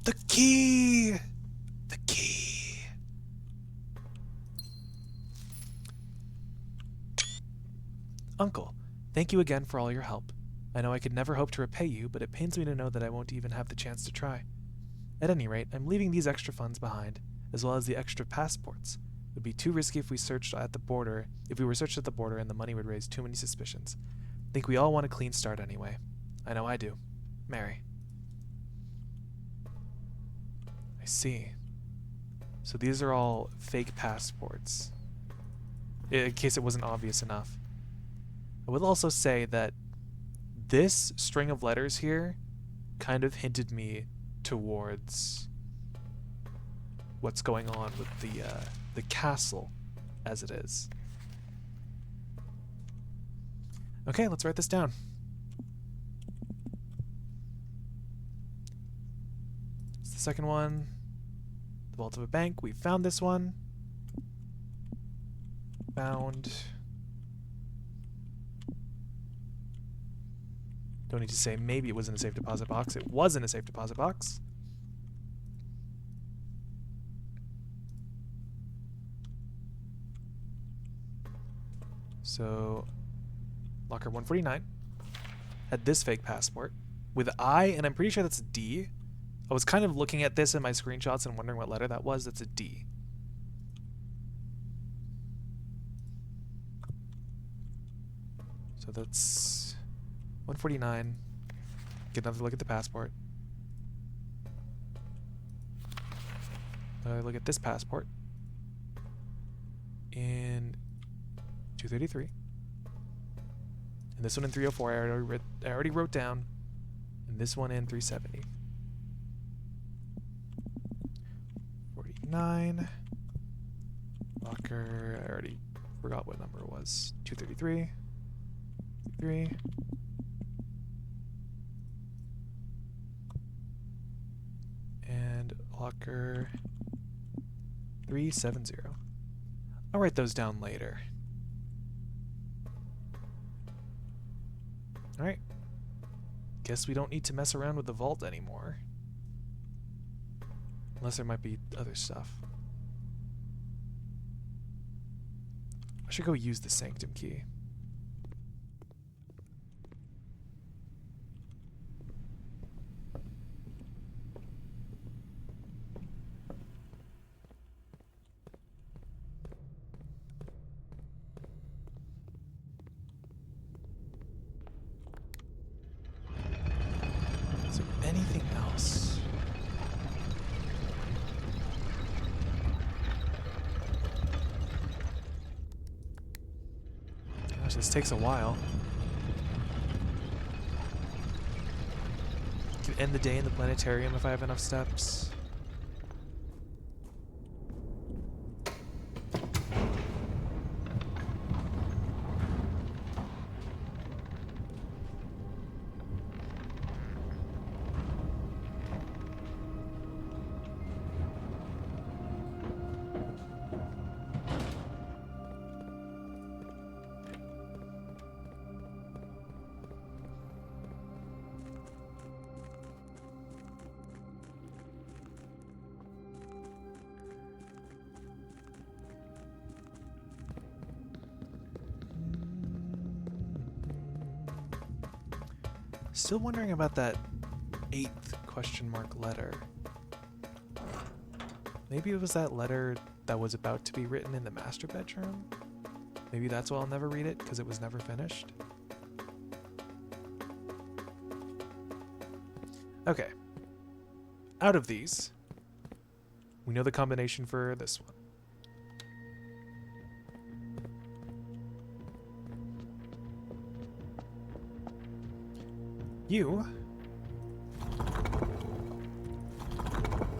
Speaker 1: The key! The key! Uncle, thank you again for all your help. I know I could never hope to repay you, but it pains me to know that I won't even have the chance to try. At any rate, I'm leaving these extra funds behind, as well as the extra passports. It would be too risky if we searched at the border, and the money would raise too many suspicions. Think we all want a clean start anyway. I know I do. Mary. I see. So these are all fake passports. In case it wasn't obvious enough. I will also say that this string of letters here kind of hinted me towards what's going on with the castle as it is. Okay, let's write this down. It's the second one. The vault of a bank. We found this one. Found. Don't need to say maybe it was in a safe deposit box. It was in a safe deposit box. So, locker 149 had this fake passport with I, and I'm pretty sure that's a D. I was kind of looking at this in my screenshots and wondering what letter that was. That's a D. So that's 149. Get another look at the passport. Look at this passport. In 233. And this one in 304 I already wrote down. And this one in 370. 49. Locker, I already forgot what number it was. 233. 3. And locker 370. I'll write those down later. Alright. Guess we don't need to mess around with the vault anymore. Unless there might be other stuff. I should go use the sanctum key. Gosh, this takes a while. Can end the day in the planetarium if I have enough steps. Still wondering about that 8th question mark letter. Maybe it was that letter that was about to be written in the master bedroom? Maybe that's why I'll never read it, because it was never finished? Okay. Out of these, we know the combination for this one. You...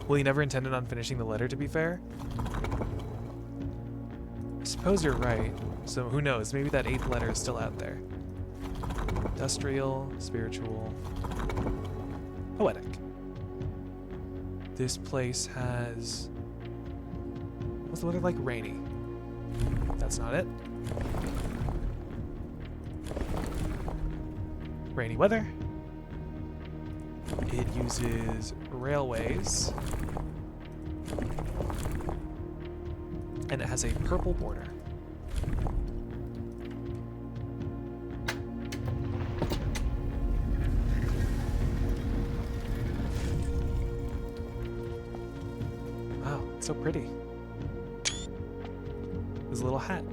Speaker 1: Well, you never intended on finishing the letter, to be fair? I suppose you're right. So who knows, maybe that 8th letter is still out there. Industrial, spiritual, poetic. This place has... What's the weather like? Rainy. That's not it. Rainy weather. It uses railways. And it has a purple border. Wow, it's so pretty. His little hat.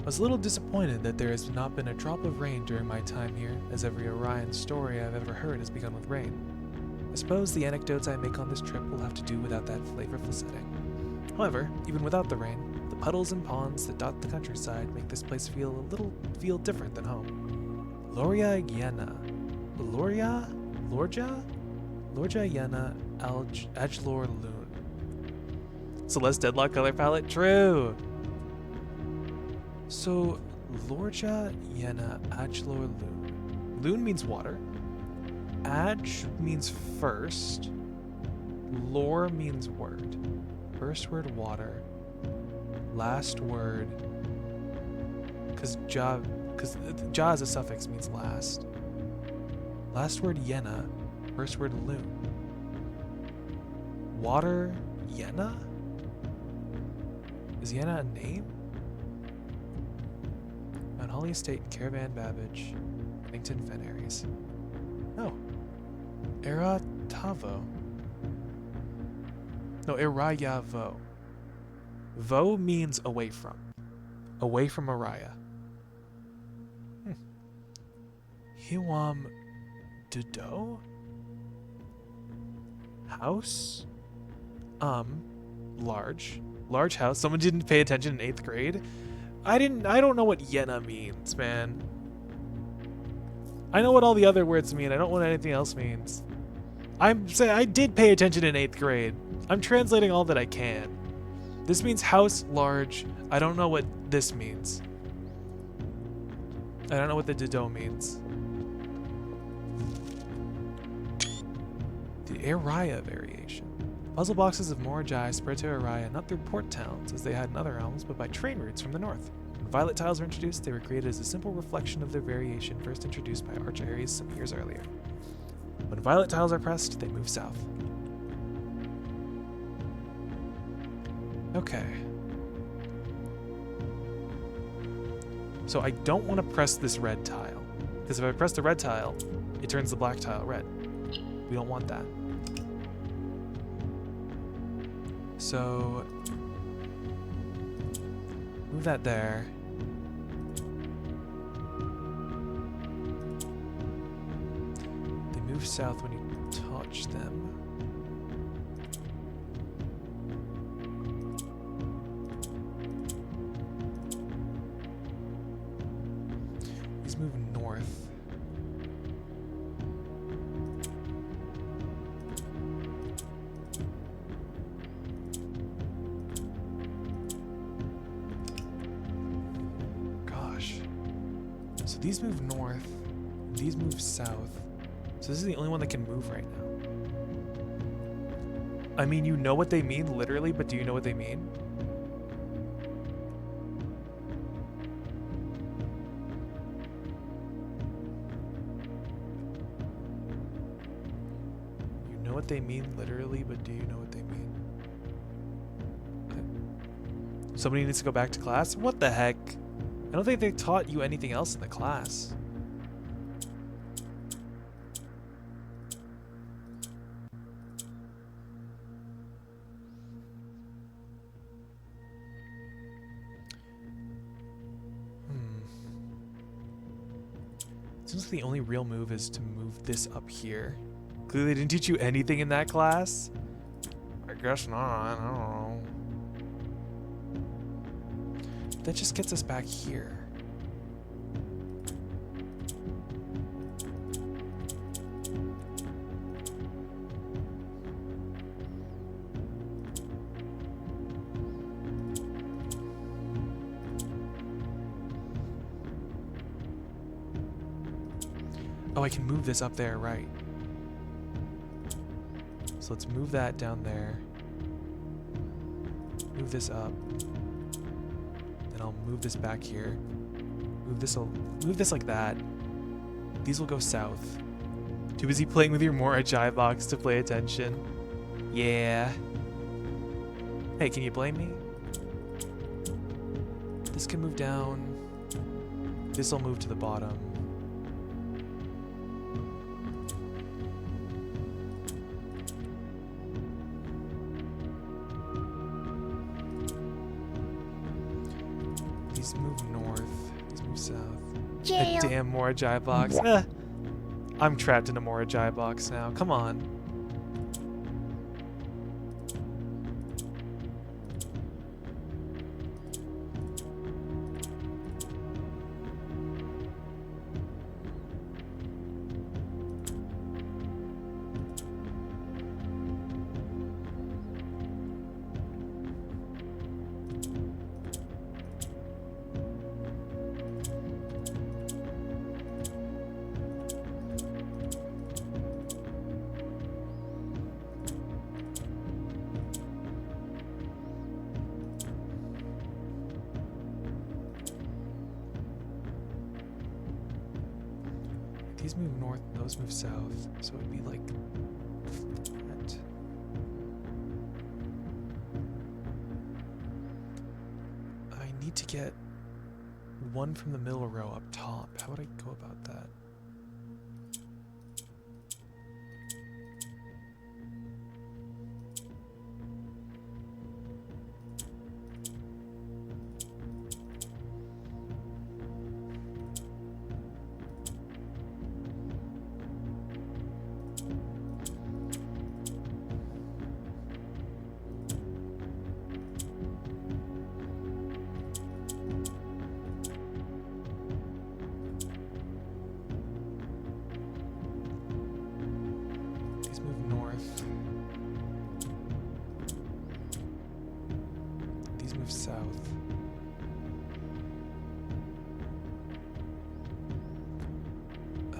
Speaker 1: I was a little disappointed that there has not been a drop of rain during my time here, as every Orion story I've ever heard has begun with rain. I suppose the anecdotes I make on this trip will have to do without that flavorful setting. However, even without the rain, the puddles and ponds that dot the countryside make this place feel different than home. Loria Yena. Lorja Yena Ajlor Loon. Celeste Deadlock color palette? True! So, Lorja Yena Ajlor Loon. Loon means water. Aj means first. Lore means word. First word water. Last word. Because ja as a suffix means last. Last word Yena. First word loon. Water Yena? Is Yena a name? Mount Holly Estate, Caravan Babbage, Bennington Fen Aries. Oh. Eratavo. No, Erayavo. Vo means away from. Away from Araya. Hiwam Dudo? House? Large. Large house. Someone didn't pay attention in 8th grade. I don't know what Yena means, man. I know what all the other words mean. I don't know what anything else means. I'm saying I did pay attention in 8th grade. I'm translating all that I can. This means house, large. I don't know what this means. I don't know what the Dido means. The Araya variation. Puzzle boxes of Morajai spread to Araya not through port towns as they had in other realms, but by train routes from the north. When violet tiles were introduced, they were created as a simple reflection of their variation first introduced by Arch Aries some years earlier. When violet tiles are pressed, they move south. Okay. So I don't want to press this red tile, because if I press the red tile, it turns the black tile red. We don't want that. So move that there. They move south when you touch them. these move north, these move south. So this is the only one that can move right now. I mean, you know what they mean, literally, but do you know what they mean? You know what they mean, literally, but do you know what they mean? Somebody needs to go back to class? What the heck? I don't think they taught you anything else in the class. Seems like the only real move is to move this up here. Clearly they didn't teach you anything in that class. I guess not, I don't know. That just gets us back here. Oh, I can move this up there, right. So let's move that down there. Move this up. Then I'll move this back here. Move this like that. These will go south. Too busy playing with your Morajai box to pay attention. Yeah. Hey, can you blame me? This can move down. This'll move to the bottom. These move north. These move south. A damn Morajai box. I'm trapped in a Morajai box now. Come on. These move north, those move south, so it'd be like that. I need to get one from the middle row up top. How would I go about that? These move south. I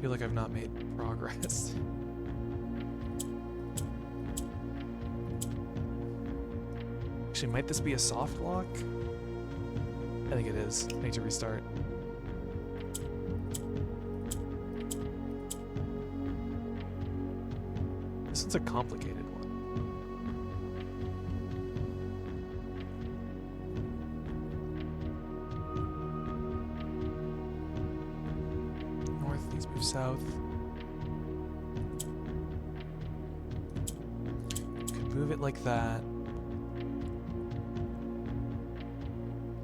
Speaker 1: feel like I've not made progress. Actually, might this be a soft lock? I think it is. I need to restart. This one's a complicated one. North, these move south. Could move it like that.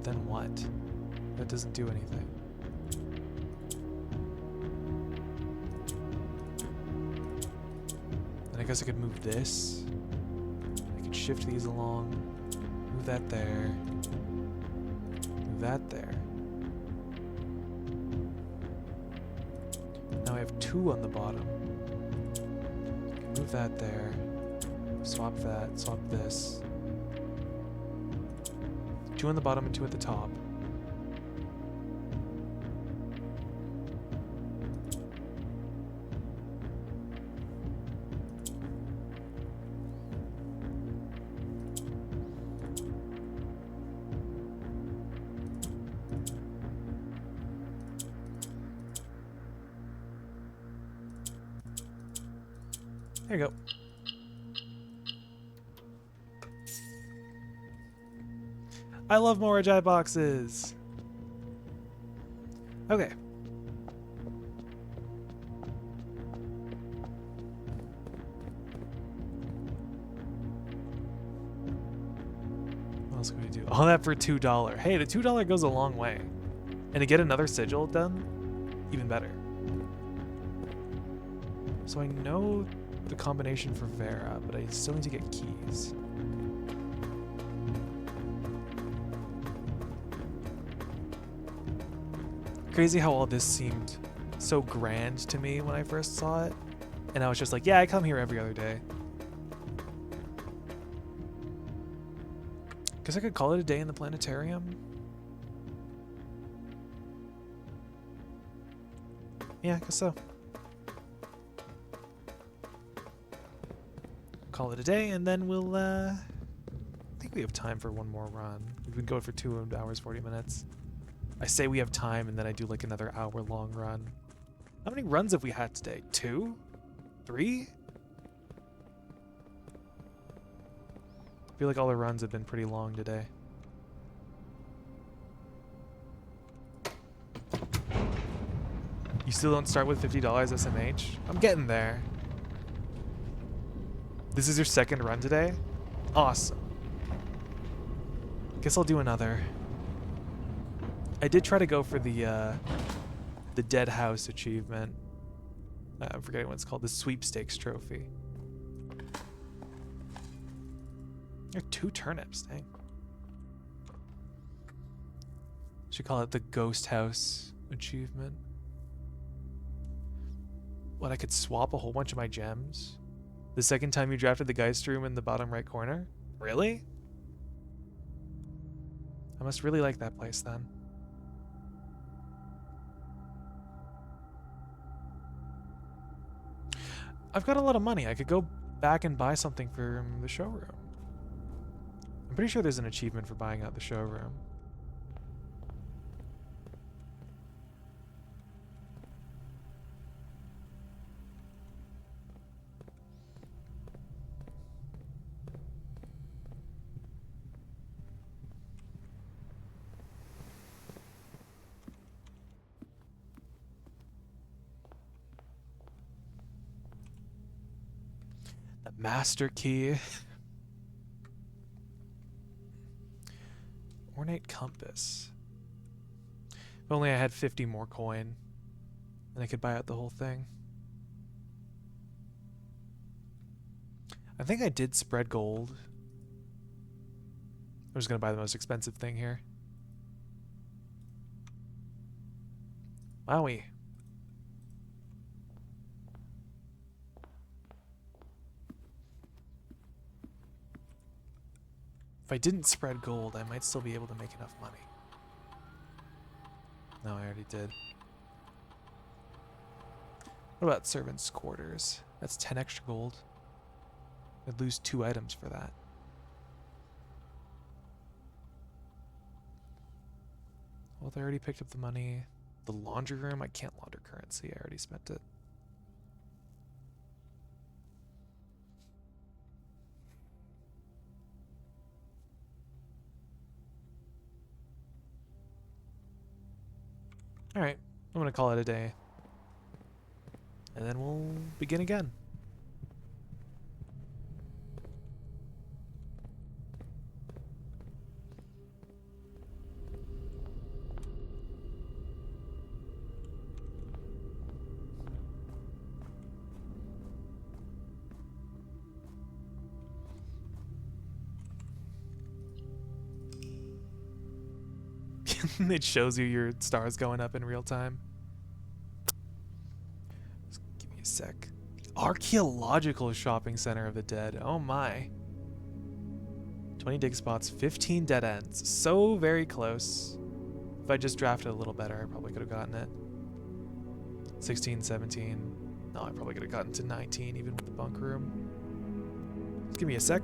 Speaker 1: Then what? That doesn't do anything. I guess I could move this. I could shift these along. Move that there. Move that there. Now I have two on the bottom. Move that there. Swap that. Swap this. 2 on the bottom and 2 at the top. There you go. I love Morajai boxes. Okay. What else can we do? All that for $2. Hey, the $2 goes a long way. And to get another sigil done, even better. So I know the combination for Vera, but I still need to get keys. Crazy how all this seemed so grand to me when I first saw it. And I was just like, yeah, I come here every other day. Guess I could call it a day in the planetarium. Yeah, I guess so. Call it a day, and then we'll, I think we have time for one more run. We've been going for 2 hours, 40 minutes. I say we have time, and then I do like another hour-long run. How many runs have we had today? 2? 3? I feel like all the runs have been pretty long today. You still don't start with $50 SMH? I'm getting there. This is your second run today? Awesome. Guess I'll do another. I did try to go for the Dead House achievement. I'm forgetting what it's called. The Sweepstakes trophy. There are 2 turnips, dang. Should call it the Ghost House achievement. What, I could swap a whole bunch of my gems? The second time you drafted the Geist room in the bottom right corner? Really? I must really like that place then. I've got a lot of money. I could go back and buy something from the showroom. I'm pretty sure there's an achievement for buying out the showroom. The master key. Ornate compass. If only I had 50 more coin, then I could buy out the whole thing. I think I did spread gold. I'm just gonna buy the most expensive thing here. Wowie. If I didn't spread gold, I might still be able to make enough money. No, I already did. What about servants' quarters? That's 10 extra gold. I'd lose 2 items for that. Well, I already picked up the money. The laundry room, I can't launder currency. I already spent it. Alright, I'm gonna call it a day. And then we'll begin again. It shows you your stars going up in real time. Just give me a sec. Archaeological shopping center of the dead. Oh my. 20 dig spots, 15 dead ends. So very close. If I just drafted a little better, I probably could have gotten it. 16, 17. No, I probably could have gotten to 19 even with the bunk room. Just give me a sec.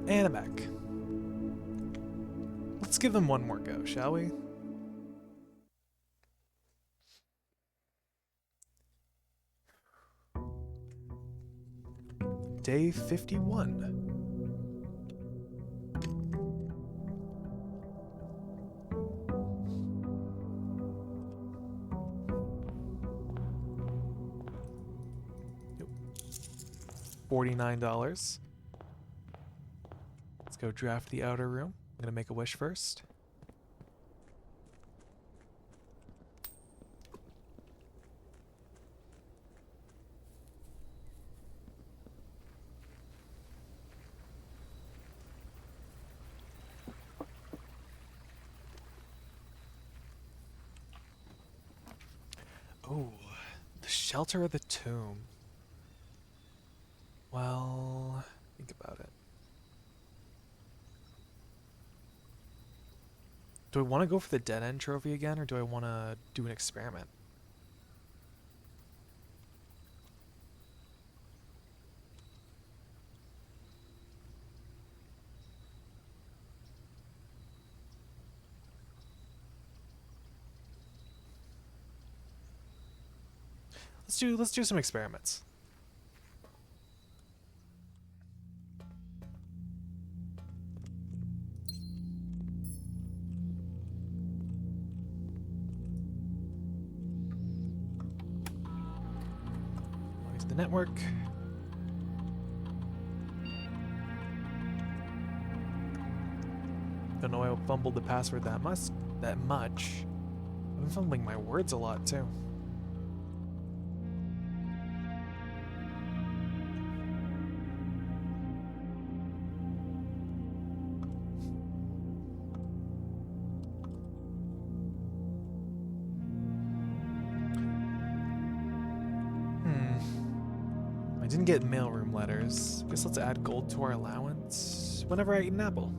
Speaker 1: And I'm back. Let's give them one more go, shall we? Day 51. Yep. $49. Let's go draft the outer room. I'm gonna make a wish first. Oh, the shelter of the tomb. Well, think about it. Do I want to go for the dead end trophy again, or do I want to do an experiment? Let's do some experiments. Going to the network. Don't know why I fumbled the password that much. I've been fumbling my words a lot too. I didn't get mailroom letters. Guess let's add gold to our allowance whenever I eat an apple.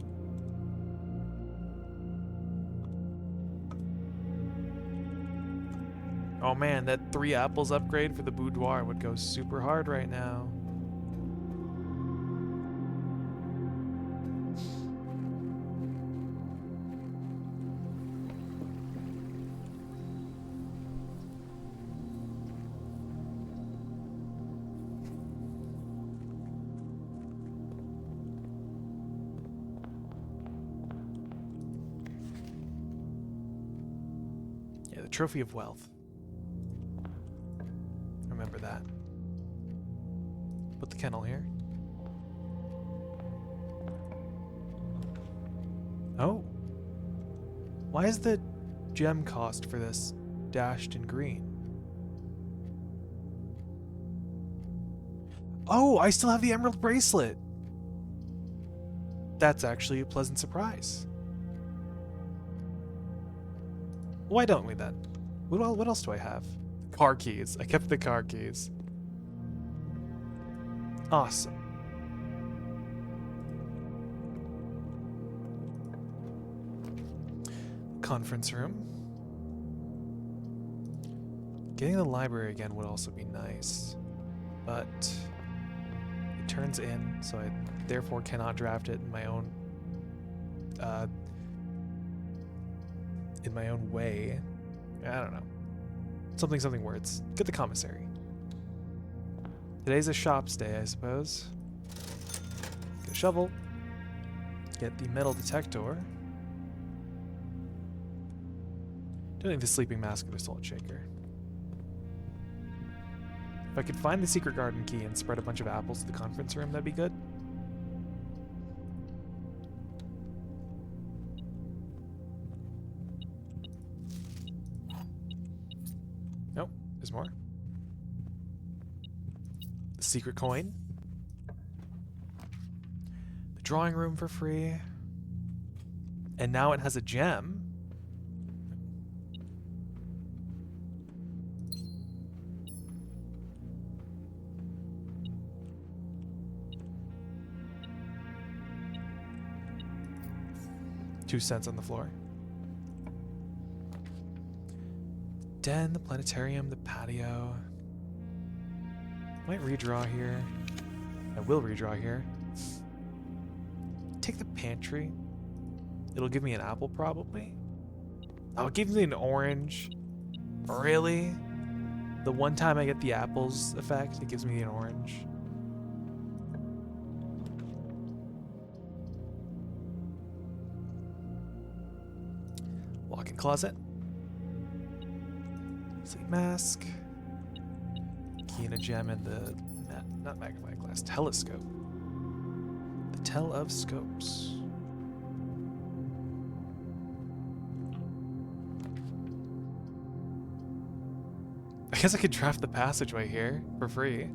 Speaker 1: Oh man, that 3 apples upgrade for the boudoir would go super hard right now. Yeah, the Trophy of Wealth. Remember that. Put the kennel here. Oh. Why is the gem cost for this dashed in green? Oh, I still have the emerald bracelet. That's actually a pleasant surprise. Why don't we then? What else do I have? Car keys. I kept the car keys. Awesome. Conference room. Getting the library again would also be nice, but it turns in, so I therefore cannot draft it in my own way. I don't know. Something words. Get the commissary. Today's a shops day, I suppose. Get a shovel. Get the metal detector. Don't need the sleeping mask or the salt shaker. If I could find the secret garden key and spread a bunch of apples to the conference room, that'd be good. Nope, there's more. The secret coin. Drawing room for free. And now it has a gem. $0.02 on the floor. Den, the planetarium, the patio. Might redraw here. I will redraw here. Take the pantry. It'll give me an apple probably. Oh, it gave me an orange. Really? The one time I get the apples effect, it gives me an orange. Walk-in closet. Sleep mask. Key and a gem and the, not magnifying glass, telescope. The tell of scopes. I guess I could draft the passageway here for free.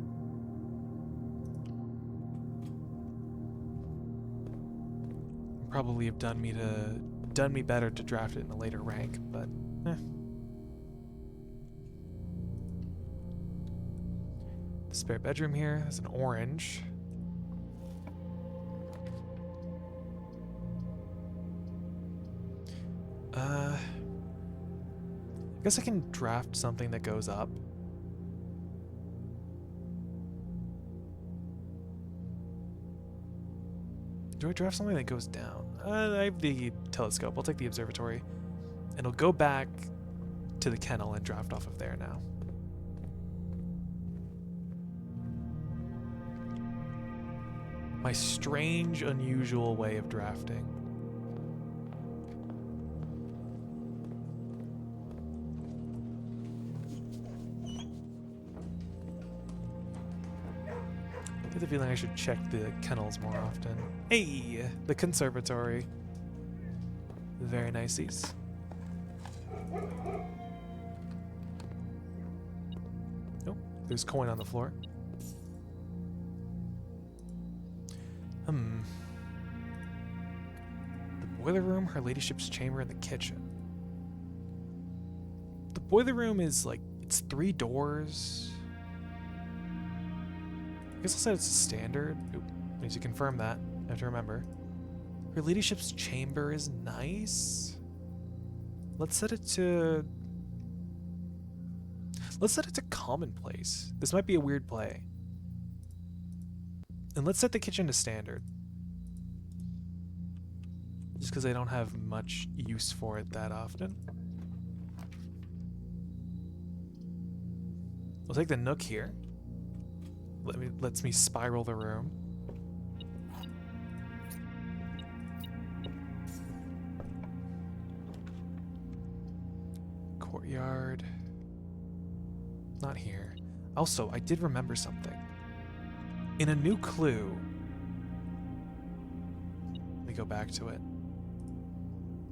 Speaker 1: Probably have done me better to draft it in a later rank, but eh. The spare bedroom here has an orange. I guess I can draft something that goes up. Do I draft something that goes down? I have the telescope. I'll take the observatory. And it'll go back to the kennel and draft off of there now. My strange, unusual way of drafting. I get the feeling I should check the kennels more often. Hey! The conservatory. Very niceies. Nope, there's coin on the floor. The boiler room, her ladyship's chamber, and the kitchen. The boiler room is like, it's 3 doors. I guess I'll say it's a standard. Oop, need to confirm that. I have to remember. Her ladyship's chamber is nice. Let's set it to commonplace. This might be a weird play. And let's set the kitchen to standard. Just because I don't have much use for it that often. We'll take the nook here. Lets me spiral the room. Courtyard. Not here. Also, I did remember something. In a new clue, let me go back to it.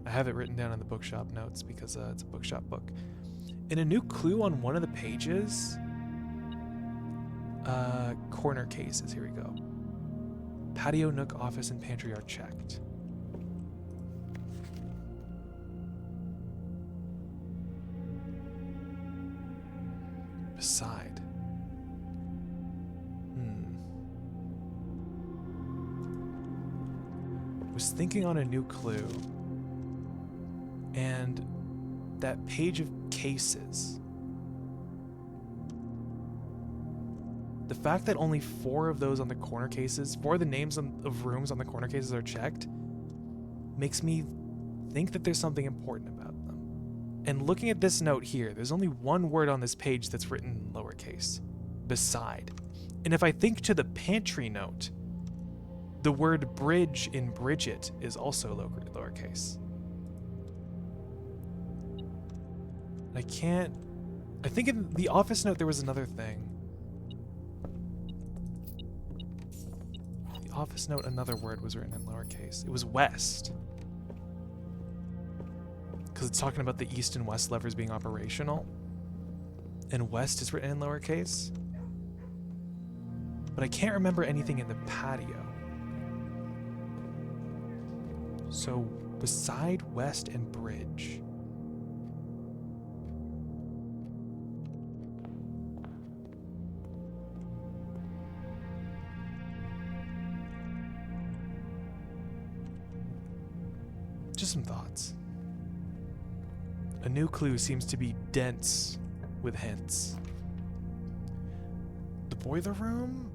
Speaker 1: I have it written down in the bookshop notes because it's a bookshop book. In a new clue on one of the pages, corner cases, here we go. Patio, nook, office, and pantry are checked. Beside. Was thinking on a new clue, and that page of cases. The fact that only 4 of those on the corner cases, 4 of the names of rooms on the corner cases are checked, makes me think that there's something important about them. And looking at this note here, there's only 1 word on this page that's written in lowercase. Beside. And if I think to the pantry note, the word bridge in Bridget is also lowercase. I think in the office note there was another thing. The office note, another word was written in lowercase. It was west. Because it's talking about the east and west levers being operational. And west is written in lowercase. But I can't remember anything in the patio. So, beside West and Bridge. Just some thoughts. A new clue seems to be dense with hints. The boiler room?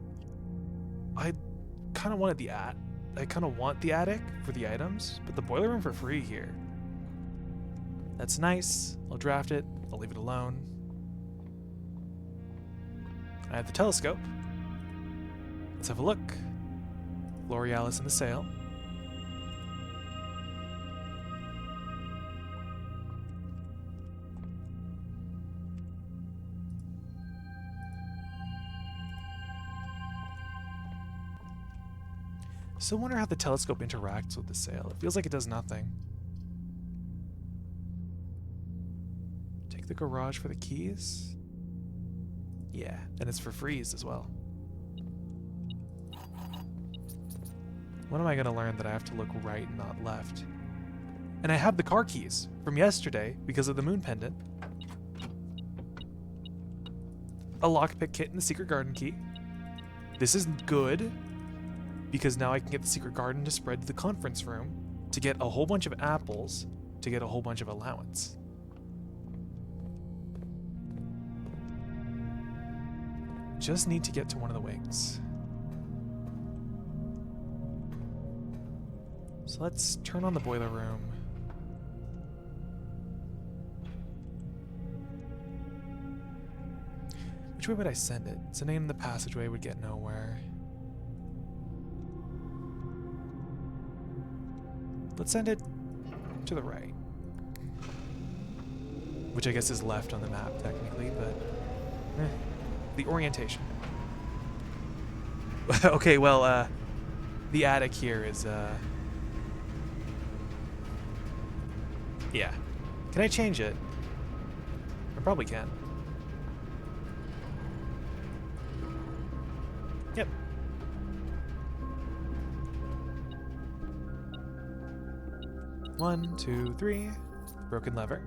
Speaker 1: I kind of wanted I kind of want the attic for the items, but the boiler room for free here. That's nice. I'll draft it. I'll leave it alone. I have the telescope. Let's have a look. L'Orealis in the sale. Still wonder how the telescope interacts with the sale. It feels like it does nothing. Take the garage for the keys? Yeah, and it's for freeze as well. When am I going to learn that I have to look right and not left? And I have the car keys from yesterday because of the moon pendant. A lockpick kit and the secret garden key. This is good because now I can get the secret garden to spread to the conference room to get a whole bunch of apples to get a whole bunch of allowance. Just need to get to one of the wings. So let's turn on the boiler room. Which way would I send it? Sending it in the passageway would get nowhere. Let's send it to the right. Which I guess is left on the map technically, but the orientation. Okay, well, the attic here is, yeah. Can I change it? I probably can. Yep. One, two, three. Broken lever.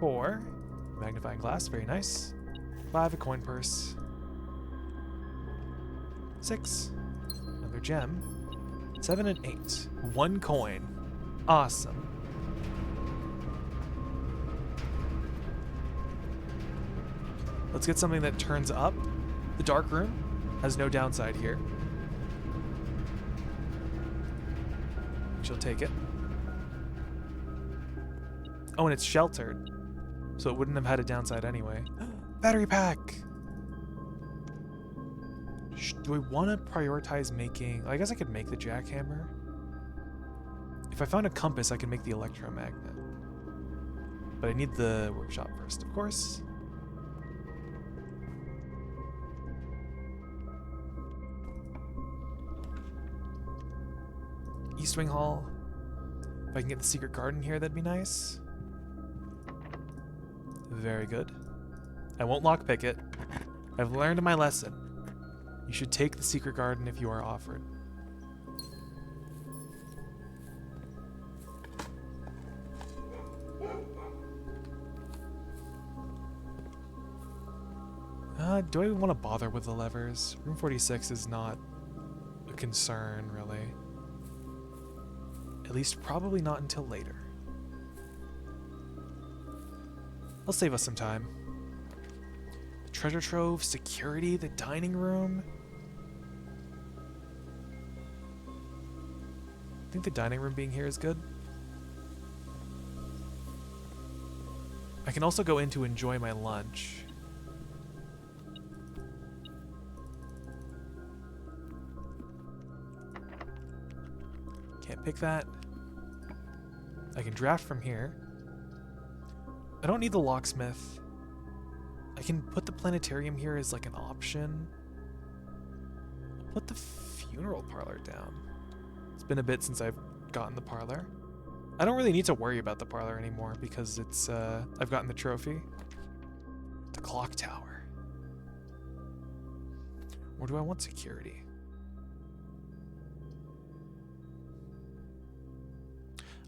Speaker 1: 4. Magnifying glass, very nice. 5, a coin purse. 6, another gem. 7 and 8. 1 coin. Awesome. Let's get something that turns up. The dark room has no downside here. She'll take it. Oh, and it's sheltered. So it wouldn't have had a downside anyway. Battery pack! Do I want to prioritize making... I guess I could make the jackhammer. If I found a compass, I could make the electromagnet. But I need the workshop first, of course. East Wing Hall. If I can get the secret garden here, that'd be nice. Very good. I won't lockpick it. I've learned my lesson. You should take the secret garden if you are offered. Do I want to bother with the levers? Room 46 is not a concern, really. At least probably not until later. I'll save us some time. Treasure trove, security, the dining room. I think the dining room being here is good. I can also go in to enjoy my lunch. Can't pick that. I can draft from here. I don't need the locksmith. I can put the planetarium here as like an option. I'll put the funeral parlor down. It's been a bit since I've gotten the parlor. I don't really need to worry about the parlor anymore because it's I've gotten the trophy. The clock tower. Or do I want security?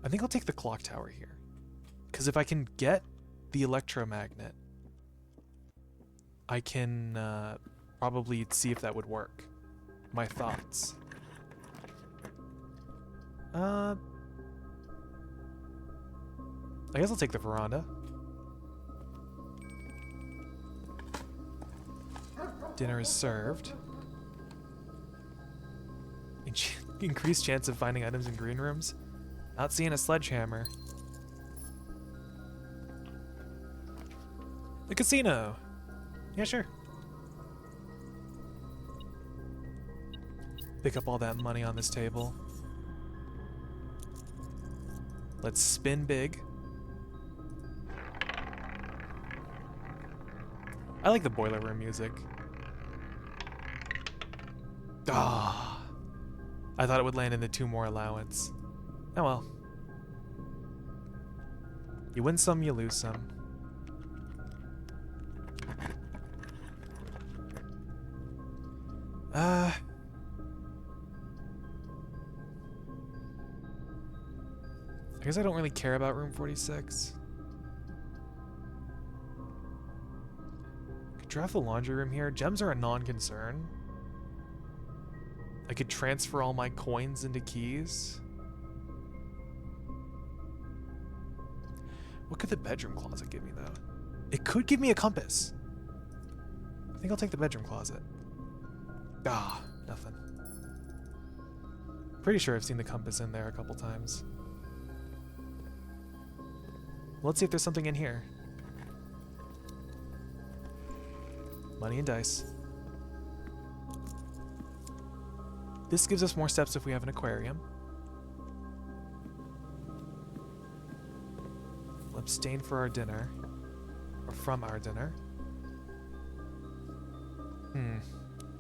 Speaker 1: I think I'll take the clock tower here. Because if I can get the electromagnet, I can probably see if that would work. My thoughts. I guess I'll take the veranda. Dinner is served. Increased chance of finding items in green rooms. Not seeing a sledgehammer. The casino. Yeah, sure. Pick up all that money on this table. Let's spin big. I like the boiler room music. Ah, I thought it would land in the 2 more allowance. Oh well. You win some, you lose some. I guess I don't really care about room 46. Could draft the laundry room here. Gems are a non-concern. I could transfer all my coins into keys. What could the bedroom closet give me, though? It could give me a compass. I think I'll take the bedroom closet. Ah, nothing. Pretty sure I've seen the compass in there a couple times. Let's see if there's something in here. Money and dice. This gives us more steps if we have an aquarium. We'll abstain for our dinner. Or from our dinner.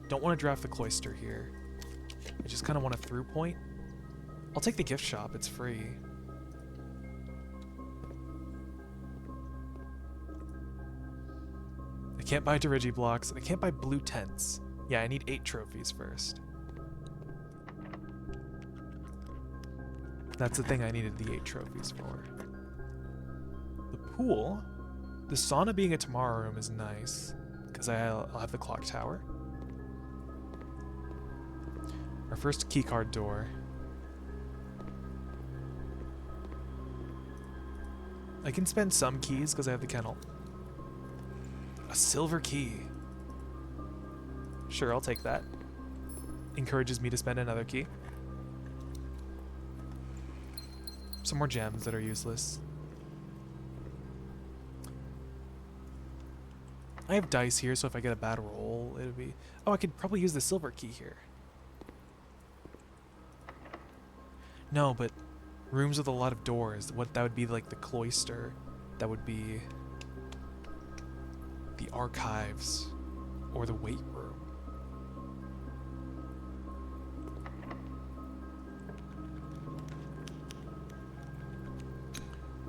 Speaker 1: Don't want to draft the cloister here. I just kind of want a through point. I'll take the gift shop, it's free. I can't buy Dirigi blocks. I can't buy blue tents. Yeah, I need 8 trophies first. That's the thing I needed the 8 trophies for. The pool. The sauna being a tomorrow room is nice, because I'll have the clock tower. Our first keycard door. I can spend some keys because I have the kennel. A silver key. Sure, I'll take that. Encourages me to spend another key. Some more gems that are useless. I have dice here, so if I get a bad roll, it'll be... Oh, I could probably use the silver key here. No, but rooms with a lot of doors. What that would be like the cloister. That would be the archives or the weight room.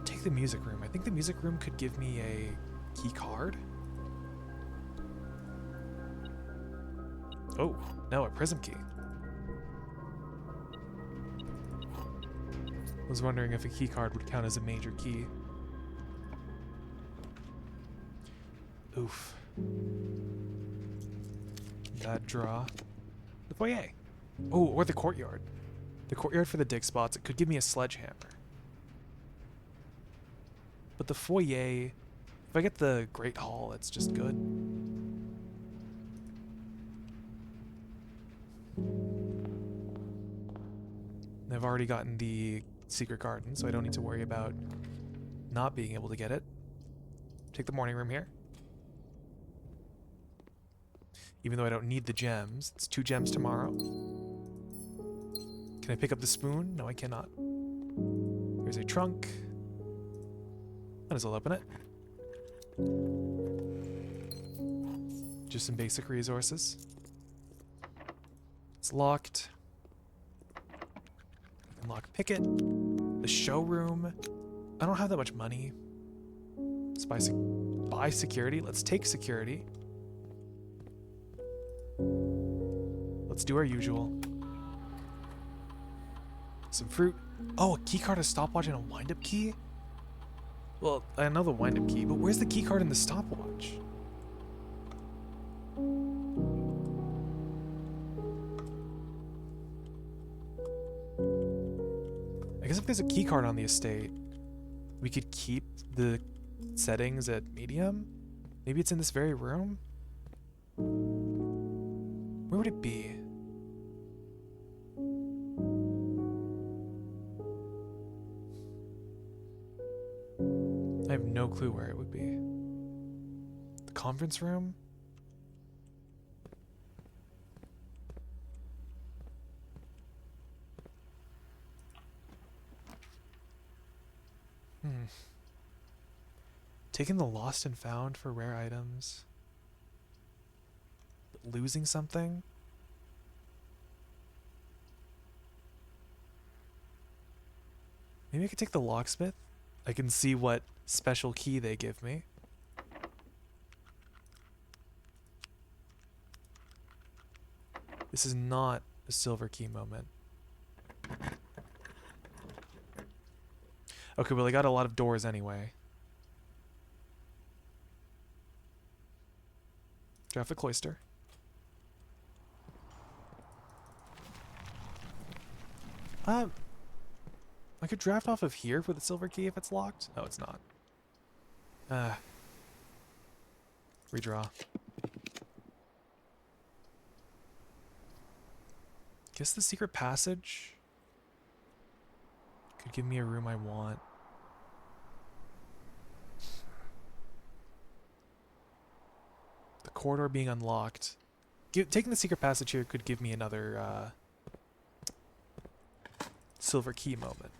Speaker 1: Take the music room. I think the music room could give me a key card. Oh, no, a prism key. Was wondering if a key card would count as a major key. Oof. Bad draw. The foyer. Oh, or the courtyard. The courtyard for the dig spots. It could give me a sledgehammer. But the foyer, if I get the Great Hall, it's just good. I've already gotten the secret garden, so I don't need to worry about not being able to get it. Take the morning room here. Even though I don't need the gems. It's 2 gems tomorrow. Can I pick up the spoon? No, I cannot. Here's a trunk. Might as well open it. Just some basic resources. It's locked. I can lock pick it. The showroom. I don't have that much money. Let's buy security. Let's take security. Let's do our usual. Some fruit. Oh, a key card, a stopwatch, and a wind-up key? Well, I know the wind-up key, but where's the key card and the stopwatch? I guess if there's a key card on the estate, we could keep the settings at medium? Maybe it's in this very room? Where would it be? I have no clue where it would be. The conference room? Taking the lost and found for rare items. But losing something? Maybe I could take the locksmith? I can see what special key they give me. This is not a silver key moment. Okay, well I got a lot of doors anyway. Draft the cloister. I could draft off of here for the silver key if it's locked. No, it's not. Redraw. Guess the secret passage could give me a room I want. The corridor being unlocked. Taking the secret passage here could give me another silver key moment.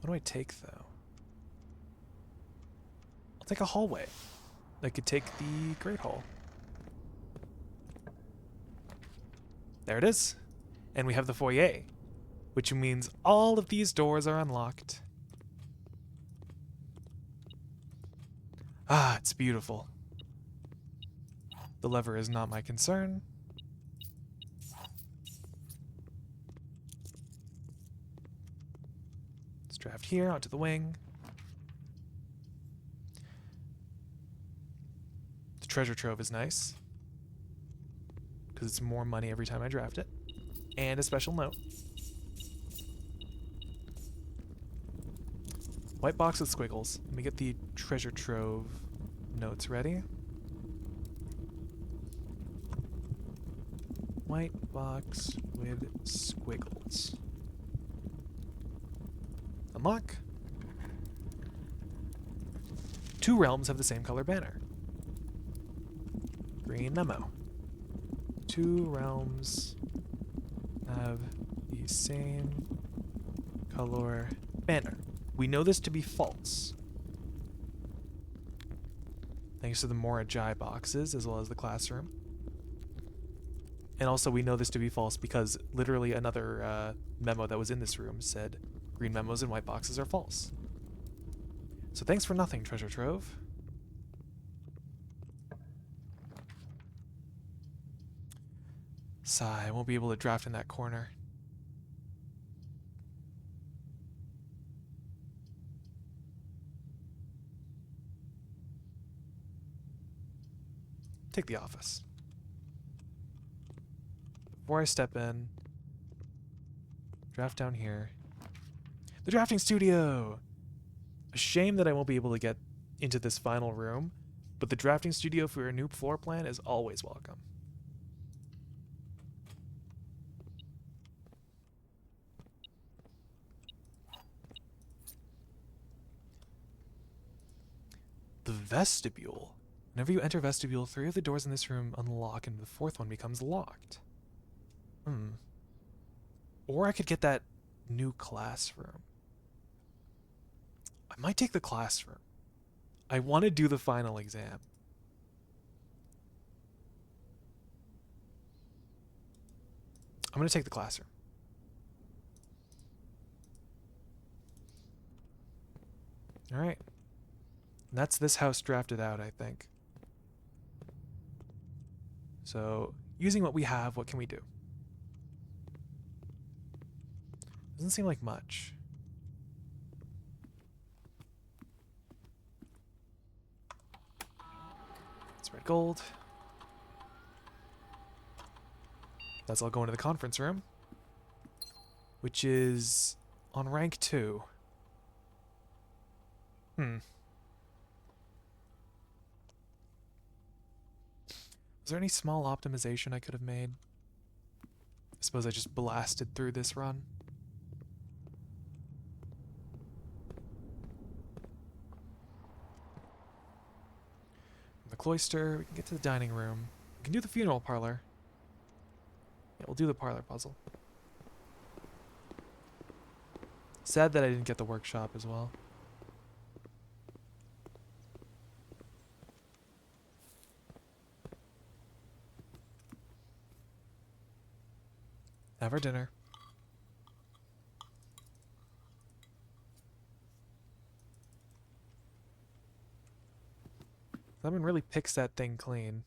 Speaker 1: What do I take, though? I'll take a hallway. I could take the Great Hall. There it is. And we have the foyer, which means all of these doors are unlocked. Ah, it's beautiful. The lever is not my concern. Let's draft here onto the wing. The treasure trove is nice, because it's more money every time I draft it. And a special note. White box with squiggles. Let me get the treasure trove notes ready. White box with squiggles. Unlock. 2 realms have the same color banner. Green memo. 2 realms have the same color banner. We know this to be false, thanks to the Morajai boxes as well as the classroom. And also we know this to be false because literally another memo that was in this room said green memos and white boxes are false. So thanks for nothing, treasure trove. Sigh, I won't be able to draft in that corner. Take the office. Before I step in, draft down here. The drafting studio! A shame that I won't be able to get into this final room, but the drafting studio for your new floor plan is always welcome. The vestibule. Whenever you enter vestibule, 3 of the doors in this room unlock and the 4th one becomes locked. Or I could get that new classroom. I might take the classroom. I want to do the final exam. I'm going to take the classroom. Alright. That's this house drafted out, I think. So, using what we have, what can we do? Doesn't seem like much. It's red gold. That's all going to the conference room, which is on rank 2. Was there any small optimization I could have made? I suppose I just blasted through this run. From the cloister, we can get to the dining room. We can do the funeral parlor. Yeah, we'll do the parlor puzzle. Sad that I didn't get the workshop as well. Have our dinner. Someone really picks that thing clean.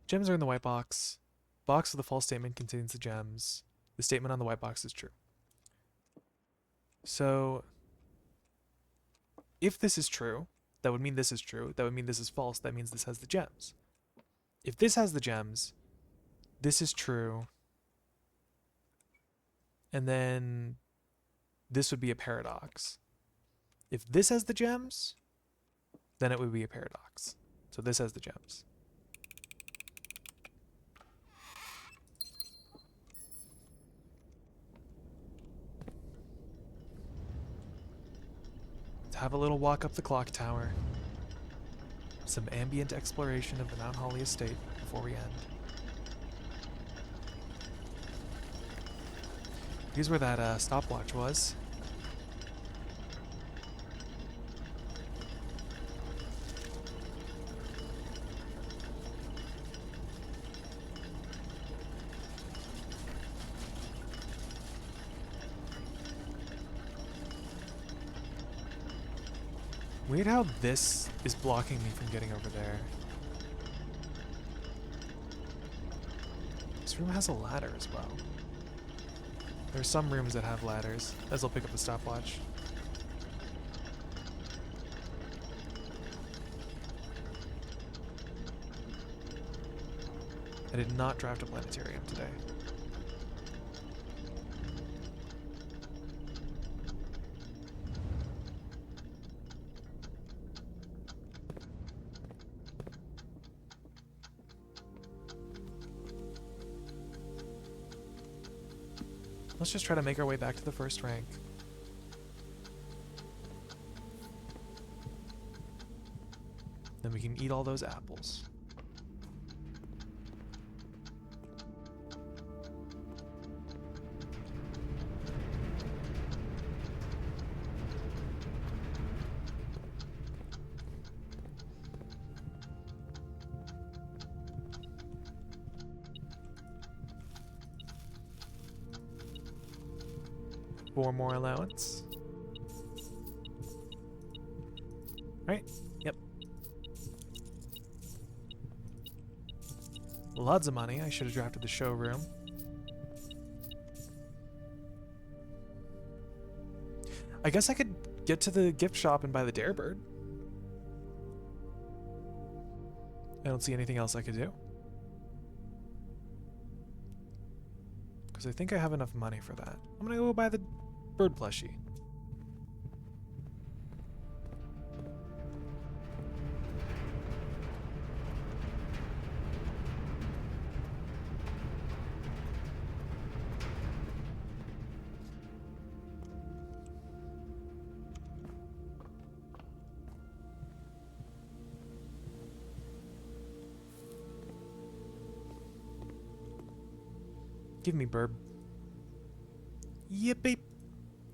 Speaker 1: Gems are in the white box. Box with the false statement contains the gems. The statement on the white box is true. So, if this is true, that would mean this is true. That would mean this is false. That means this has the gems. If this has the gems, this is true. And then this would be a paradox. If this has the gems, then it would be a paradox. So this has the gems. Let's have a little walk up the clock tower. Some ambient exploration of the Mount Holly estate before we end. Here's where that stopwatch was. Weird how this is blocking me from getting over there. This room has a ladder as well. There are some rooms that have ladders, as I'll pick up the stopwatch. I did not draft a planetarium today. Let's just try to make our way back to the first rank. Then we can eat all those apples. Four more allowance. Right? Yep. Lots of money. I should have drafted the showroom. I guess I could get to the gift shop and buy the Darebird. I don't see anything else I could do. Because I think I have enough money for that. I'm gonna go buy the bird plushie. Give me burb. Yippee.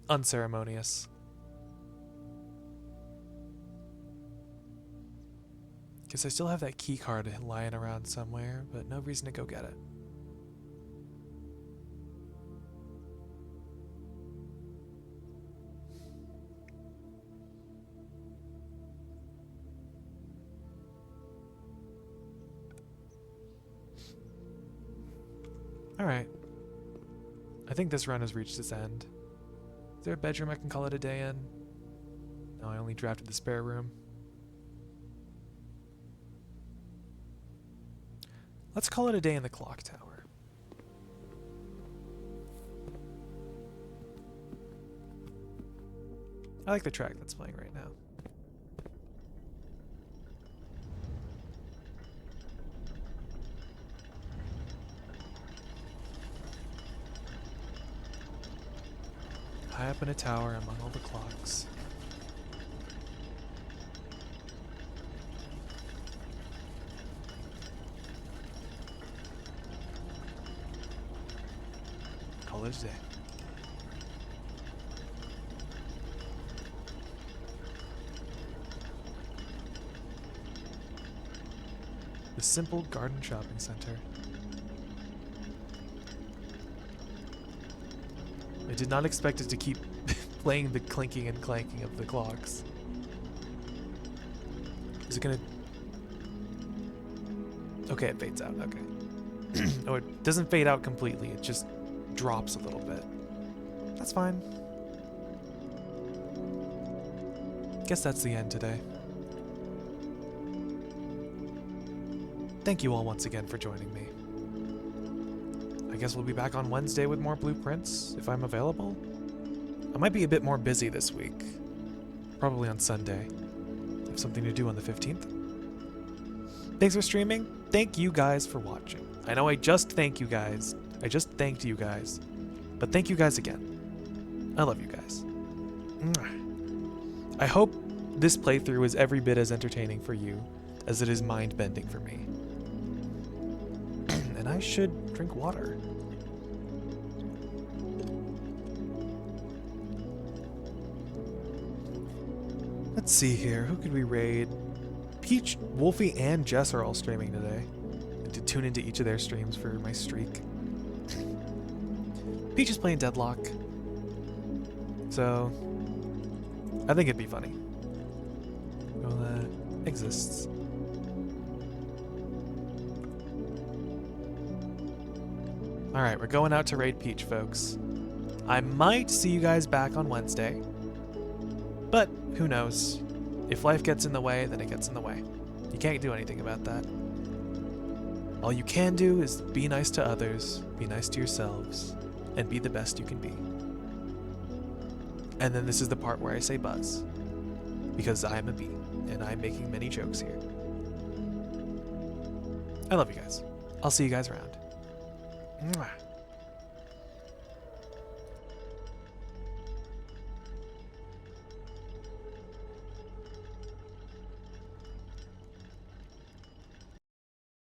Speaker 1: Unceremonious. Guess I still have that key card lying around somewhere, but no reason to go get it. Alright. I think this run has reached its end. Is there a bedroom I can call it a day in? No, I only drafted the spare room. Let's call it a day in the clock tower. I like the track that's playing right now. High up in a tower among all the clocks. Call it a day. The simple garden shopping center. I did not expect it to keep playing the clinking and clanking of the clocks. Is it gonna... Okay, it fades out, okay. Oh, it doesn't fade out completely, it just drops a little bit. That's fine. Guess that's the end today. Thank you all once again for joining me. I guess we'll be back on Wednesday with more blueprints, if I'm available. I might be a bit more busy this week. Probably on Sunday. I have something to do on the 15th. Thanks for streaming. Thank you guys for watching. I know I just thanked you guys. But thank you guys again. I love you guys. I hope this playthrough is every bit as entertaining for you as it is mind-bending for me. And I should drink water. Let's see here. Who could we raid? Peach, Wolfie, and Jess are all streaming today. And to tune into each of their streams for my streak. Peach is playing Deadlock. So, I think it'd be funny. Well, that exists. Alright, we're going out to raid Peach, folks. I might see you guys back on Wednesday. But, who knows? If life gets in the way, then it gets in the way. You can't do anything about that. All you can do is be nice to others, be nice to yourselves, and be the best you can be. And then this is the part where I say buzz. Because I am a bee, and I'm making many jokes here. I love you guys. I'll see you guys around. Mwah.